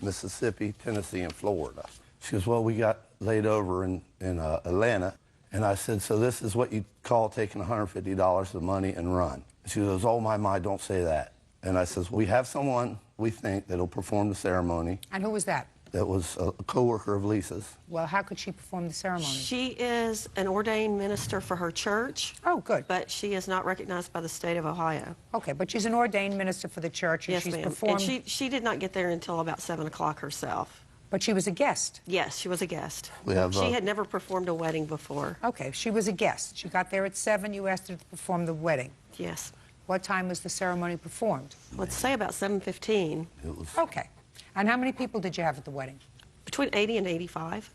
Mississippi, Tennessee, and Florida. She goes, well, we got laid over in Atlanta. And I said, so this is what you call taking $150 of money and run. She goes, oh, my, don't say that. And I says, we have someone we think that'll perform the ceremony. And who was that? That was a coworker of Lisa's. Well, how could she perform the ceremony? She is an ordained minister for her church. Oh, good. But she is not recognized by the state of Ohio. Okay, but she's an ordained minister for the church, and Yes, she's ma'am. performed... And she did not get there until about 7 o'clock herself. But she was a guest. Yes, she was a guest. We have, she had never performed a wedding before. Okay, she was a guest. She got there at 7. You asked her to perform the wedding. Yes. What time was the ceremony performed? Let's say about 7:15. It was... Okay. And how many people did you have at the wedding? Between 80 and 85.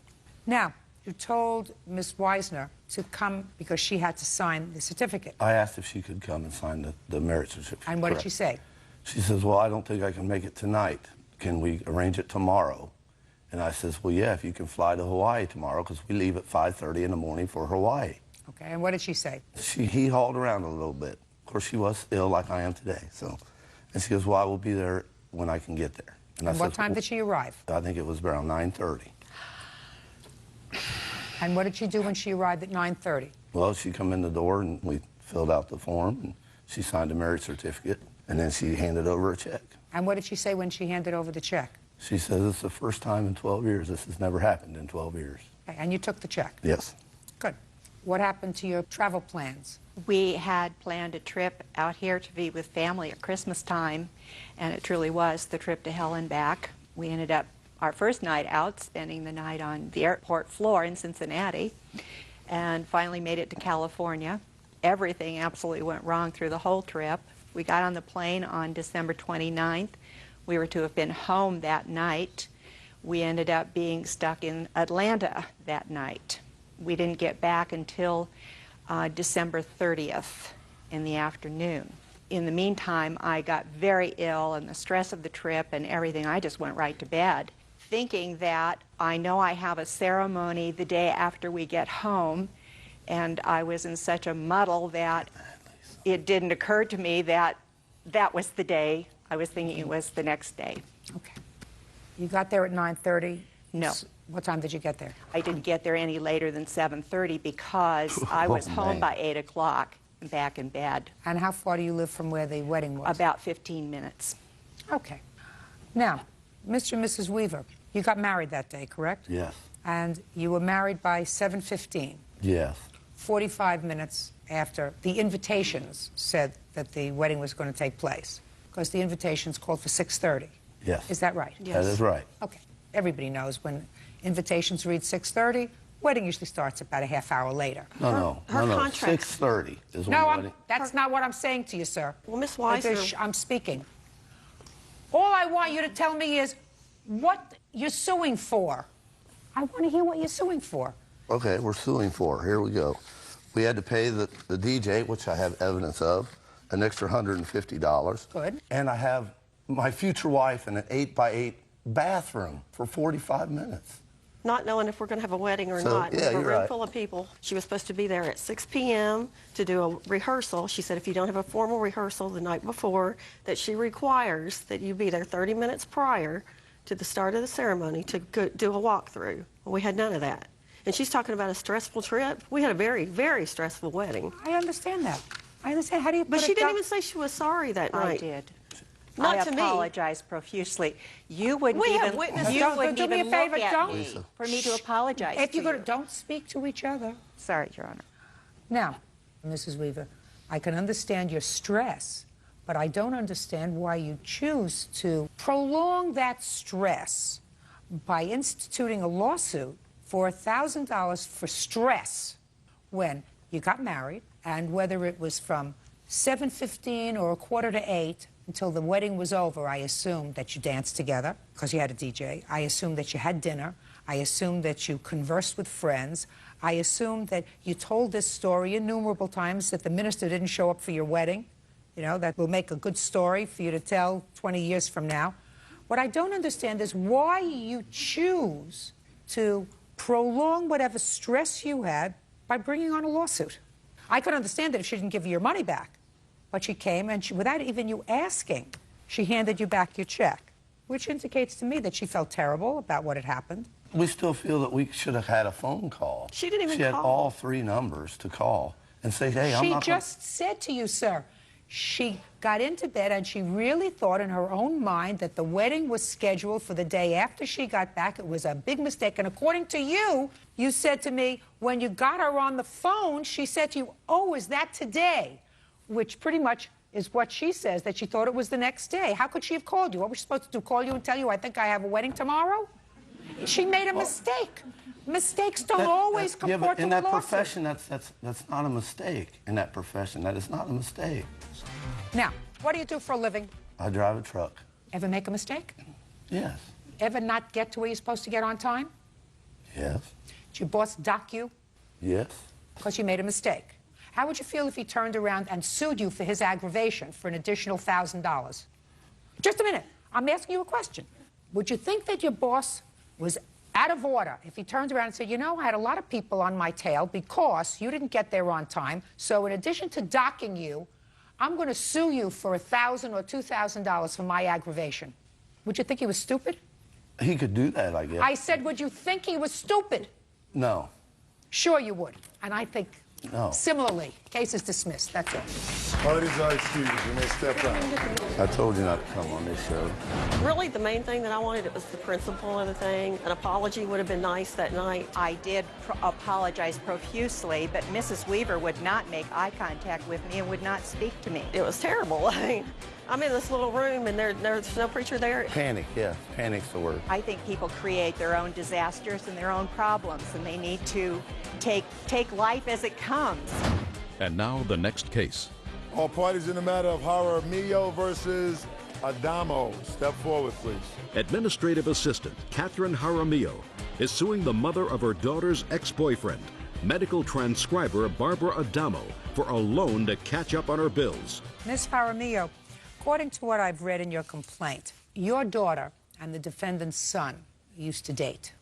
Now, you told Miss Weisner to come because she had to sign the certificate. I asked if she could come and sign the marriage certificate. And what did she say? She says, well, I don't think I can make it tonight. Can we arrange it tomorrow? And I says, well, yeah, if you can fly to Hawaii tomorrow, because we leave at 5:30 in the morning for Hawaii. Okay, and what did she say? He hauled around a little bit. Of course, she was ill like I am today. So, and she goes, well, I will be there when I can get there. And what time did she arrive? I think it was around 9:30. And what did she do when she arrived at 9:30? Well, she come in the door and we filled out the form and she signed a marriage certificate and then she handed over a check. And what did she say when she handed over the check? She says it's the first time in 12 years. This has never happened in 12 years. Okay, and you took the check? Yes. Good. What happened to your travel plans? We had planned a trip out here to be with family at Christmas time, and it truly was the trip to hell and back. We ended up our first night out spending the night on the airport floor in Cincinnati, and finally made it to California. Everything absolutely went wrong through the whole trip. We got on the plane on December 29th. We were to have been home that night. We ended up being stuck in Atlanta that night. We didn't get back until December 30th in the afternoon. In the meantime, I got very ill, and the stress of the trip and everything, I just went right to bed, thinking that I know I have a ceremony the day after we get home, and I was in such a muddle that it didn't occur to me that that was the day. I was thinking it was the next day. Okay. You got there at 9:30? No. What time did you get there? I didn't get there any later than 7:30 because I was home by 8 o'clock and back in bed. And how far do you live from where the wedding was? About 15 minutes. Okay. Now, Mr. and Mrs. Weaver, you got married that day, correct? Yes. And you were married by 7:15. Yes. 45 minutes after the invitations said that the wedding was going to take place, because the invitations called for 6:30. Yes. Is that right? Yes. That is right. Okay. Everybody knows when invitations read 6:30, wedding usually starts about a half hour later. No. 6:30 is when the wedding. That's not what I'm saying to you, sir. Well, Miss Weiser, I'm speaking. All I want you to tell me is what you're suing for. I want to hear what you're suing for. Okay, we're suing for. Here we go. We had to pay the DJ, which I have evidence of, an extra $150. Good. And I have my future wife in an 8x8 bathroom for 45 minutes. not knowing if we're going to have a wedding or So, not. yeah, We have a you're room right. full of people. She was supposed to be there at 6 p.m. to do a rehearsal. She said if you don't have a formal rehearsal the night before, that she requires that you be there 30 minutes prior to the start of the ceremony to go do a walkthrough. Well, we had none of that. And she's talking about a stressful trip. We had a very, very stressful wedding. I understand that. I understand. How do you put But she it didn't down? even say she was sorry that I night. did. Not I to me. apologize profusely. You wouldn't We have even. witnesses. You Don't- wouldn't do me even a favor, look at don't. me for me to apologize. If you're to going to, don't speak to each other. Sorry, Your Honor. Now, Mrs. Weaver, I can understand your stress, but I don't understand why you choose to prolong that stress by instituting a lawsuit for $1,000 for stress when you got married, and whether it was from 7:15 or 7:45 until the wedding was over, I assumed that you danced together because you had a DJ. I assumed that you had dinner. I assumed that you conversed with friends. I assumed that you told this story innumerable times that the minister didn't show up for your wedding. You know, that will make a good story for you to tell 20 years from now. What I don't understand is why you choose to prolong whatever stress you had by bringing on a lawsuit. I could understand that if she didn't give you your money back, but she came and without even you asking, she handed you back your check, which indicates to me that she felt terrible about what had happened. We still feel that we should have had a phone call. She didn't even She had call. all three numbers to call and say, hey, I'm She not gonna-" just said to you, sir, she got into bed and she really thought in her own mind that the wedding was scheduled for the day after she got back. It was a big mistake. And according to you, you said to me, when you got her on the phone, she said to you, oh, is that today? Which pretty much is what she says, that she thought it was the next day. How could she have called you? What was she supposed to do, call you and tell you, I think I have a wedding tomorrow? She made a mistake. Mistakes don't always Yeah, comport but in to a that lawsuit. profession, that's not a mistake. In that profession, that is not a mistake. Now, what do you do for a living? I drive a truck. Ever make a mistake? Yes. Ever not get to where you're supposed to get on time? Yes. Did your boss dock you Yes. because you made a mistake? How would you feel if he turned around and sued you for his aggravation for an additional $1,000? Just a minute. I'm asking you a question. Would you think that your boss was out of order, if he turns around and said, you know, I had a lot of people on my tail because you didn't get there on time, so in addition to docking you, I'm going to sue you for $1,000 or $2,000 for my aggravation. Would you think he was stupid? He could do that, I guess. I said, would you think he was stupid? No. Sure you would. And I think No. similarly. Case is dismissed. That's it. Parties are excused when they step out. I told you not to come on this show. Really, the main thing that I wanted was the principle of the thing. An apology would have been nice that night. I did apologize profusely, but Mrs. Weaver would not make eye contact with me and would not speak to me. It was terrible. I mean, I'm in this little room and there's no preacher there. Panic, yeah. Panic's the word. I think people create their own disasters and their own problems, and they need to take life as it comes. And now the next case. All parties in the matter of Jaramillo versus Adamo. Step forward, please. Administrative assistant Catherine Jaramillo is suing the mother of her daughter's ex-boyfriend, medical transcriber Barbara Adamo, for a loan to catch up on her bills. Ms. Jaramillo, according to what I've read in your complaint, your daughter and the defendant's son used to date.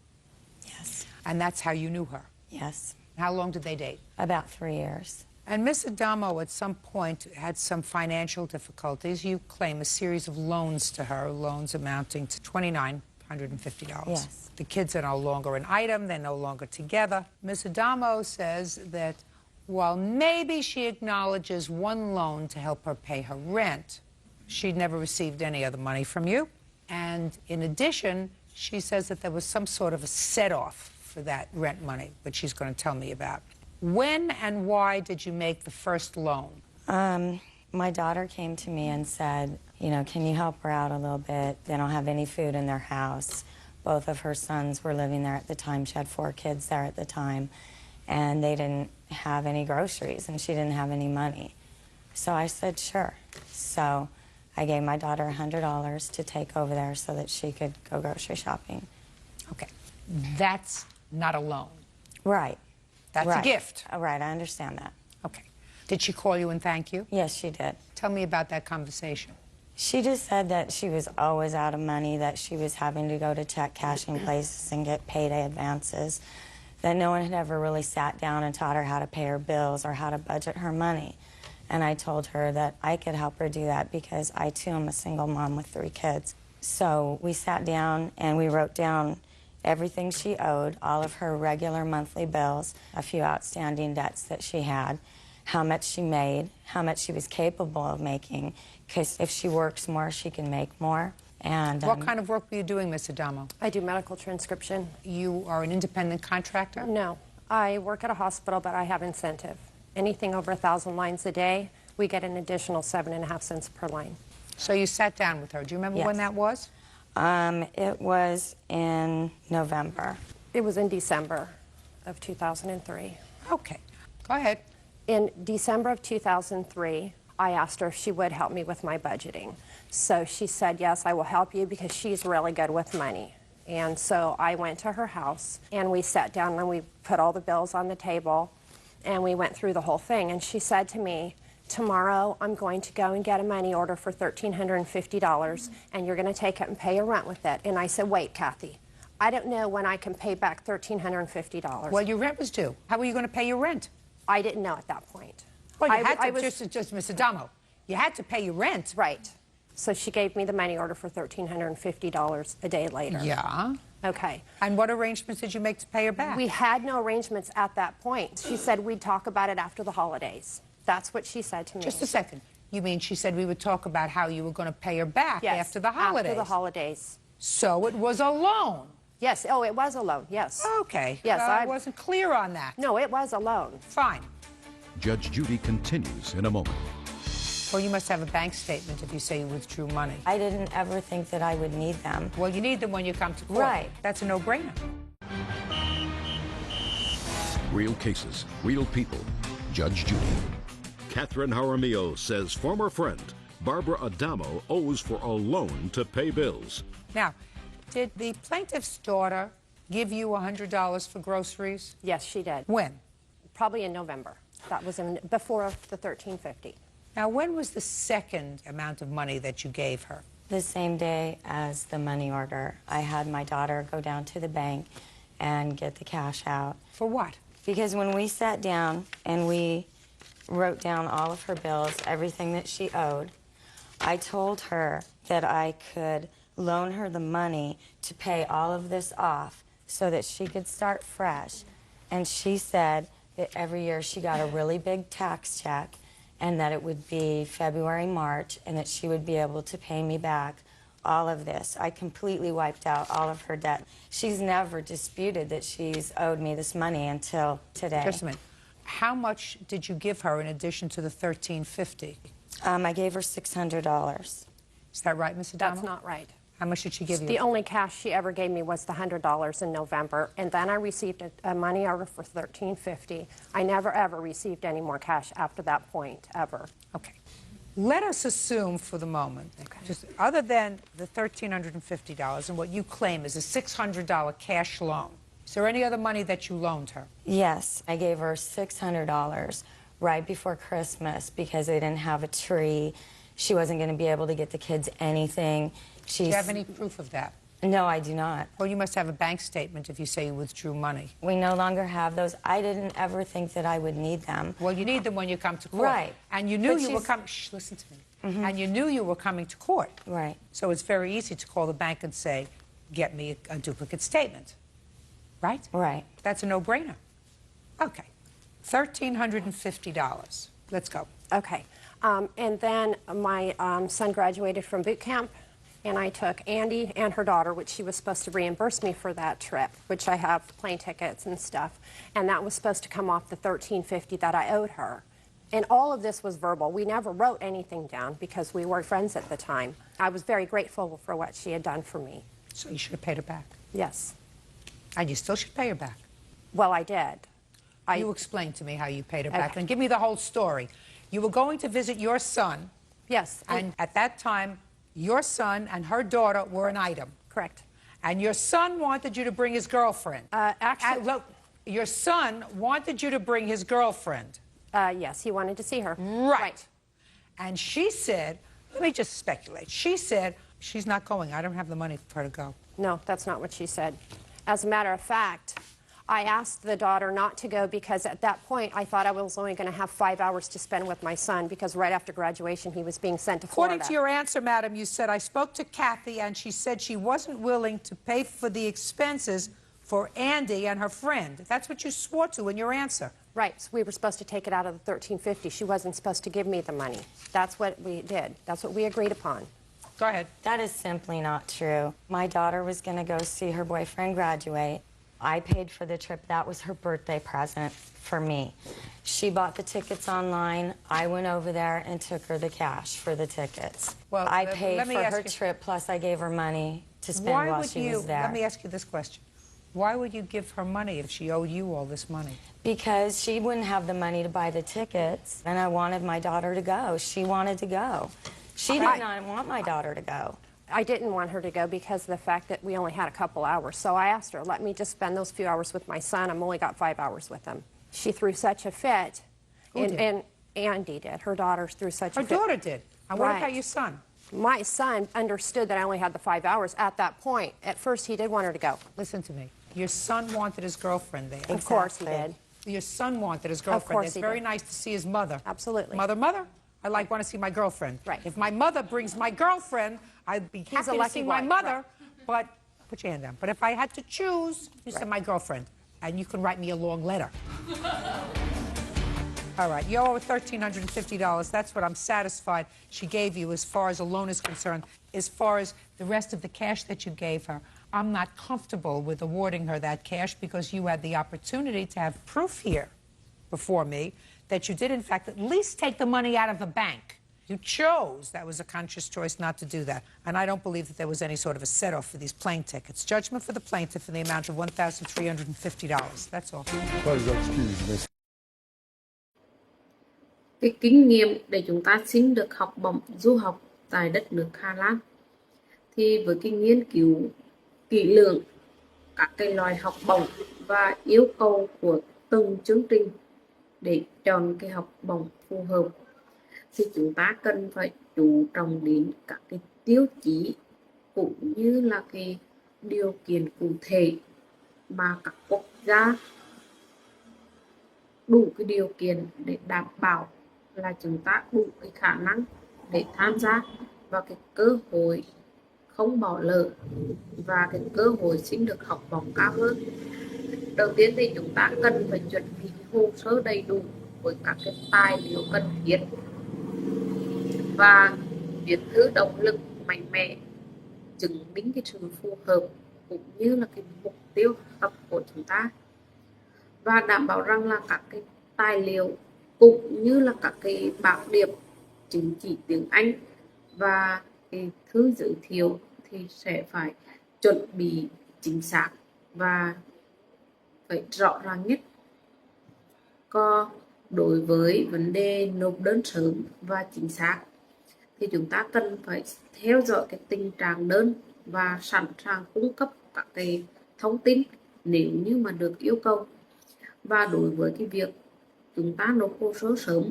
Yes. And that's how you knew her? Yes. How long did they date? About 3 years. And Miss Adamo at some point had some financial difficulties. You claim a series of loans to her, loans amounting to $2,950. Yes. The kids are no longer an item, they're no longer together. Miss Adamo says that while maybe she acknowledges one loan to help her pay her rent, she'd never received any other money from you. And in addition, she says that there was some sort of a set-off for that rent money, which she's going to tell me about. When and why did you make the first loan? My daughter came to me and said, you know, can you help her out a little bit? They don't have any food in their house. Both of her sons were living there at the time. She had 4 kids there at the time. And they didn't have any groceries, and she didn't have any money. So I said, sure. So I gave my daughter $100 to take over there so that she could go grocery shopping. Okay. That's not a loan. Right. That's right. a gift. Right, I understand that. Okay. Did she call you and thank you? Yes, she did. Tell me about that conversation. She just said that she was always out of money, that she was having to go to check cashing places and get payday advances, that no one had ever really sat down and taught her how to pay her bills or how to budget her money. And I told her that I could help her do that because I, too, am a single mom with 3 kids. So we sat down and we wrote down everything she owed, all of her regular monthly bills, a few outstanding debts that she had, how much she made, how much she was capable of making, because if she works more, she can make more. And what kind of work were you doing, Miss Adamo? I do medical transcription. You are an independent contractor? No. I work at a hospital, but I have incentive. Anything over 1,000 lines a day, we get an additional 7.5 cents per line. So you sat down with her. Do you remember when that was? It was in November. It was in December of 2003. Okay. Go ahead. In December of 2003, I asked her if she would help me with my budgeting. So she said, yes, I will help you because she's really good with money. And so I went to her house and we sat down and we put all the bills on the table and we went through the whole thing. And she said to me, tomorrow I'm going to go and get a money order for $1,350 and you're going to take it and pay your rent with it. And I said, wait, Kathy, I don't know when I can pay back $1,350. Well, your rent was due. How were you going to pay your rent? I didn't know at that point. Well, you had to, just Miss Adamo, you had to pay your rent. Right. So she gave me the money order for $1,350 a day later. Yeah. Okay. And what arrangements did you make to pay her back? We had no arrangements at that point. She said we'd talk about it after the holidays. That's what she said to me. Just a second. You mean she said we would talk about how you were going to pay her back after the holidays? After the holidays. So it was a loan? Yes. Oh, it was a loan, yes. Okay. Yes, well, I wasn't clear on that. No, it was a loan. Fine. Judge Judy continues in a moment. Well, you must have a bank statement if you say you withdrew money. I didn't ever think that I would need them. Well, you need them when you come to court. Right. That's a no-brainer. Real cases, real people. Judge Judy. Catherine Jaramillo says former friend Barbara Adamo owes for a loan to pay bills. Now, did the plaintiff's daughter give you $100 for groceries? Yes, she did. When? Probably in November. That was before the $1,350. Now, when was the second amount of money that you gave her? The same day as the money order, I had my daughter go down to the bank and get the cash out. For what? Because when we sat down and we wrote down all of her bills, everything that she owed, I told her that I could loan her the money to pay all of this off so that she could start fresh. And she said that every year she got a really big tax check and that it would be February, March, and that she would be able to pay me back all of this. I completely wiped out all of her debt. She's never disputed that she's owed me this money until today. Just a minute. How much did you give her in addition to the $1,350? I gave her $600. Is that right, Ms. Adamo? That's not right. How much did she give you? The only cash she ever gave me was the $100 in November, and then I received a money order for $1,350. I never, ever received any more cash after that point, ever. Okay. Let us assume for the moment, just other than the $1,350 and what you claim is a $600 cash loan, is there any other money that you loaned her? Yes, I gave her $600 right before Christmas because they didn't have a tree. She wasn't going to be able to get the kids anything. Do you have any proof of that? No, I do not. Well, you must have a bank statement if you say you withdrew money. We no longer have those. I didn't ever think that I would need them. Well, you need them when you come to court. Right. And you knew But you were coming. Shh, listen to me. And you knew you were coming to court. Right. So it's very easy to call the bank and say, get me a duplicate statement. Right? Right. That's a no-brainer. Okay. $1,350. Let's go. Okay. And then my son graduated from boot camp, and I took Andy and her daughter, which she was supposed to reimburse me for that trip, which I have plane tickets and stuff, and that was supposed to come off the $1,350 that I owed her. And all of this was verbal. We never wrote anything down because we were friends at the time. I was very grateful for what she had done for me. So you should have paid her back. Yes. And you still should pay her back. Well, I did. You explain to me how you paid her back, and give me the whole story. You were going to visit your son. Yes. And at that time, your son and her daughter were an item. Correct. And your son wanted you to bring his girlfriend. Actually, look, your son wanted you to bring his girlfriend. Yes, he wanted to see her. Right. And she said, let me just speculate. She said, she's not going. I don't have the money for her to go. No, that's not what she said. As a matter of fact, I asked the daughter not to go because at that point I thought I was only going to have 5 hours to spend with my son because right after graduation he was being sent to Florida. According to your answer, madam, you said, I spoke to Kathy and she said she wasn't willing to pay for the expenses for Andy and her friend. That's what you swore to in your answer. Right. So we were supposed to take it out of the $1,350. She wasn't supposed to give me the money. That's what we did. That's what we agreed upon. Go ahead. That is simply not true. My daughter was going to go see her boyfriend graduate. I paid for the trip. That was her birthday present for me. She bought the tickets online. I went over there and took her the cash for the tickets. Well, I paid let me for ask her you- trip, plus I gave her money to spend while she was there. Let me ask you this question. Why would you give her money if she owed you all this money? Because she wouldn't have the money to buy the tickets, and I wanted my daughter to go. She wanted to go. She did not want my daughter to go. I didn't want her to go because of the fact that we only had a couple hours. So I asked her, let me just spend those few hours with my son. I've only got 5 hours with him. She threw such a fit. Who did? And Andy did. Her daughter threw such a fit. Her daughter did. And what Right. about your son? My son understood that I only had the 5 hours at that point. At first, he did want her to go. Listen to me. Your son wanted his girlfriend there. Of course he did. Your son wanted his girlfriend. course It's he very did. nice to see his mother. Absolutely. Mother, I want to see my girlfriend. Right. If my mother brings my girlfriend, I'd be He's a happy to lucky see my boy. mother. Right. But put your hand down. But if I had to choose, you said my girlfriend, and you can write me a long letter. All right, you owe her $1,350. That's what I'm satisfied she gave you as far as a loan is concerned. As far as the rest of the cash that you gave her, I'm not comfortable with awarding her that cash because you had the opportunity to have proof here before me that you did, in fact, at least take the money out of the bank. You chose, that was a conscious choice not to do that. And I don't believe that there was any sort of a set-off for these plane tickets. Judgment for the plaintiff in the amount of $1,350. That's all. Please excuse me. Cái kinh nghiệm để chúng ta xin được học bổng du học tại đất nước Hà Lan thì với cái nghiên cứu kỹ lưỡng các cái loại học bổng và yêu cầu của từng chương trình để chọn cái học bổng phù hợp thì chúng ta cần phải chú trọng đến các cái tiêu chí cũng như là cái điều kiện cụ thể mà các quốc gia đủ cái điều kiện để đảm bảo là chúng ta đủ cái khả năng để tham gia vào cái cơ hội không bỏ lỡ và cái cơ hội xin được học bổng cao hơn. Đầu tiên thì chúng ta cần phải chuẩn bị hồ sơ đầy đủ với các cái tài liệu cần thiết và viết thư động lực mạnh mẽ chứng minh cái sự phù hợp cũng như là cái mục tiêu học tập của chúng ta, và đảm bảo rằng là các cái tài liệu cũng như là các cái bảng điểm chứng chỉ tiếng Anh và cái thư giới thiệu thì sẽ phải chuẩn bị chính xác và phải rõ ràng nhất. Còn đối với vấn đề nộp đơn sớm và chính xác thì chúng ta cần phải theo dõi cái tình trạng đơn và sẵn sàng cung cấp các cái thông tin nếu như mà được yêu cầu. Và đối với cái việc chúng ta nộp hồ sơ sớm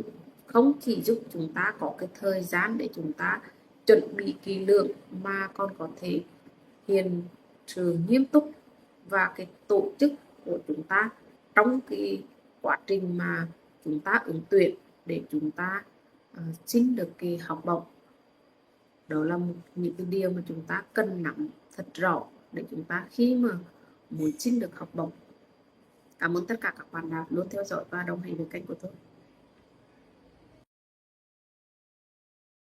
không chỉ giúp chúng ta có cái thời gian để chúng ta chuẩn bị kỹ lưỡng mà còn có thể hiện sự nghiêm túc và cái tổ chức của chúng ta trong cái quá trình mà chúng ta ứng tuyển để chúng ta xin được cái học bổng. Đó là những cái điều mà chúng ta cần nắm thật rõ để chúng ta khi mà muốn xin được học bổng. Cảm ơn tất cả các bạn đã luôn theo dõi và đồng hành với kênh của tôi.